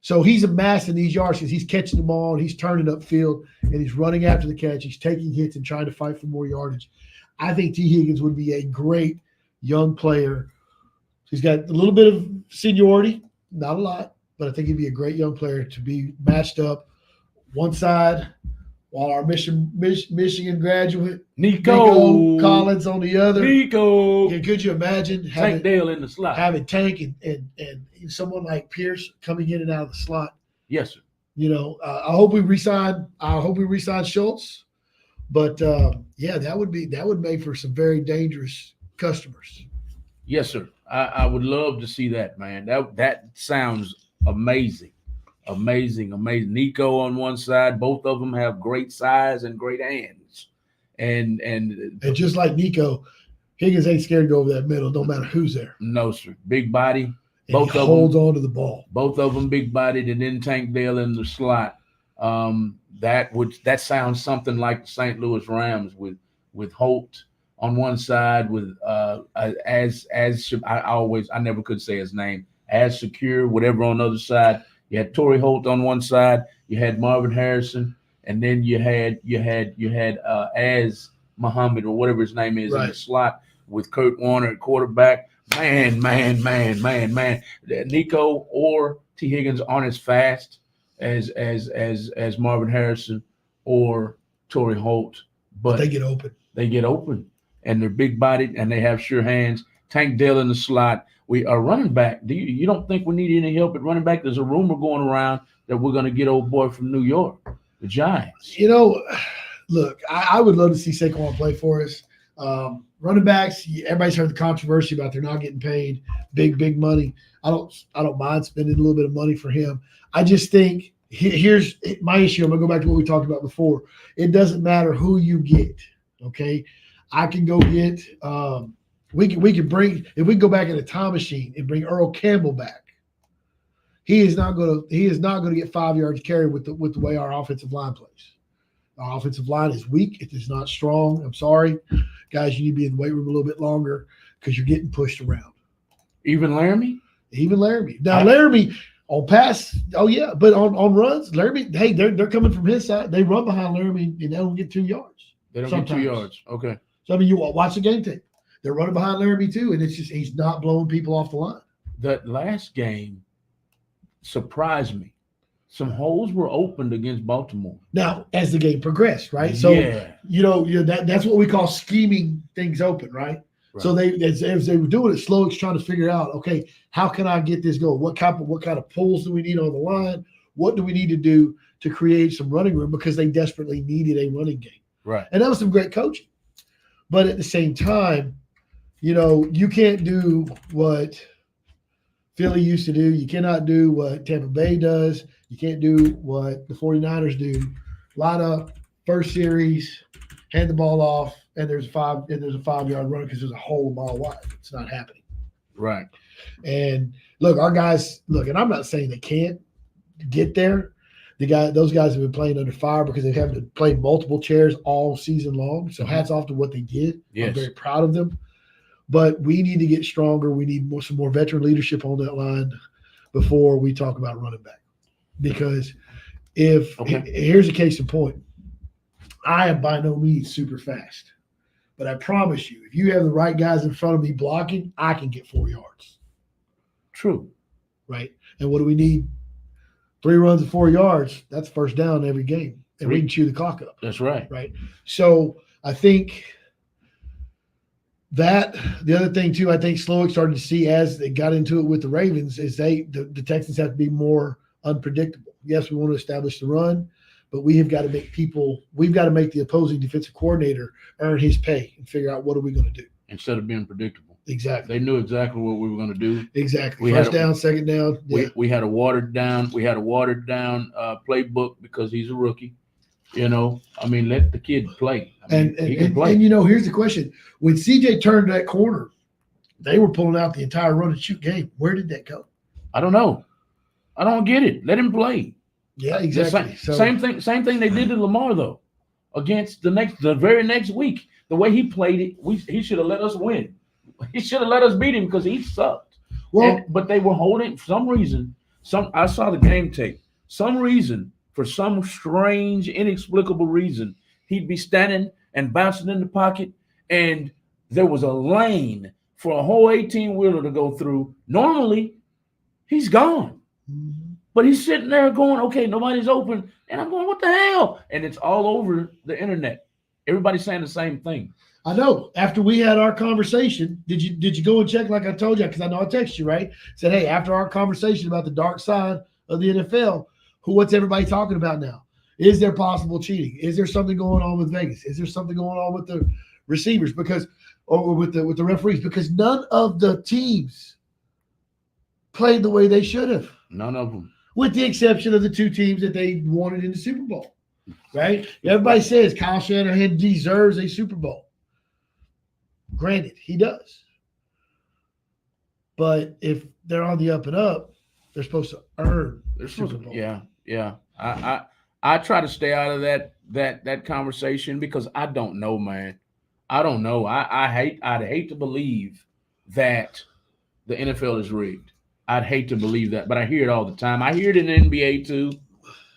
So he's amassing these yards because he's catching the ball and he's turning upfield and he's running after the catch. He's taking hits and trying to fight for more yardage. I think T. Higgins would be a great young player. He's got a little bit of seniority, not a lot, but I think he'd be a great young player to be matched up one side while our Michigan graduate Nico Collins on the other. Nico. Could you imagine Tank Dale in the slot? Having Tank and someone like Pierce coming in and out of the slot. Yes, sir. I hope we resign. Schultz. But that would make for some very dangerous customers. Yes, sir. I would love to see that, man. That sounds amazing. Amazing. Nico on one side, both of them have great size and great hands. And just like Nico, Higgins ain't scared to go over that middle, no matter who's there. No, sir. Big body. And both he of holds them, on to the ball. Both of them big bodied, and then Tank Dale in the slot. That sounds something like the St. Louis Rams with Holt on one side, with I never could say his name, as secure, whatever on the other side. You had Torrey Holt on one side, you had Marvin Harrison, and then you had Az Muhammad or whatever his name is in the slot with Kurt Warner at quarterback. Man. Nico or T. Higgins aren't as fast as Marvin Harrison or Torrey Holt, but they get open. And they're big bodied and they have sure hands. Tank Dale in the slot. We are running back. You don't think we need any help at running back? There's a rumor going around that we're going to get old boy from New York, the Giants. Look, I would love to see Saquon play for us. Running backs, everybody's heard the controversy about they're not getting paid big money. I don't mind spending a little bit of money for him. I just think here's my issue. I'm gonna go back to what we talked about before. It doesn't matter who you get. Okay, I can go get. We can bring, if we go back in a time machine and bring Earl Campbell back. He is not going to get 5 yards carry with the way our offensive line plays. Our offensive line is weak. It is not strong. I'm sorry, guys. You need to be in the weight room a little bit longer because you're getting pushed around. Even Laramie. Now Laramie on pass. Oh yeah, but on runs, Laramie. Hey, they're coming from his side. They run behind Laramie and they don't get 2 yards. They don't get 2 yards. Okay. So I mean, you watch the game tape. They're running behind Laramie too, and it's just he's not blowing people off the line. That last game surprised me. Some holes were opened against Baltimore. Now, as the game progressed, right? So that's what we call scheming things open, right? So they as they were doing it slow, it's trying to figure out, okay, how can I get this going? What kind of pulls do we need on the line? What do we need to do to create some running room, because they desperately needed a running game. Right. And that was some great coaching. But at the same time, you can't do what Philly used to do. You cannot do what Tampa Bay does. You can't do what the 49ers do. Line up, first series, hand the ball off, and there's a 5-yard run because there's a hole a mile wide. It's not happening. Right. And look, our guys, and I'm not saying they can't get there. Those guys have been playing under fire because they have to play multiple chairs all season long. So hats off to what they did. Yes. I'm very proud of them. But we need to get stronger. We need some more veteran leadership on that line before we talk about running back. Because here's a case in point. I am by no means super fast. But I promise you, if you have the right guys in front of me blocking, I can get 4 yards. True. Right? And what do we need? 3 runs of 4 yards. That's first down every game. And we can chew the clock up. That's right. Right? So I think that the other thing too, I think Slowick started to see as they got into it with the Ravens is the Texans have to be more unpredictable. Yes, we want to establish the run, but we've got to make the opposing defensive coordinator earn his pay and figure out what are we going to do. Instead of being predictable. Exactly. They knew exactly what we were going to do. Exactly. First down, second down. Yeah. We had a watered down playbook because he's a rookie. Let the kid play. He can play. And here's the question. When CJ turned that corner, they were pulling out the entire run and shoot game. Where did that go? I don't know. I don't get it. Let him play. Yeah, exactly. Same thing they did to Lamar though. Against the very next week. The way he played it, he should have let us win. He should have let us beat him because he sucked. But they were holding for some reason. I saw the game tape. For some strange, inexplicable reason, he'd be standing and bouncing in the pocket, and there was a lane for a whole 18-wheeler to go through. Normally, he's gone. Mm-hmm. But he's sitting there going, okay, nobody's open. And I'm going, what the hell? And it's all over the internet. Everybody's saying the same thing. I know. After we had our conversation, did you go and check like I told you? Because I know I texted you, right? Said, hey, after our conversation about the dark side of the NFL, what's everybody talking about now? Is there possible cheating? Is there something going on with Vegas? Is there something going on with the receivers or with the referees? Because none of the teams played the way they should have. None of them. With the exception of the 2 teams that they wanted in the Super Bowl. Right? Everybody says Kyle Shanahan deserves a Super Bowl. Granted, he does. But if they're on the up and up, they're supposed to earn their Super Bowl. Yeah. I try to stay out of that conversation because I don't know, man. I don't know. I'd hate to believe that the NFL is rigged. I'd hate to believe that, but I hear it all the time. I hear it in the NBA too.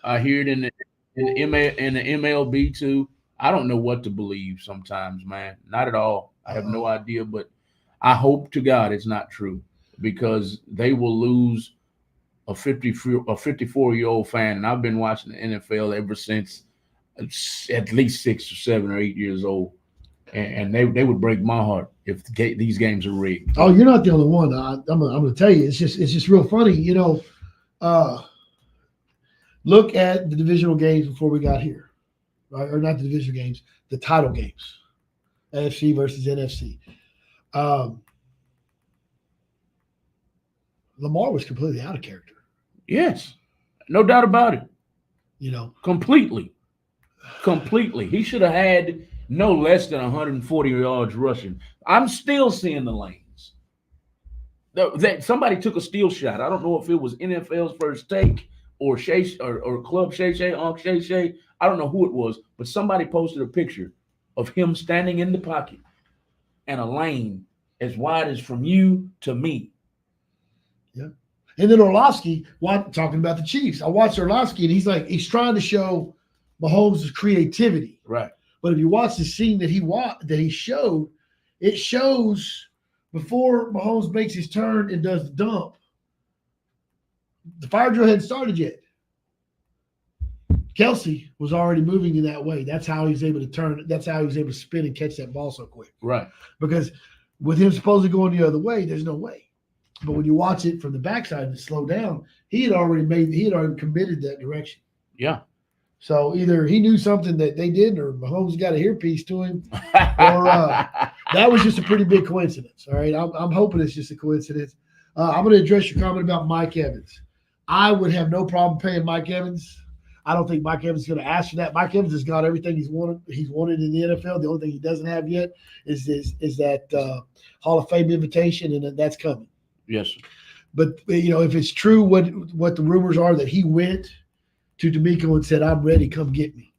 I hear it in the MLB too. I don't know what to believe sometimes, man. Not at all. I have no idea, but I hope to God it's not true because they will lose a 54-year-old fan, and I've been watching the NFL ever since at least 6 or 7 or 8 years old, and they would break my heart if these games are rigged. Oh, you're not the only one. I'm going to tell you, it's just real funny. Look at the divisional games before we got here, right? Or not the divisional games, the title games, AFC versus NFC. Lamar was completely out of character. Yes, no doubt about it. Completely. He should have had no less than 140 yards rushing. I'm still seeing the lanes. That somebody took a steal shot. I don't know if it was NFL's First Take or Shay or Club Shay Unc Shay. I don't know who it was, but somebody posted a picture of him standing in the pocket and a lane as wide as from you to me. Yeah. And then Orlovsky, talking about the Chiefs, I watched Orlovsky and he's trying to show Mahomes' creativity. Right. But if you watch the scene that he showed, it shows before Mahomes makes his turn and does the dump, the fire drill hadn't started yet. Kelsey was already moving in that way. That's how he's able to turn. That's how he was able to spin and catch that ball so quick. Right. Because with him supposedly going the other way, there's no way. But when you watch it from the backside and slow down, he had already committed that direction. Yeah. So either he knew something that they didn't, or Mahomes got a earpiece to him, that was just a pretty big coincidence. All right. I'm hoping it's just a coincidence. I'm going to address your comment about Mike Evans. I would have no problem paying Mike Evans. I don't think Mike Evans is going to ask for that. Mike Evans has got everything he's wanted in the NFL. The only thing he doesn't have yet is that Hall of Fame invitation, and that's coming. Yes, sir. But if it's true what the rumors are that he went to DeMeco and said, "I'm ready, come get me."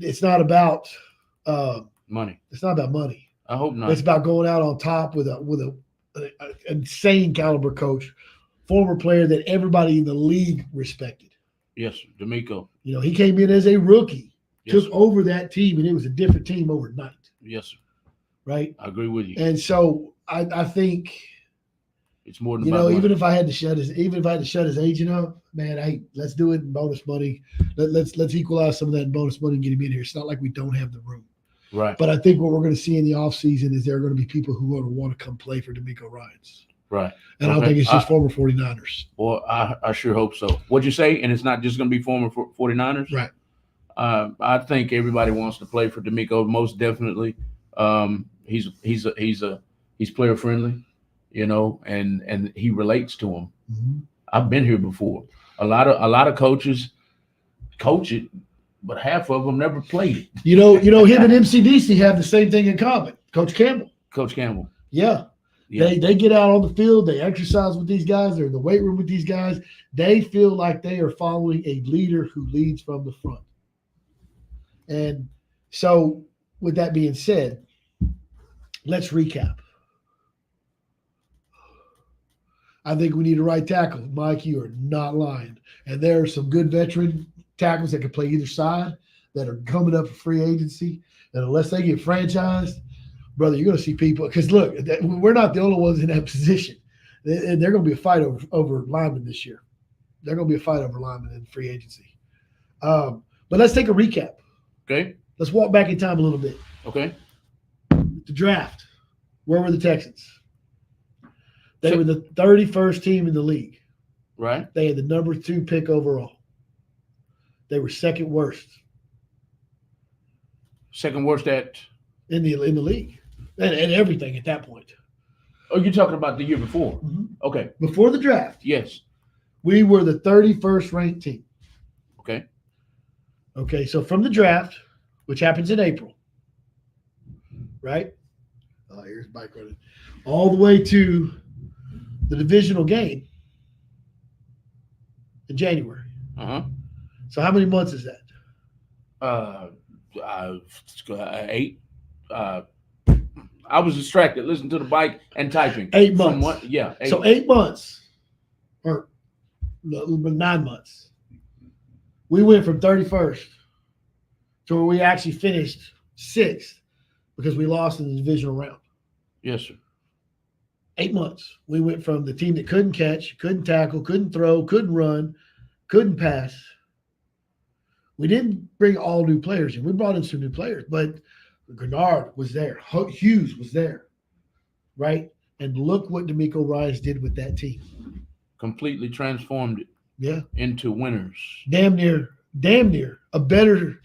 It's not about Money. It's not about money. I hope not. It's about going out on top with a insane caliber coach, former player that everybody in the league respected. Yes, sir. DeMeco. He came in as a rookie, Yes, took sir. over that team, and it was a different team overnight. Yes, sir. Right. I agree with you. And so I think It's more than about money. even if I had to shut his agent up, man, hey, let's do it in bonus money. Let's equalize some of that in bonus money and get him in here. It's not like we don't have the room. Right. But I think what we're going to see in the offseason is there are going to be people who are going to want to come play for DeMeco Ryans. Right. And I don't think it's just former 49ers. Well, I sure hope so. What'd you say? And it's not just going to be former 49ers? Right. I think everybody wants to play for DeMeco, most definitely. He's player friendly, and he relates to him. Mm-hmm. I've been here before. A lot of coaches coach it, but half of them never played it. Him and MCDC have the same thing in common. Coach Campbell. Yeah. They get out on the field. They exercise with these guys. They're in the weight room with these guys. They feel like they are following a leader who leads from the front. And so, with that being said, let's recap. I think we need a right tackle. Mike, you are not lying. And there are some good veteran tackles that can play either side that are coming up for free agency. And unless they get franchised, brother, you're going to see people. Because, look, we're not the only ones in that position. And they're going to be a fight over linemen this year. They're going to be a fight over linemen in free agency. But let's take a recap. Okay. Let's walk back in time a little bit. Okay. The draft. Where were the Texans? They were the 31st team in the league. Right. They had the number 2 pick overall. They were second worst. Second worst in the league and everything at that point. Oh, you're talking about the year before? Mm-hmm. Okay. Before the draft. Yes. We were the 31st ranked team. Okay. Okay, so from the draft, which happens in April, right? Oh, here's bike running. All the way to the divisional game in January. Uh-huh. So how many months is that? 8. I was distracted, listening to the bike and typing. 8 months. 8. So 8 months, or 9 months. We went from 31st to where we actually finished 6th because we lost in the divisional round. Yes, sir. 8 months. We went from the team that couldn't catch, couldn't tackle, couldn't throw, couldn't run, couldn't pass. We didn't bring all new players in. We brought in some new players, but Grenard was there. Hughes was there, right? And look what DeMeco Ryans did with that team. Completely transformed it. Yeah. Into winners. Damn near a better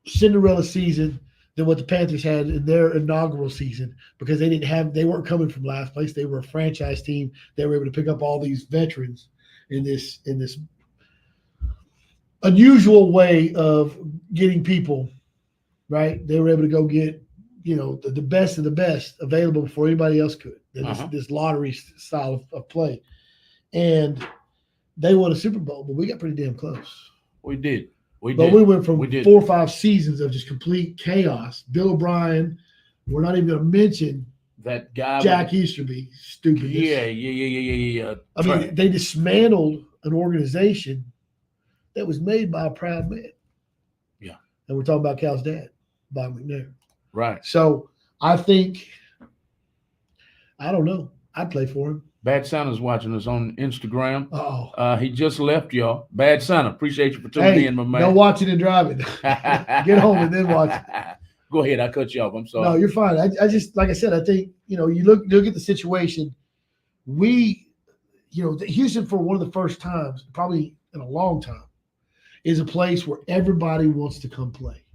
Cinderella season than what the Panthers had in their inaugural season because they weren't coming from last place. They were a franchise team. They were able to pick up all these veterans in this unusual way of getting people, right? They were able to go get, the best of the best available before anybody else could. This lottery style of play. And they won a Super Bowl, but we got pretty damn close. We did. We went from 4 or 5 seasons of just complete chaos. Bill O'Brien, we're not even going to mention that guy. Jack Easterby, stupid. Yeah. I mean, they dismantled an organization that was made by a proud man. Yeah. And we're talking about Cal's dad, Bob McNair. Right. So I think, I don't know. I'd play for him. Bad Santa's watching us on Instagram. Oh. He just left, y'all. Bad Santa, appreciate you for tuning in, my man. No watching and driving. Get home and then watch. Go ahead. I cut you off. I'm sorry. No, you're fine. I just, like I said, I think, you look at the situation. Houston, for one of the first times, probably in a long time, is a place where everybody wants to come play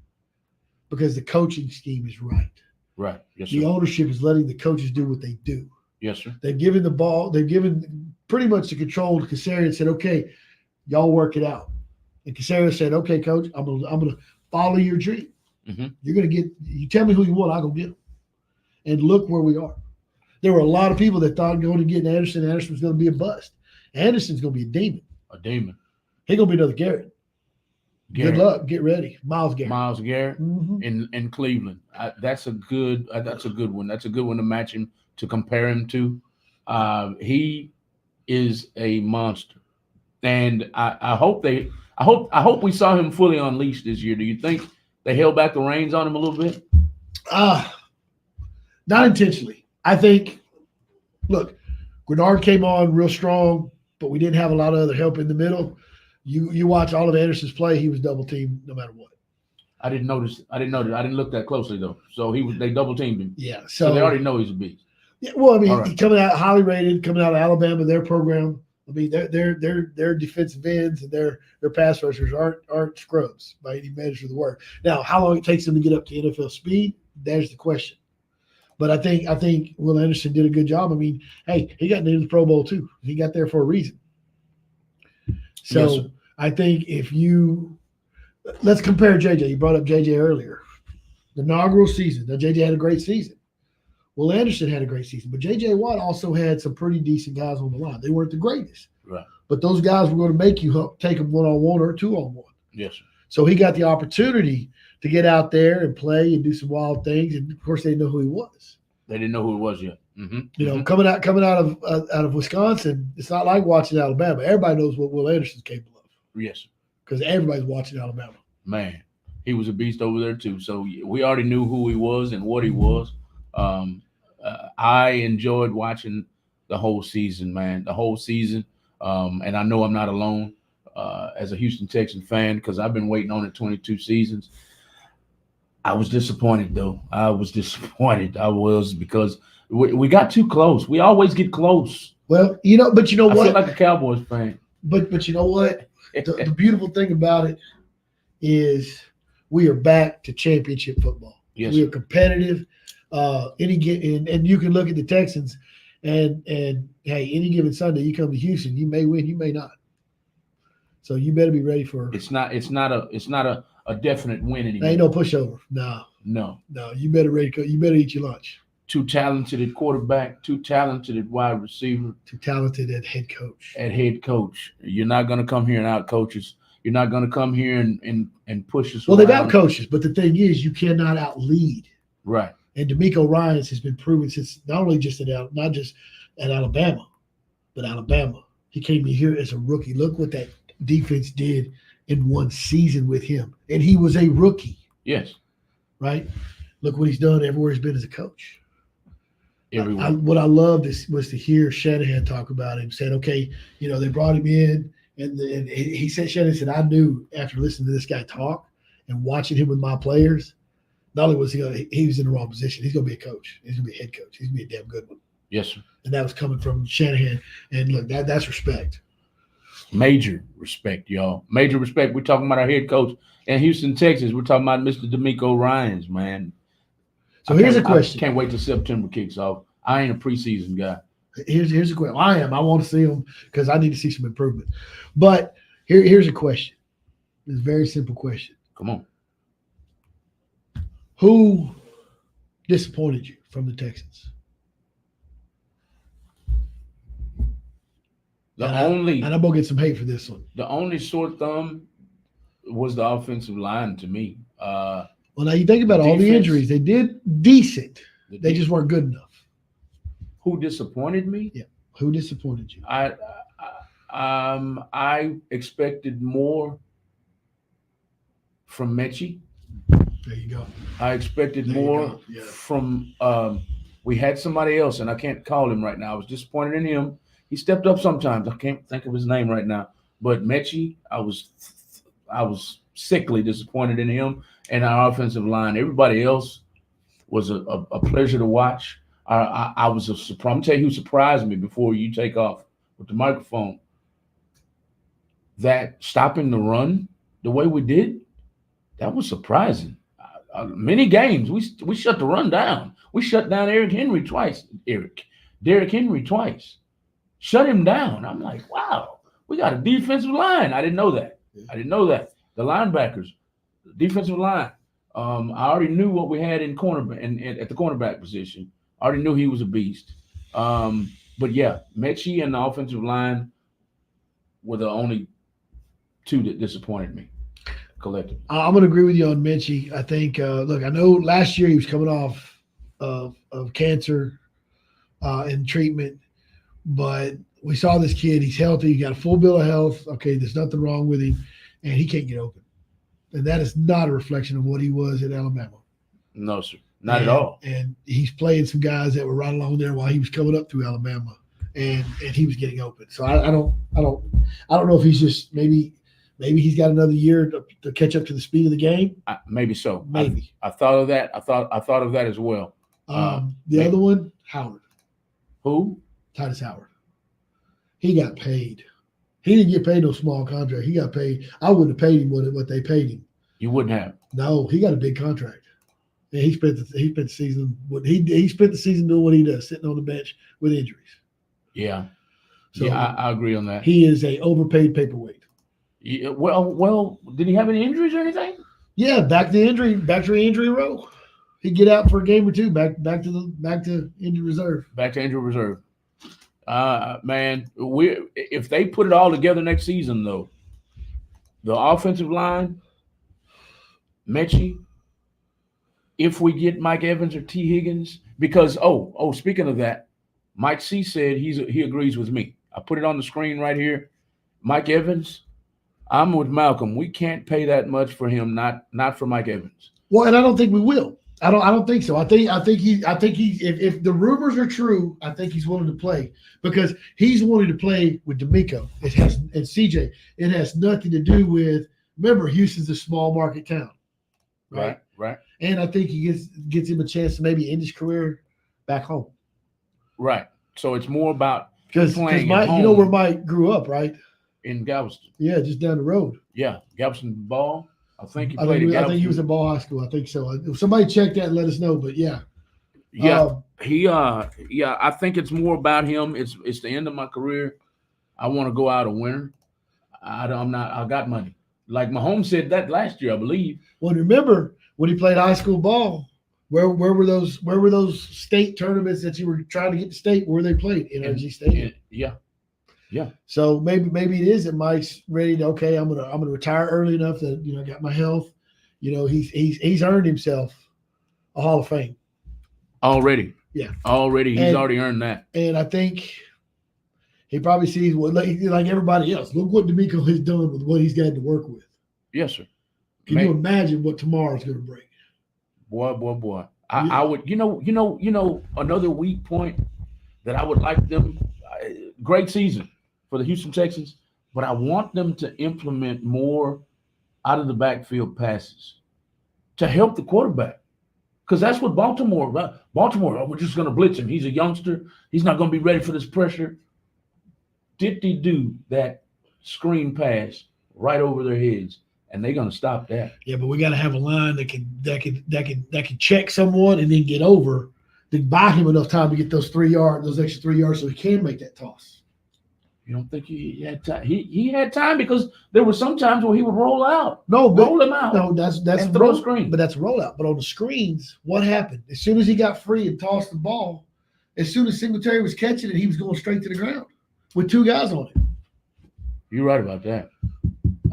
because the coaching scheme is right. Right. Yes, The sir. ownership is letting the coaches do what they do. Yes, sir. They've given the ball, they've given pretty much the control to Casario and said, okay, y'all work it out. And Casario said, okay, coach, I'm gonna follow your dream. Mhm. You're gonna get, you tell me who you want, I'll go get them. And look where we are. There were a lot of people that thought going to get Anderson was going to be a bust. Anderson's going to be a demon. A demon. He's going to be another Garrett. Garrett. Good luck. Get ready. Miles Garrett. Miles Garrett Mhm. in Cleveland. That's a good one. That's a good one to match him, to compare him to. He is a monster, and I hope we saw him fully unleashed this year. Do you think they held back the reins on him a little bit? Not intentionally. I think, look, Grenard came on real strong, but we didn't have a lot of other help in the middle. You watch all of Anderson's play, he was double teamed no matter what. I didn't notice. I didn't look that closely though. So they double teamed him. Yeah. So they already know he's a beast. Yeah, well, I mean, All right. he's coming out highly rated, coming out of Alabama, their program. I mean, their defensive ends and their pass rushers aren't scrubs by any measure of the word. Now, how long it takes them to get up to NFL speed, there's the question. But I think Will Anderson did a good job. I mean, hey, he got named the Pro Bowl too. He got there for a reason. So Yes, sir. I think let's compare JJ. You brought up JJ earlier. The inaugural season. Now JJ had a great season. Will Anderson had a great season, but JJ Watt also had some pretty decent guys on the line. They weren't the greatest, Right. but those guys were going to make you take them 1-on-1 or 2-on-1. Yes, sir. So he got the opportunity to get out there and play and do some wild things. And of course, they didn't know who he was. They didn't know who it was yet. Mm-hmm. You know, coming out of Wisconsin, it's not like watching Alabama. Everybody knows what Will Anderson's capable of Yes, sir. because everybody's watching Alabama. Man, he was a beast over there too. So we already knew who he was and what he was. I enjoyed watching the whole season, man. The whole season. And I know I'm not alone as a Houston Texan fan because I've been waiting on it 22 seasons. I was disappointed, though. I was because we got too close. We always get close. Well, but you know I what? feel like a Cowboys fan. But you know what? The beautiful thing about it is we are back to championship football. Yes, we are competitive. And you can look at the Texans and hey, any given Sunday you come to Houston, you may win, you may not. So you better be ready for. It's not a definite win anymore. Ain't no pushover. No. You better ready. You better eat your lunch. Too talented at quarterback. Too talented at wide receiver. Too talented at head coach. You're not going to come here and out coach us. You're not going to come here and push us. Well, around. they've out coaches, but the thing is, you cannot out lead. Right. And DeMeco Ryans has been proven since not just at Alabama, but Alabama. He came here as a rookie. Look what that defense did in one season with him, and he was a rookie. Yes. Right. Look what he's done everywhere he's been as a coach. Everywhere. What I loved was to hear Shanahan talk about him. Said, okay, they brought him in, and he said, Shanahan said, I knew after listening to this guy talk and watching him with my players. Not only was he was in the wrong position, he's going to be a coach. He's going to be a head coach. He's going to be a damn good one. Yes, sir. And that was coming from Shanahan. And look, that's respect. Major respect, y'all. Major respect. We're talking about our head coach in Houston, Texas. We're talking about Mr. DeMeco Ryans, man. So here's a question. I can't wait till September kicks off. I ain't a preseason guy. Here's a question. I am. I want to see him because I need to see some improvement. But here's a question. It's a very simple question. Come on. Who disappointed you from the Texans? And I'm going to get some hate for this one. The only sore thumb was the offensive line to me. Well, now you think about all the injuries. They did decent. They just weren't good enough. Who disappointed me? Yeah. Who disappointed you? I expected more from Mechie. There you go. I expected more from we had somebody else, and I can't call him right now. I was disappointed in him. He stepped up sometimes. I can't think of his name right now. But Mechie, I was sickly disappointed in him and our offensive line. Everybody else was a pleasure to watch. I was a surprise. I'm gonna tell you who surprised me before you take off with the microphone. That stopping the run the way we did, that was surprising. Many games we shut the run down. We shut down Derrick Henry twice. Shut him down. I'm like, wow, we got a defensive line. I didn't know that. The linebackers, the defensive line. I already knew what we had in cornerback and at the cornerback position. I already knew he was a beast. But yeah, Mechie and the offensive line were the only two that disappointed me collectively. I'm going to agree with you on Minchie. I think, look, I know last year he was coming off of cancer and treatment, but we saw this kid. He's healthy. He got a full bill of health. Okay, there's nothing wrong with him, and he can't get open. And that is not a reflection of what he was at Alabama. No, sir. Not at all. And he's playing some guys that were right along there while he was coming up through Alabama, and he was getting open. So I don't know if he's just maybe he's got another year to catch up to the speed of the game. Maybe so. Maybe. I thought of that. I thought of that as well. The other one, Howard. Who? Titus Howard. He got paid. He didn't get paid no small contract. He got paid. I wouldn't have paid him what they paid him. You wouldn't have. No, he got a big contract. And he spent the season. He spent the season doing what he does, sitting on the bench with injuries. Yeah. So yeah, I agree on that. He is a overpaid paperweight. Yeah, well, did he have any injuries or anything? Yeah, back to injury row. He'd get out for a game or two, back to injury reserve. Back to injury reserve. Man, if they put it all together next season, though, the offensive line, Mechie, if we get Mike Evans or T. Higgins, because speaking of that, Mike C said he agrees with me. I put it on the screen right here. Mike Evans, I'm with Malcolm. We can't pay that much for him, not for Mike Evans. Well, and I don't think we will. I don't think so. I think he if the rumors are true, I think he's willing to play because he's wanting to play with D'Amico and CJ. It has nothing to do with. Remember, Houston's a small market town, right? Right. And I think he gets him a chance to maybe end his career back home. Right. So it's more about because playing Mike, you know where Mike grew up, right? In Galveston. Yeah, just down the road. Yeah, Galveston Ball. I think he played at Galveston. I think he was at Ball High School. I think so. Somebody check that and let us know. But yeah. Yeah. I think it's more about him. It's the end of my career. I want to go out a winner. I got money. Like Mahomes said that last year, I believe. Well, remember when he played high school ball, where were those state tournaments that you were trying to get to state where they played? NRG Stadium. Yeah. So maybe it is that Mike's ready to, okay, I'm gonna retire early enough that I got my health. He's earned himself a Hall of Fame. Already. Yeah. He's already earned that. And I think he probably sees what like everybody else. Look what D'Amico has done with what he's got to work with. Yes, sir. Can you imagine what tomorrow's gonna bring? Boy. I would, another weak point that I would like them. Great season for the Houston Texans, but I want them to implement more out of the backfield passes to help the quarterback. Because that's what Baltimore, we're just going to blitz him. He's a youngster. He's not going to be ready for this pressure. Did they do that screen pass right over their heads? And they're going to stop that. Yeah, but we got to have a line that can check someone and then get over to buy him enough time to get those extra 3 yards, so he can make that toss. You don't think he had time? He had time because there were some times where he would roll out. Roll him out. No, that's and throw a screen. But that's a rollout. But on the screens, what happened? As soon as he got free and tossed the ball, as soon as Singletary was catching it, he was going straight to the ground with two guys on it. You're right about that.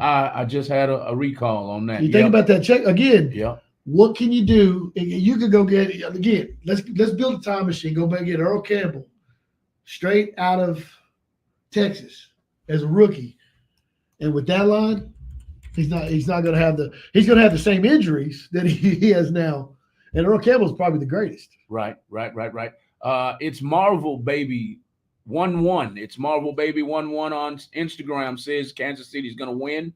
I just had a recall on that. You think about that check again. Yeah. What can you do? You could go get again. Let's build a time machine. Go back and get Earl Campbell, straight out of Texas as a rookie, and with that line, he's not going to have the same injuries that he has now. And Earl Campbell's probably the greatest. Right. It's Marvel Baby 1-1. It's Marvel Baby 1-1 on Instagram. Says Kansas City's going to win.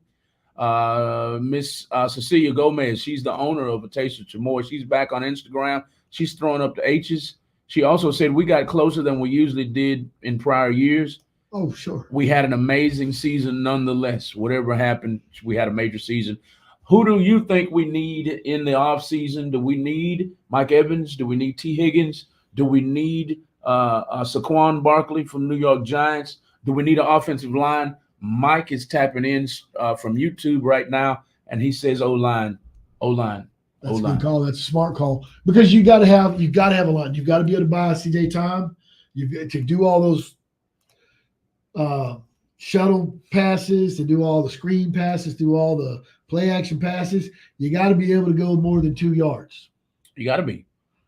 Miss Cecilia Gomez, she's the owner of A Taste of Chamoy. She's back on Instagram. She's throwing up the H's. She also said we got closer than we usually did in prior years. Oh, sure. We had an amazing season nonetheless. Whatever happened, we had a major season. Who do you think we need in the offseason? Do we need Mike Evans? Do we need T. Higgins? Do we need Saquon Barkley from New York Giants? Do we need an offensive line? Mike is tapping in from YouTube right now, and he says O-line, O-line. That's a good call. That's a smart call because you got to have a line. You've got to be able to buy CJ time. You've got to do all those shuttle passes, to do all the screen passes, do all the play action passes. You got to be able to go more than 2 yards. You got to be.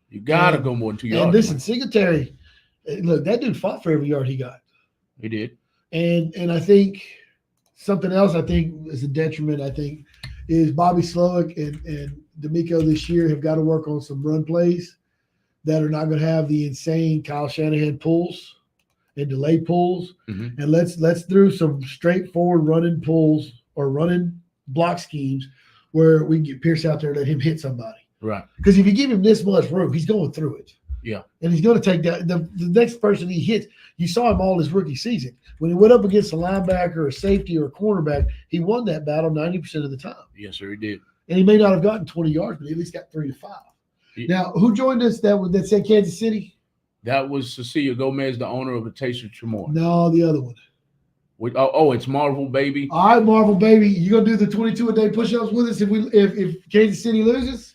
You got to go more than 2 yards. And listen, Singletary, look, that dude fought for every yard he got. He did. And I think something else I think is a detriment, I think, is Bobby Slowick and D'Amico this year have got to work on some run plays that are not going to have the insane Kyle Shanahan pulls and delay pulls. Mm-hmm. And let's do some straightforward running pulls or running block schemes where we can get Pierce out there and let him hit somebody. Right. Because if you give him this much room, he's going through it. Yeah. And he's going to take that. The next person he hits, you saw him all his rookie season. When he went up against a linebacker, a safety, or a cornerback, he won that battle 90% of the time. Yes, sir, he did. And he may not have gotten 20 yards, but he at least got 3 to 5. Yeah. Now, who joined us that said Kansas City? That was Cecilia Gomez, the owner of the Taste of Tremor. No, the other one. It's Marvel, baby. All right, Marvel, baby. You going to do the 22-a-day push-ups with us if Kansas City loses?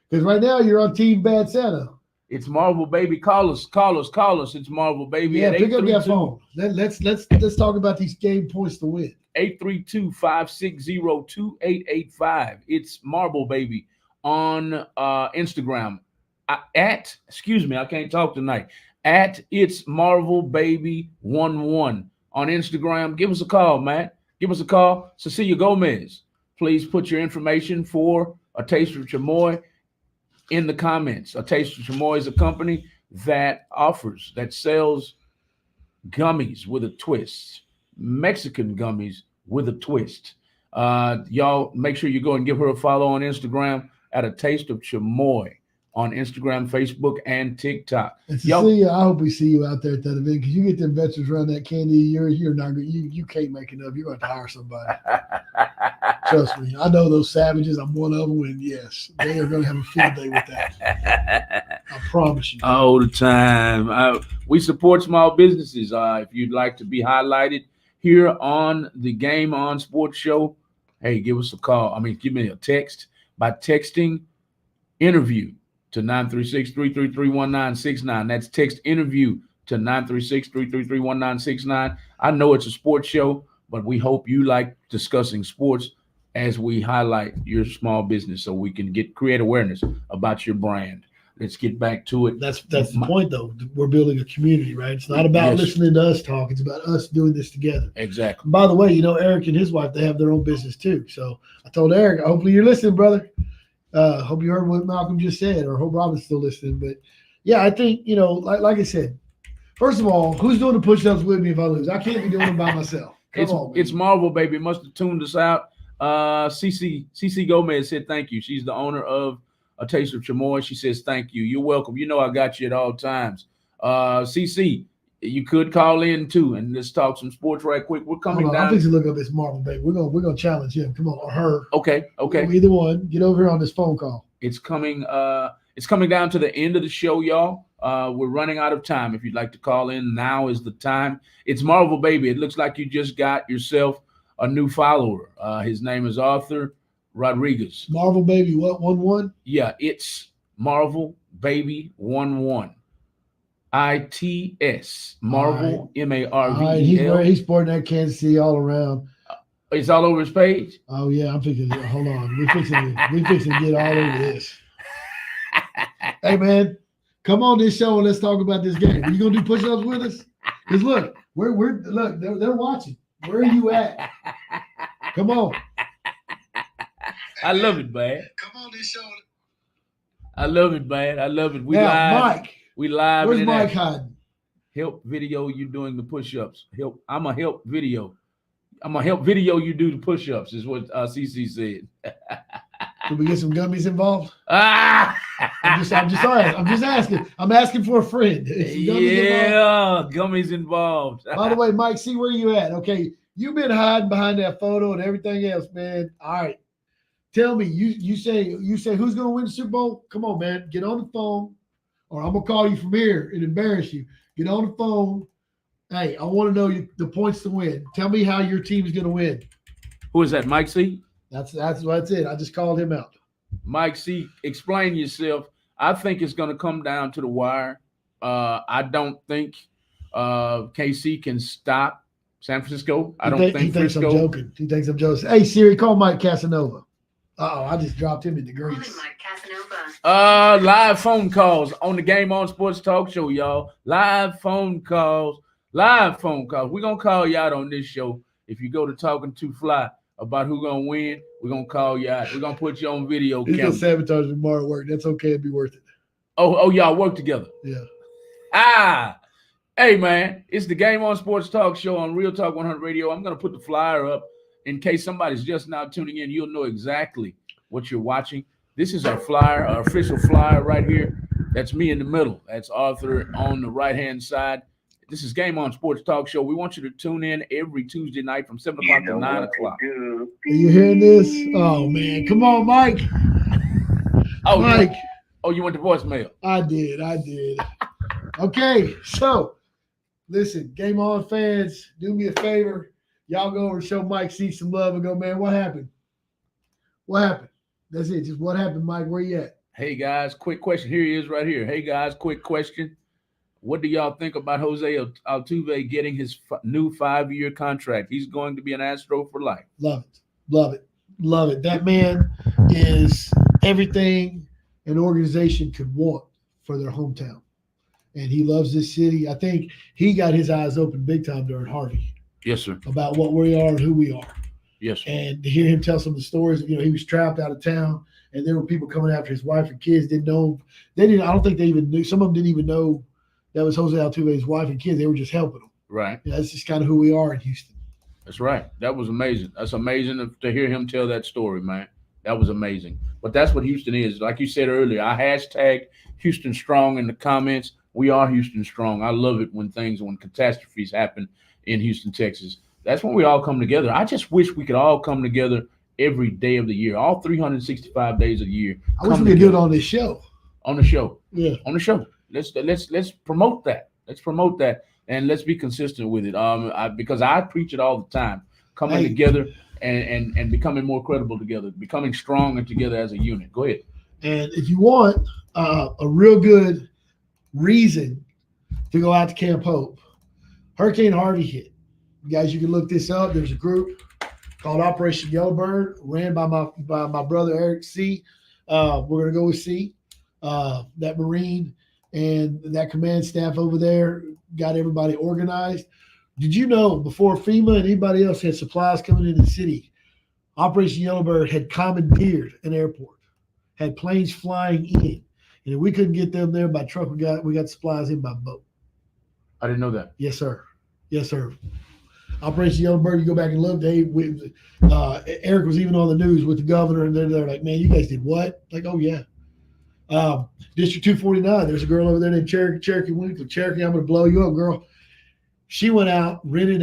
Because right now you're on Team Bad Santa. It's Marvel, baby. Call us. It's Marvel, baby. Yeah, at pick up that phone. Let's talk about these game points to win. 832-560-2885. It's Marble Baby on Instagram. I can't talk tonight. At It's Marvel Baby 11 on Instagram. Give us a call, Matt. Give us a call. Cecilia Gomez, please put your information for A Taste of Chamoy in the comments. A Taste of Chamoy is a company that sells gummies with a twist. Mexican gummies with a twist. Y'all make sure you go and give her a follow on Instagram at A Taste of Chamoy on Instagram, Facebook, and TikTok. And Cecilia, I hope we see you out there at that event because you get them veterans around that candy. You're not good. You can't make enough. You're going to hire somebody. Trust me. I know those savages. I'm one of them. And yes, they are going to have a field day with that. I promise you. All the time. We support small businesses. If you'd like to be highlighted here on the Game On Sports Show, hey, give us a call. Give me a text by texting interview to 936-333-1969. That's text interview to 936-333-1969. I know it's a sports show, but we hope you like discussing sports as we highlight your small business so we can create awareness about your brand. Let's get back to it. That's the point, though. We're building a community, right? It's not about listening to us talk. It's about us doing this together. Exactly. And by the way, Eric and his wife, they have their own business too. So I told Eric, hopefully you're listening, brother. Hope you heard what Malcolm just said, or hope Robin's still listening. But yeah, I think, like I said, first of all, who's doing the push-ups with me if I lose? I can't be doing them by myself. It's Marvel, baby. Must have tuned us out. CC Gomez said thank you. She's the owner of A Taste of Chamoy. She says thank you. You're welcome. I got you at all times. CC, you could call in too, and let's talk some sports right quick. We're coming down. I'm fixing to look up this Marvel, baby. We're gonna challenge him. Come on, or her. Okay. Either one. Get over here on this phone call. It's coming down to the end of the show, y'all. We're running out of time. If you'd like to call in, now is the time. It's Marvel, baby. It looks like you just got yourself a new follower. His name is Arthur Rodriguez. Marvel Baby, what, 11? Yeah, it's Marvel Baby 11. ITS. Marvel, MARVEL. He's sporting that Kansas City all around. It's all over his page? Oh, yeah. I'm thinking, hold on. We fixing to get all over this. Hey, man, come on this show and let's talk about this game. Are you going to do push-ups with us? Because look, they're watching. Where are you at? Come on. I love it, man. Come on this show. I love it, man. I love it. We Mike. We live. Where's Mike hiding? Help video you doing the push-ups. I'm a help video you do the push-ups is what CC said. Can we get some gummies involved? I'm just asking. I'm asking for a friend. Gummies involved. By the way, Mike, see where you at. Okay, you've been hiding behind that photo and everything else, man. All right. Tell me, you say who's gonna win the Super Bowl? Come on, man, get on the phone, or I'm gonna call you from here and embarrass you. Get on the phone. Hey, I want to know the points to win. Tell me how your team is gonna win. Who is that, Mike C? That's it. I just called him out. Mike C, explain yourself. I think it's going to come down to the wire. I don't think KC can stop San Francisco. I don't think he thinks Frisco. I'm joking. He thinks I'm joking. Hey Siri, call Mike Casanova. I just dropped him in the grease. Mike Casanova. Live phone calls on the Game On Sports Talk Show, y'all. Live phone calls. We're going to call you out on this show. If you go to Talking to Fly about who's going to win, we're going to call you out. We're going to put you on video He's camera. gonna sabotage me more at work. That's okay. It'd be worth it. Oh, y'all work together. Yeah. Hey, man, it's the Game On Sports Talk Show on Real Talk 100 Radio. I'm going to put the flyer up in case somebody's just now tuning in. You'll know exactly what you're watching. This is our flyer, our official flyer right here. That's me in the middle. That's Arthur on the right-hand side. This is Game On Sports Talk Show. We want you to tune in every Tuesday night from 7 o'clock to 9 o'clock. Are you hearing this? Oh, man. Come on, Mike. Oh, Mike. You went to voicemail. I did. Okay, so listen, Game On fans, do me a favor. Y'all go over and show Mike C some love and go, man, what happened? What happened? That's it. Just what happened, Mike? Where you at? Hey, guys, quick question. Here he is right here. Hey, guys, quick question. What do y'all think about Jose Altuve getting his new 5-year contract? He's going to be an Astro for life. Love it. That man is everything an organization could want for their hometown. And he loves this city. I think he got his eyes open big time during Harvey. Yes, sir. About what we are and who we are. Yes, sir. And to hear him tell some of the stories, he was trapped out of town, and there were people coming after his wife and kids. Didn't know. I don't think they even knew. Some of them didn't even know that was Jose Altuve's wife and kids. They were just helping him. Right. That's just kind of who we are in Houston. That's right. That was amazing. That's amazing to hear him tell that story, man. That was amazing. But that's what Houston is. Like you said earlier, I hashtag Houston Strong in the comments. We are Houston Strong. I love it when catastrophes happen in Houston, Texas. That's when we all come together. I just wish we could all come together every day of the year, all 365 days of the year. I wish we could do it on this show. On the show. Yeah. On the show. Let's promote that. Let's promote that, and let's be consistent with it. Because I preach it all the time. Coming together and becoming more credible together, becoming stronger together as a unit. Go ahead. And if you want a real good reason to go out to Camp Hope, Hurricane Harvey hit. Guys, you can look this up. There's a group called Operation Yellowbird, ran by my brother Eric C. We're gonna go with C. That Marine and that command staff over there got everybody organized. Did you know before FEMA and anybody else had supplies coming into the city, Operation Yellowbird had commandeered an airport, had planes flying in, and if we couldn't get them there by truck, we got supplies in by boat. I didn't know that. Yes, sir. Yes, sir. Operation Yellowbird, you go back and look, Eric was even on the news with the governor, and they're like, man, you guys did what? Like, oh, yeah. District 249, there's a girl over there named Cherokee Winkler. Cherokee, I'm going to blow you up, girl. She went out, rented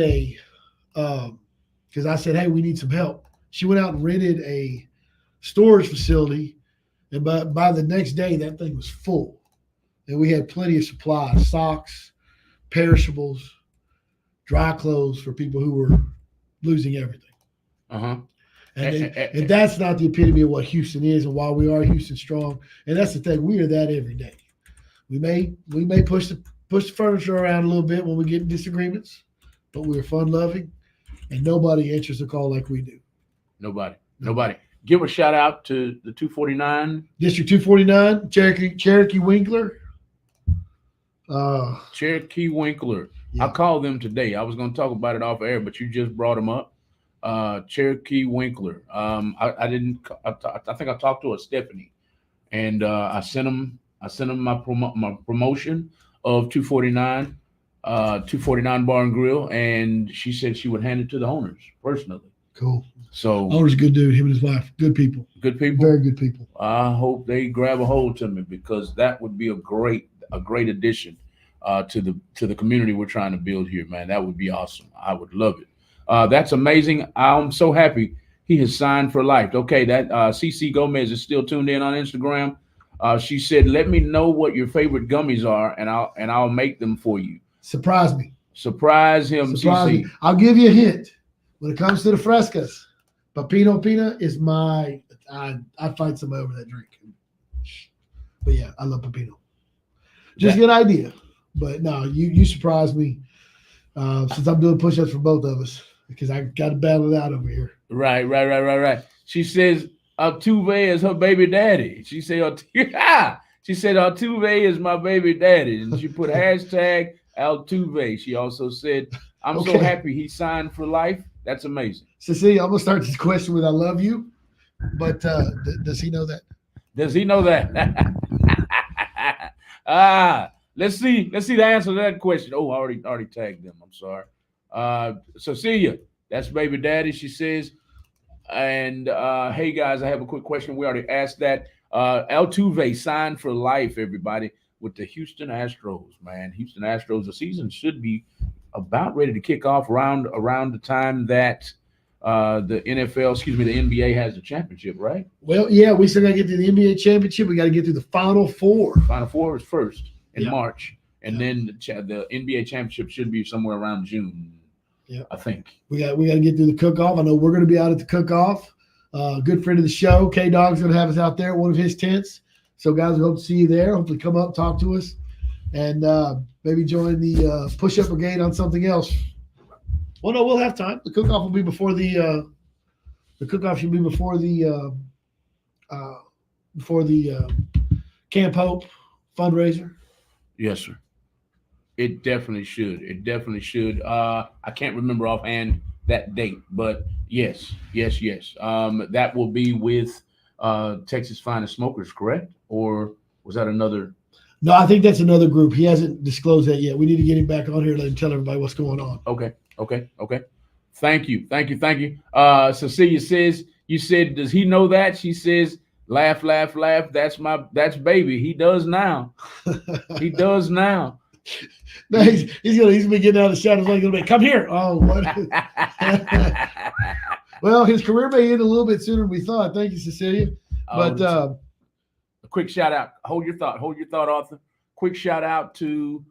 because I said, hey, we need some help. She went out and rented a storage facility, and by the next day, that thing was full. And we had plenty of supplies, socks, perishables, dry clothes for people who were losing everything. Uh-huh. And that's not the epitome of what Houston is and why we are Houston Strong. And that's the thing. We are that every day. We may push the furniture around a little bit when we get in disagreements, but we're fun-loving, and nobody answers the call like we do. Nobody. Give a shout-out to the 249. District 249, Cherokee Winkler. Cherokee Winkler. Yeah. I called them today. I was going to talk about it off air, but you just brought them up. Cherokee Winkler. I think I talked to Stephanie, and I sent them my promotion of 249 Bar and Grill, and she said she would hand it to the owners personally. Cool. So owner's a good dude. Him and his wife, good people. Good people. Very good people. I hope they grab a hold to me, because that would be a great addition to the community we're trying to build here, man. That would be awesome. I would love it. That's amazing. I'm so happy He has signed for life. Okay, that CC Gomez is still tuned in on Instagram. She said, "Let me know what your favorite gummies are, and I'll make them for you." Surprise me. Surprise him, Surprise CC. me. I'll give you a hint. When it comes to the frescas, Pepino Pina is my. I fight somebody over that drink. But yeah, I love Pepino. Just get an idea. But no, you surprised me since I'm doing push-ups for both of us because I got to battle it out over here. Right. She says Altuve is her baby daddy. She said she said Altuve is my baby daddy, and she put hashtag Altuve. She also said, "I'm so happy he signed for life." That's amazing. Cecilia, I'm gonna start this question with "I love you," but does he know that? Does he know that? Let's see the answer to that question. Oh, I already tagged them. I'm sorry. Cecilia, that's baby daddy, she says. And hey guys, I have a quick question. We already asked that. Altuve signed for life, everybody, with the Houston Astros, man. Houston Astros, the season should be about ready to kick off around the time that the NBA has the championship, right? Well, yeah, we still got to get to the NBA championship. We got to get through the Final Four. Final Four is first in March, and then the NBA championship should be somewhere around June. Yeah, I think we got to get through the cook-off. I know we're going to be out at the cook-off. Good friend of the show, K Dog's going to have us out there at one of his tents. So guys, we hope to see you there. Hopefully, come up, talk to us, and maybe join the push-up brigade on something else. Well, no, we'll have time. The cook-off will be before the cook-off should be before the Camp Hope fundraiser. Yes, sir. It definitely should. I can't remember offhand that date, but yes. That will be with Texas Finest Smokers, correct? Or was that another? No, I think that's another group. He hasn't disclosed that yet. We need to get him back on here and let him tell everybody what's going on. Okay. Thank you. Cecilia says, you said, does he know that? She says, laugh. That's baby. He does now. No, he's been getting out of the shadows like a little bit. Come here. Oh, what? Well, his career may end a little bit sooner than we thought. Thank you, Cecilia. But a quick shout out. Hold your thought, Arthur. Quick shout out to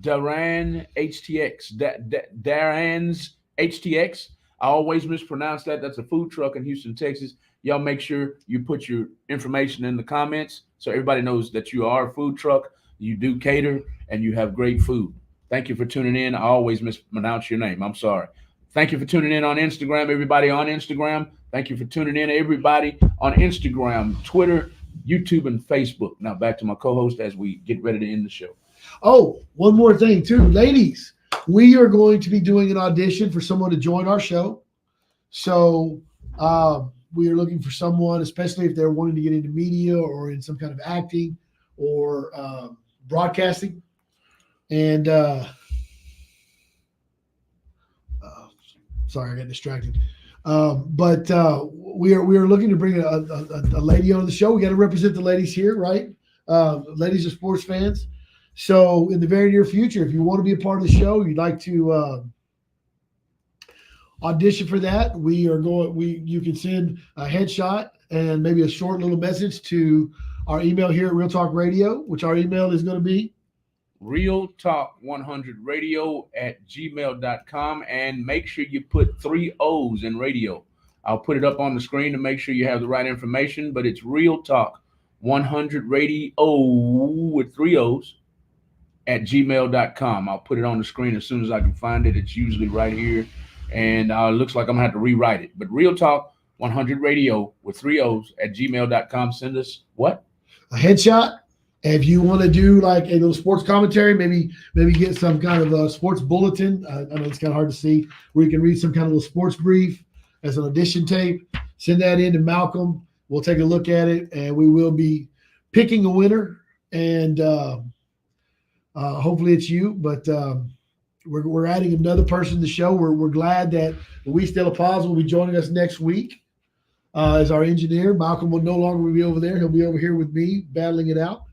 Daran HTX. Daran's HTX. I always mispronounce that. That's a food truck in Houston, Texas. Y'all make sure you put your information in the comments so everybody knows that you are a food truck, you do cater, and you have great food. Thank you for tuning in. I always mispronounce your name. I'm sorry. Thank you for tuning in on Instagram, everybody on Instagram. Thank you for tuning in, everybody on Instagram, Twitter, YouTube, and Facebook. Now back to my co-host as we get ready to end the show. Oh, one more thing too. Ladies, we are going to be doing an audition for someone to join our show. So we are looking for someone, especially if they're wanting to get into media or in some kind of acting or broadcasting. And sorry, I got distracted. But we are looking to bring a lady on the show. We got to represent the ladies here, right? Ladies are sports fans. So in the very near future, if you want to be a part of the show, you'd like to audition for that, you can send a headshot and maybe a short little message to our email here at Real Talk Radio, which our email is going to be realtalk100radio@gmail.com, and make sure you put 3 O's in radio. I'll put it up on the screen to make sure you have the right information, but it's Real Talk 100 Radio with 3 O's at gmail.com. I'll put it on the screen as soon as I can find it. It's usually right here. And it looks like I'm going to have to rewrite it. But Real Talk 100 Radio with 3 O's at gmail.com. Send us what? A headshot. If you want to do like a little sports commentary, maybe get some kind of a sports bulletin. I know it's kind of hard to see, where you can read some kind of little sports brief as an audition tape. Send that in to Malcolm. We'll take a look at it, and we will be picking a winner. And hopefully it's you. But we're adding another person to the show. We're glad that Luis De La Paz will be joining us next week as our engineer. Malcolm will no longer be over there. He'll be over here with me battling it out.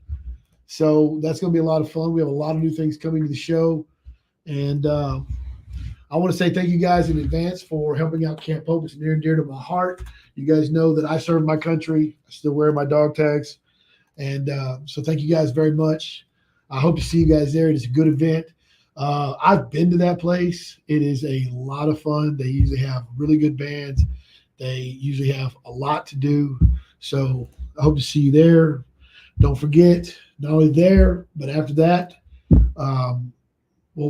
So that's going to be a lot of fun. We have a lot of new things coming to the show. And I want to say thank you guys in advance for helping out Camp Hope. It's near and dear to my heart. You guys know that I serve my country. I still wear my dog tags. And so thank you guys very much. I hope to see you guys there. It is a good event. I've been to that place. It is a lot of fun. They usually have really good bands. They usually have a lot to do. So I hope to see you there. Don't forget, not only there, but after that,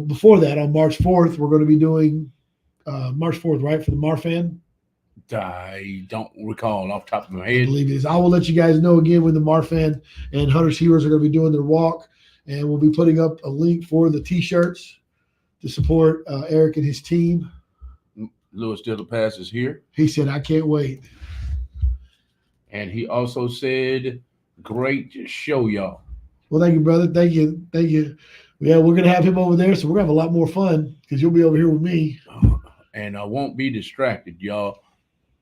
before that, on March 4th, we're going to be doing March 4th, right, for the Marfan? I don't recall off the top of my I head. believe it is. I will let you guys know again when the Marfan and Hunter's Heroes are going to be doing their walk, and we'll be putting up a link for the T-shirts to support Eric and his team. Louis Dillapass is here. He said, I can't wait. And he also said, great show, y'all. Well, thank you, brother. Thank you. Thank you. Yeah, we're going to have him over there, so we're going to have a lot more fun because you'll be over here with me. And I won't be distracted, y'all.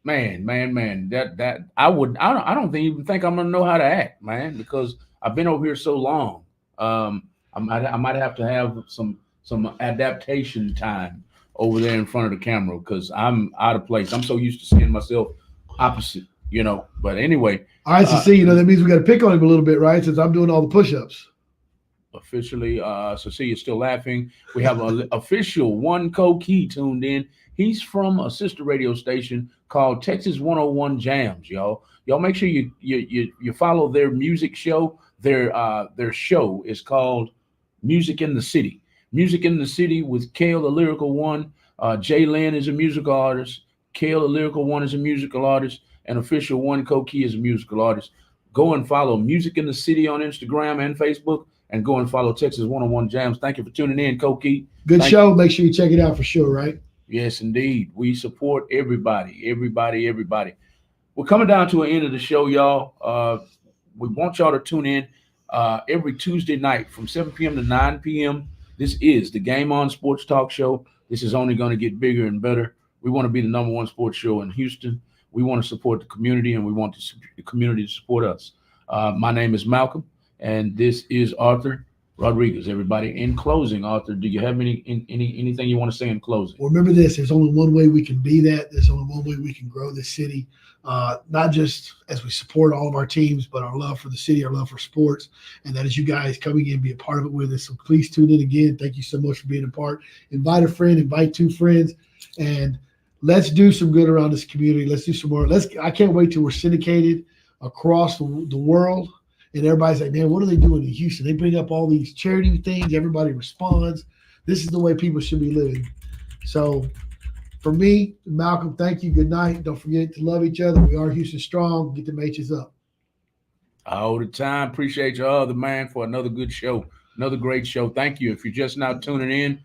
Man, that I don't even think I'm gonna know how to act, man, because I've been over here so long. I might have to have some adaptation time over there in front of the camera because I'm out of place. I'm so used to seeing myself opposite, But anyway, All right, so see, that means we got to pick on him a little bit, right? Since I'm doing all the push-ups. Officially, Cecilia's still laughing. We have an official One Key tuned in. He's from a sister radio station called Texas 101 Jams, y'all. Y'all make sure you follow their music show. Their show is called Music in the City. Music in the City with Kale, the lyrical one. Jay Lynn is a musical artist. Kale, the lyrical one, is a musical artist. And official One Key is a musical artist. Go and follow Music in the City on Instagram and Facebook. And go and follow Texas 101 Jams. Thank you for tuning in, Koki. Good show. Make sure you check it out for sure, right? Yes, indeed. We support everybody. We're coming down to an end of the show, y'all. We want y'all to tune in every Tuesday night from 7 p.m. to 9 p.m. This is the Game On Sports Talk Show. This is only going to get bigger and better. We want to be the number one sports show in Houston. We want to support the community, and we want the community to support us. My name is Malcolm. And this is Arthur Rodriguez. Everybody, in closing, Arthur, do you have anything you want to say in closing? Well, remember this: there's only one way we can be that. There's only one way we can grow this city. Not just as we support all of our teams, but our love for the city, our love for sports, and that is you guys coming in, be a part of it with us. So please tune in again. Thank you so much for being a part. Invite a friend, invite two friends, and let's do some good around this community. Let's do some more. I can't wait till we're syndicated across the world. And everybody's like, man, what are they doing in Houston? They bring up all these charity things. Everybody responds. This is the way people should be living. So for me, Malcolm, thank you. Good night. Don't forget to love each other. We are Houston strong. Get the H's up. All the time. Appreciate you all, man, for another good show. Another great show. Thank you. If you're just now tuning in,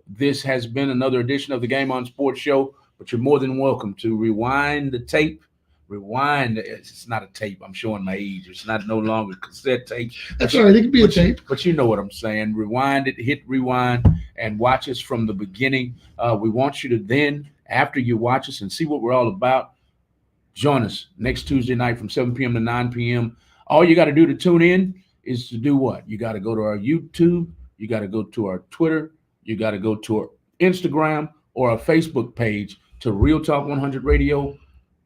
this has been another edition of the Game On Sports Show, but you're more than welcome to rewind the tape. It's not a tape. I'm showing my age. It's not no longer cassette tape. That's all right. It can be a tape. But you know what I'm saying. Rewind it, hit rewind, and watch us from the beginning. We want you to then, after you watch us and see what we're all about, join us next Tuesday night from 7 p.m. to 9 p.m. All you got to do to tune in is to do what? You got to go to our YouTube. You got to go to our Twitter. You got to go to our Instagram or our Facebook page to Real Talk 100 Radio.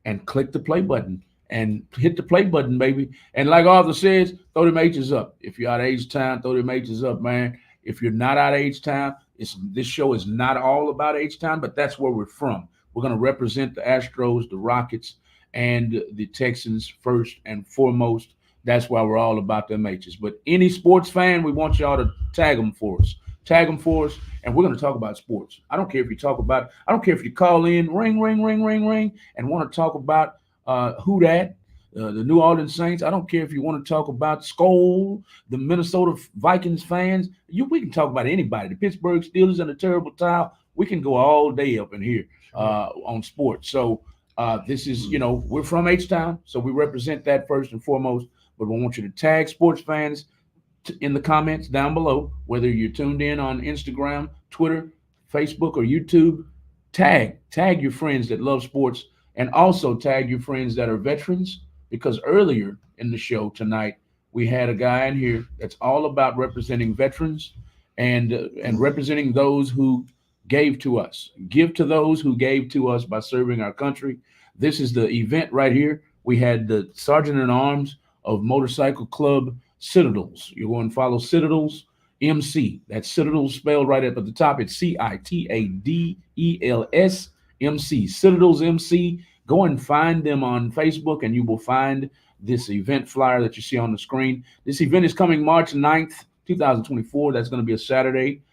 And click the play button and hit the play button, baby. And like Arthur says, throw them H's up. If you're out of H-Town, throw them H's up, man. If you're not out of H-Town, this show is not all about H-Town, but that's where we're from. We're going to represent the Astros, the Rockets, and the Texans first and foremost. That's why we're all about them H's. But any sports fan, we want y'all to tag them for us. And we're going to talk about sports. I don't care if you call in, ring, and want to talk about the New Orleans Saints. I don't care if you want to talk about Skol, the Minnesota Vikings fans. We can talk about anybody. The Pittsburgh Steelers and the Terrible Towel. We can go all day up in here on sports. So this is, we're from H-Town, so we represent that first and foremost. But we want you to tag sports fans in the comments down below, whether you're tuned in on Instagram, Twitter, Facebook, or YouTube. Tag your friends that love sports, and also tag your friends that are veterans, because earlier in the show tonight we had a guy in here that's all about representing veterans and representing those who gave to us. Give to those who gave to us by serving our country. This is the event right here. We had the Sergeant at Arms of Motorcycle Club Citadels. You're going to follow Citadels MC. That's Citadels spelled right up at the top. It's Citadels MC. Citadels MC. Go and find them on Facebook, and you will find this event flyer that you see on the screen. This event is coming March 9th, 2024. That's going to be a Saturday.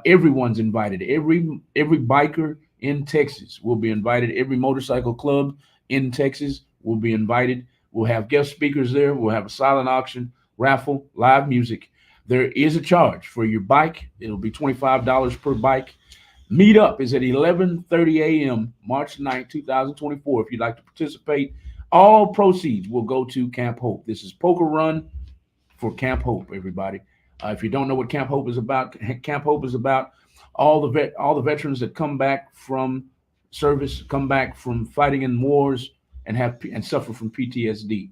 Everyone's invited. Every biker in Texas will be invited. Every motorcycle club in Texas will be invited. We'll have guest speakers there. We'll have a silent auction, raffle, live music. There is a charge for your bike. It'll be $25 per bike. Meetup is at 11:30 a.m. March 9th, 2024. If you'd like to participate, all proceeds will go to Camp Hope. This is Poker Run for Camp Hope, everybody. If you don't know what Camp Hope is about all the veterans that come back from service, come back from fighting in wars, and suffer from PTSD.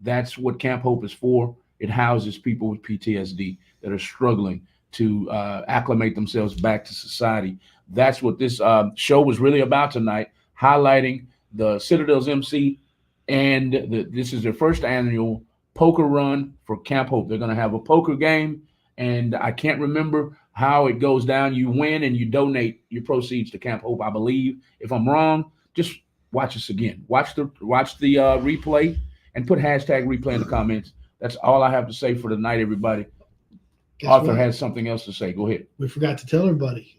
That's what Camp Hope is for. It houses people with PTSD that are struggling to acclimate themselves back to society. That's what this show was really about tonight, highlighting the Citadels MC, and this is their first annual poker run for Camp Hope. They're going to have a poker game, and I can't remember how it goes down. You win and you donate your proceeds to Camp Hope, I believe. If I'm wrong, just watch us again. Watch the replay and put #replay in the comments. That's all I have to say for tonight, everybody. Guess Arthur what? has something else to say. Go ahead. We forgot to tell everybody.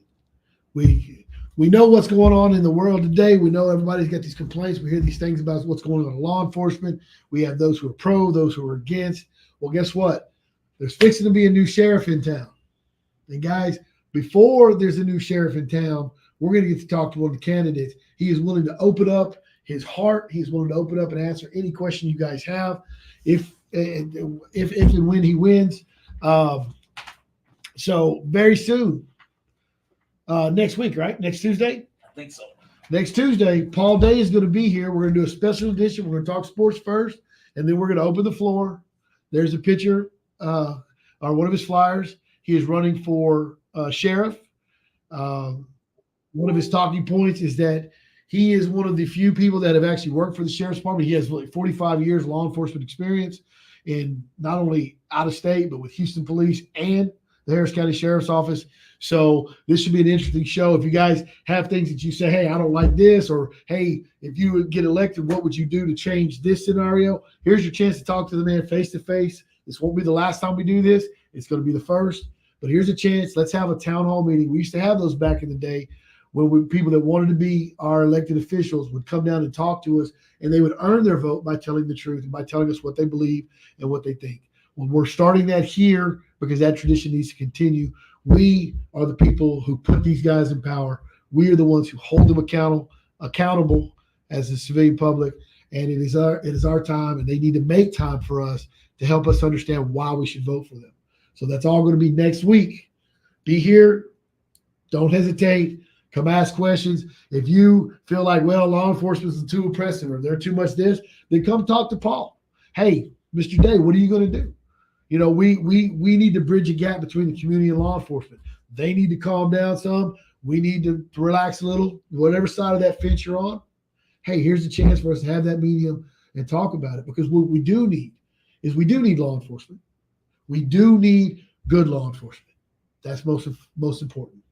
We know what's going on in the world today. We know everybody's got these complaints. We hear these things about what's going on in law enforcement. We have those who are pro, those who are against. Well, guess what? There's fixing to be a new sheriff in town. And guys, before there's a new sheriff in town, we're going to get to talk to one of the candidates. He is willing to open up his heart. He's willing to open up and answer any question you guys have. If and when he wins. So very soon, next week, right? Next Tuesday? I think so. Next Tuesday, Paul Day is going to be here. We're going to do a special edition. We're going to talk sports first, and then we're going to open the floor. There's a picture or one of his flyers. He is running for sheriff. One of his talking points is that he is one of the few people that have actually worked for the sheriff's department. He has like 45 years law enforcement experience in not only out of state, but with Houston Police and the Harris County Sheriff's Office. So this should be an interesting show. If you guys have things that you say, hey, I don't like this, or hey, if you would get elected, what would you do to change this scenario? Here's your chance to talk to the man face to face. This won't be the last time we do this. It's going to be the first. But here's a chance. Let's have a town hall meeting. We used to have those back in the day when people that wanted to be our elected officials would come down and talk to us, and they would earn their vote by telling the truth and by telling us what they believe and what they think. Well, we're starting that here because that tradition needs to continue. We are the people who put these guys in power. We are the ones who hold them accountable as the civilian public, and it is our time, and they need to make time for us to help us understand why we should vote for them. So that's all going to be next week. Be here. Don't hesitate. Come ask questions. If you feel like, well, law enforcement is too oppressive or they're too much this, then come talk to Paul. Hey, Mr. Day, what are you going to do? You know, we need to bridge a gap between the community and law enforcement. They need to calm down some. We need to relax a little. Whatever side of that fence you're on, hey, here's a chance for us to have that medium and talk about it. Because what we do need is law enforcement. We do need good law enforcement. That's most important.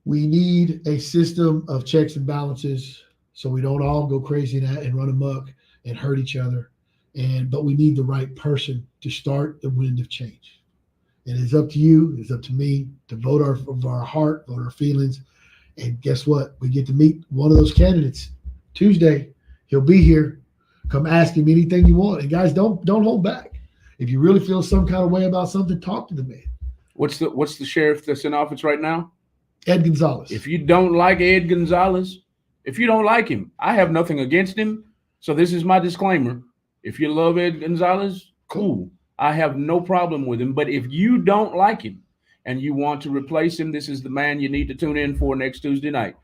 We need a system of checks and balances so we don't all go crazy and run amok and hurt each other. But we need the right person to start the wind of change. And it's up to you, it's up to me to vote our heart, vote our feelings. And guess what? We get to meet one of those candidates Tuesday. He'll be here. Come ask him anything you want. And guys, don't hold back. If you really feel some kind of way about something, talk to the man. What's the sheriff that's in office right now? Ed Gonzalez. If you don't like Ed Gonzalez, if you don't like him, I have nothing against him. So this is my disclaimer. If you love Ed Gonzalez, cool. I have no problem with him. But if you don't like him and you want to replace him, this is the man you need to tune in for next Tuesday night.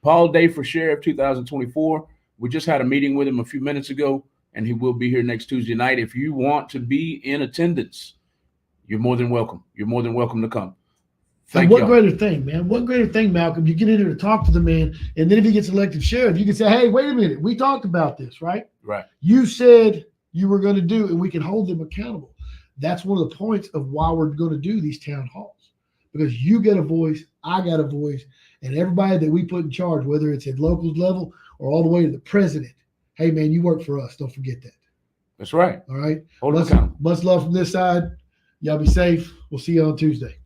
Paul Day for Sheriff 2024. We just had a meeting with him a few minutes ago, and he will be here next Tuesday night. If you want to be in attendance, you're more than welcome. You're more than welcome to come. Thank what you. greater thing, man? What greater thing, Malcolm? You get in here to talk to the man, and then if he gets elected sheriff, you can say, hey, wait a minute. We talked about this, right? Right. You said you were going to do, and we can hold them accountable. That's one of the points of why we're going to do these town halls, because you get a voice, I got a voice, and everybody that we put in charge, whether it's at local level or all the way to the president, hey, man, you work for us. Don't forget that. That's right. All right. Hold them accountable. Much love from this side. Y'all be safe. We'll see you on Tuesday.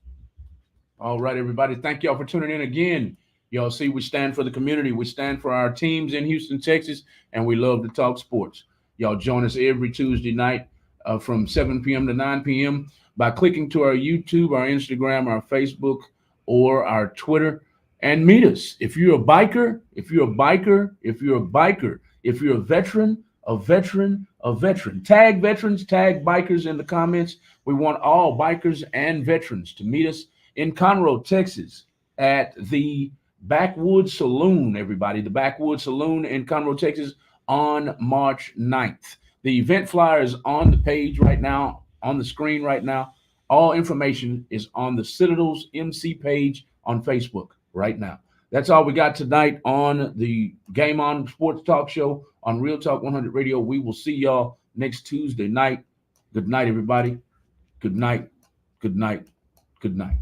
All right, everybody. Thank y'all for tuning in again. Y'all see we stand for the community. We stand for our teams in Houston, Texas, and we love to talk sports. Y'all join us every Tuesday night from 7 p.m. to 9 p.m. by clicking to our YouTube, our Instagram, our Facebook, or our Twitter, and meet us. If you're a biker, if you're a veteran, tag veterans, tag bikers in the comments. We want all bikers and veterans to meet us in Conroe, Texas, at the Backwoods Saloon, everybody. The Backwoods Saloon in Conroe, Texas, on March 9th. The event flyer is on the page right now, on the screen right now. All information is on the Citadel's MC page on Facebook right now. That's all we got tonight on the Game On Sports Talk Show on Real Talk 100 Radio. We will see y'all next Tuesday night. Good night, everybody. Good night. Good night. Good night.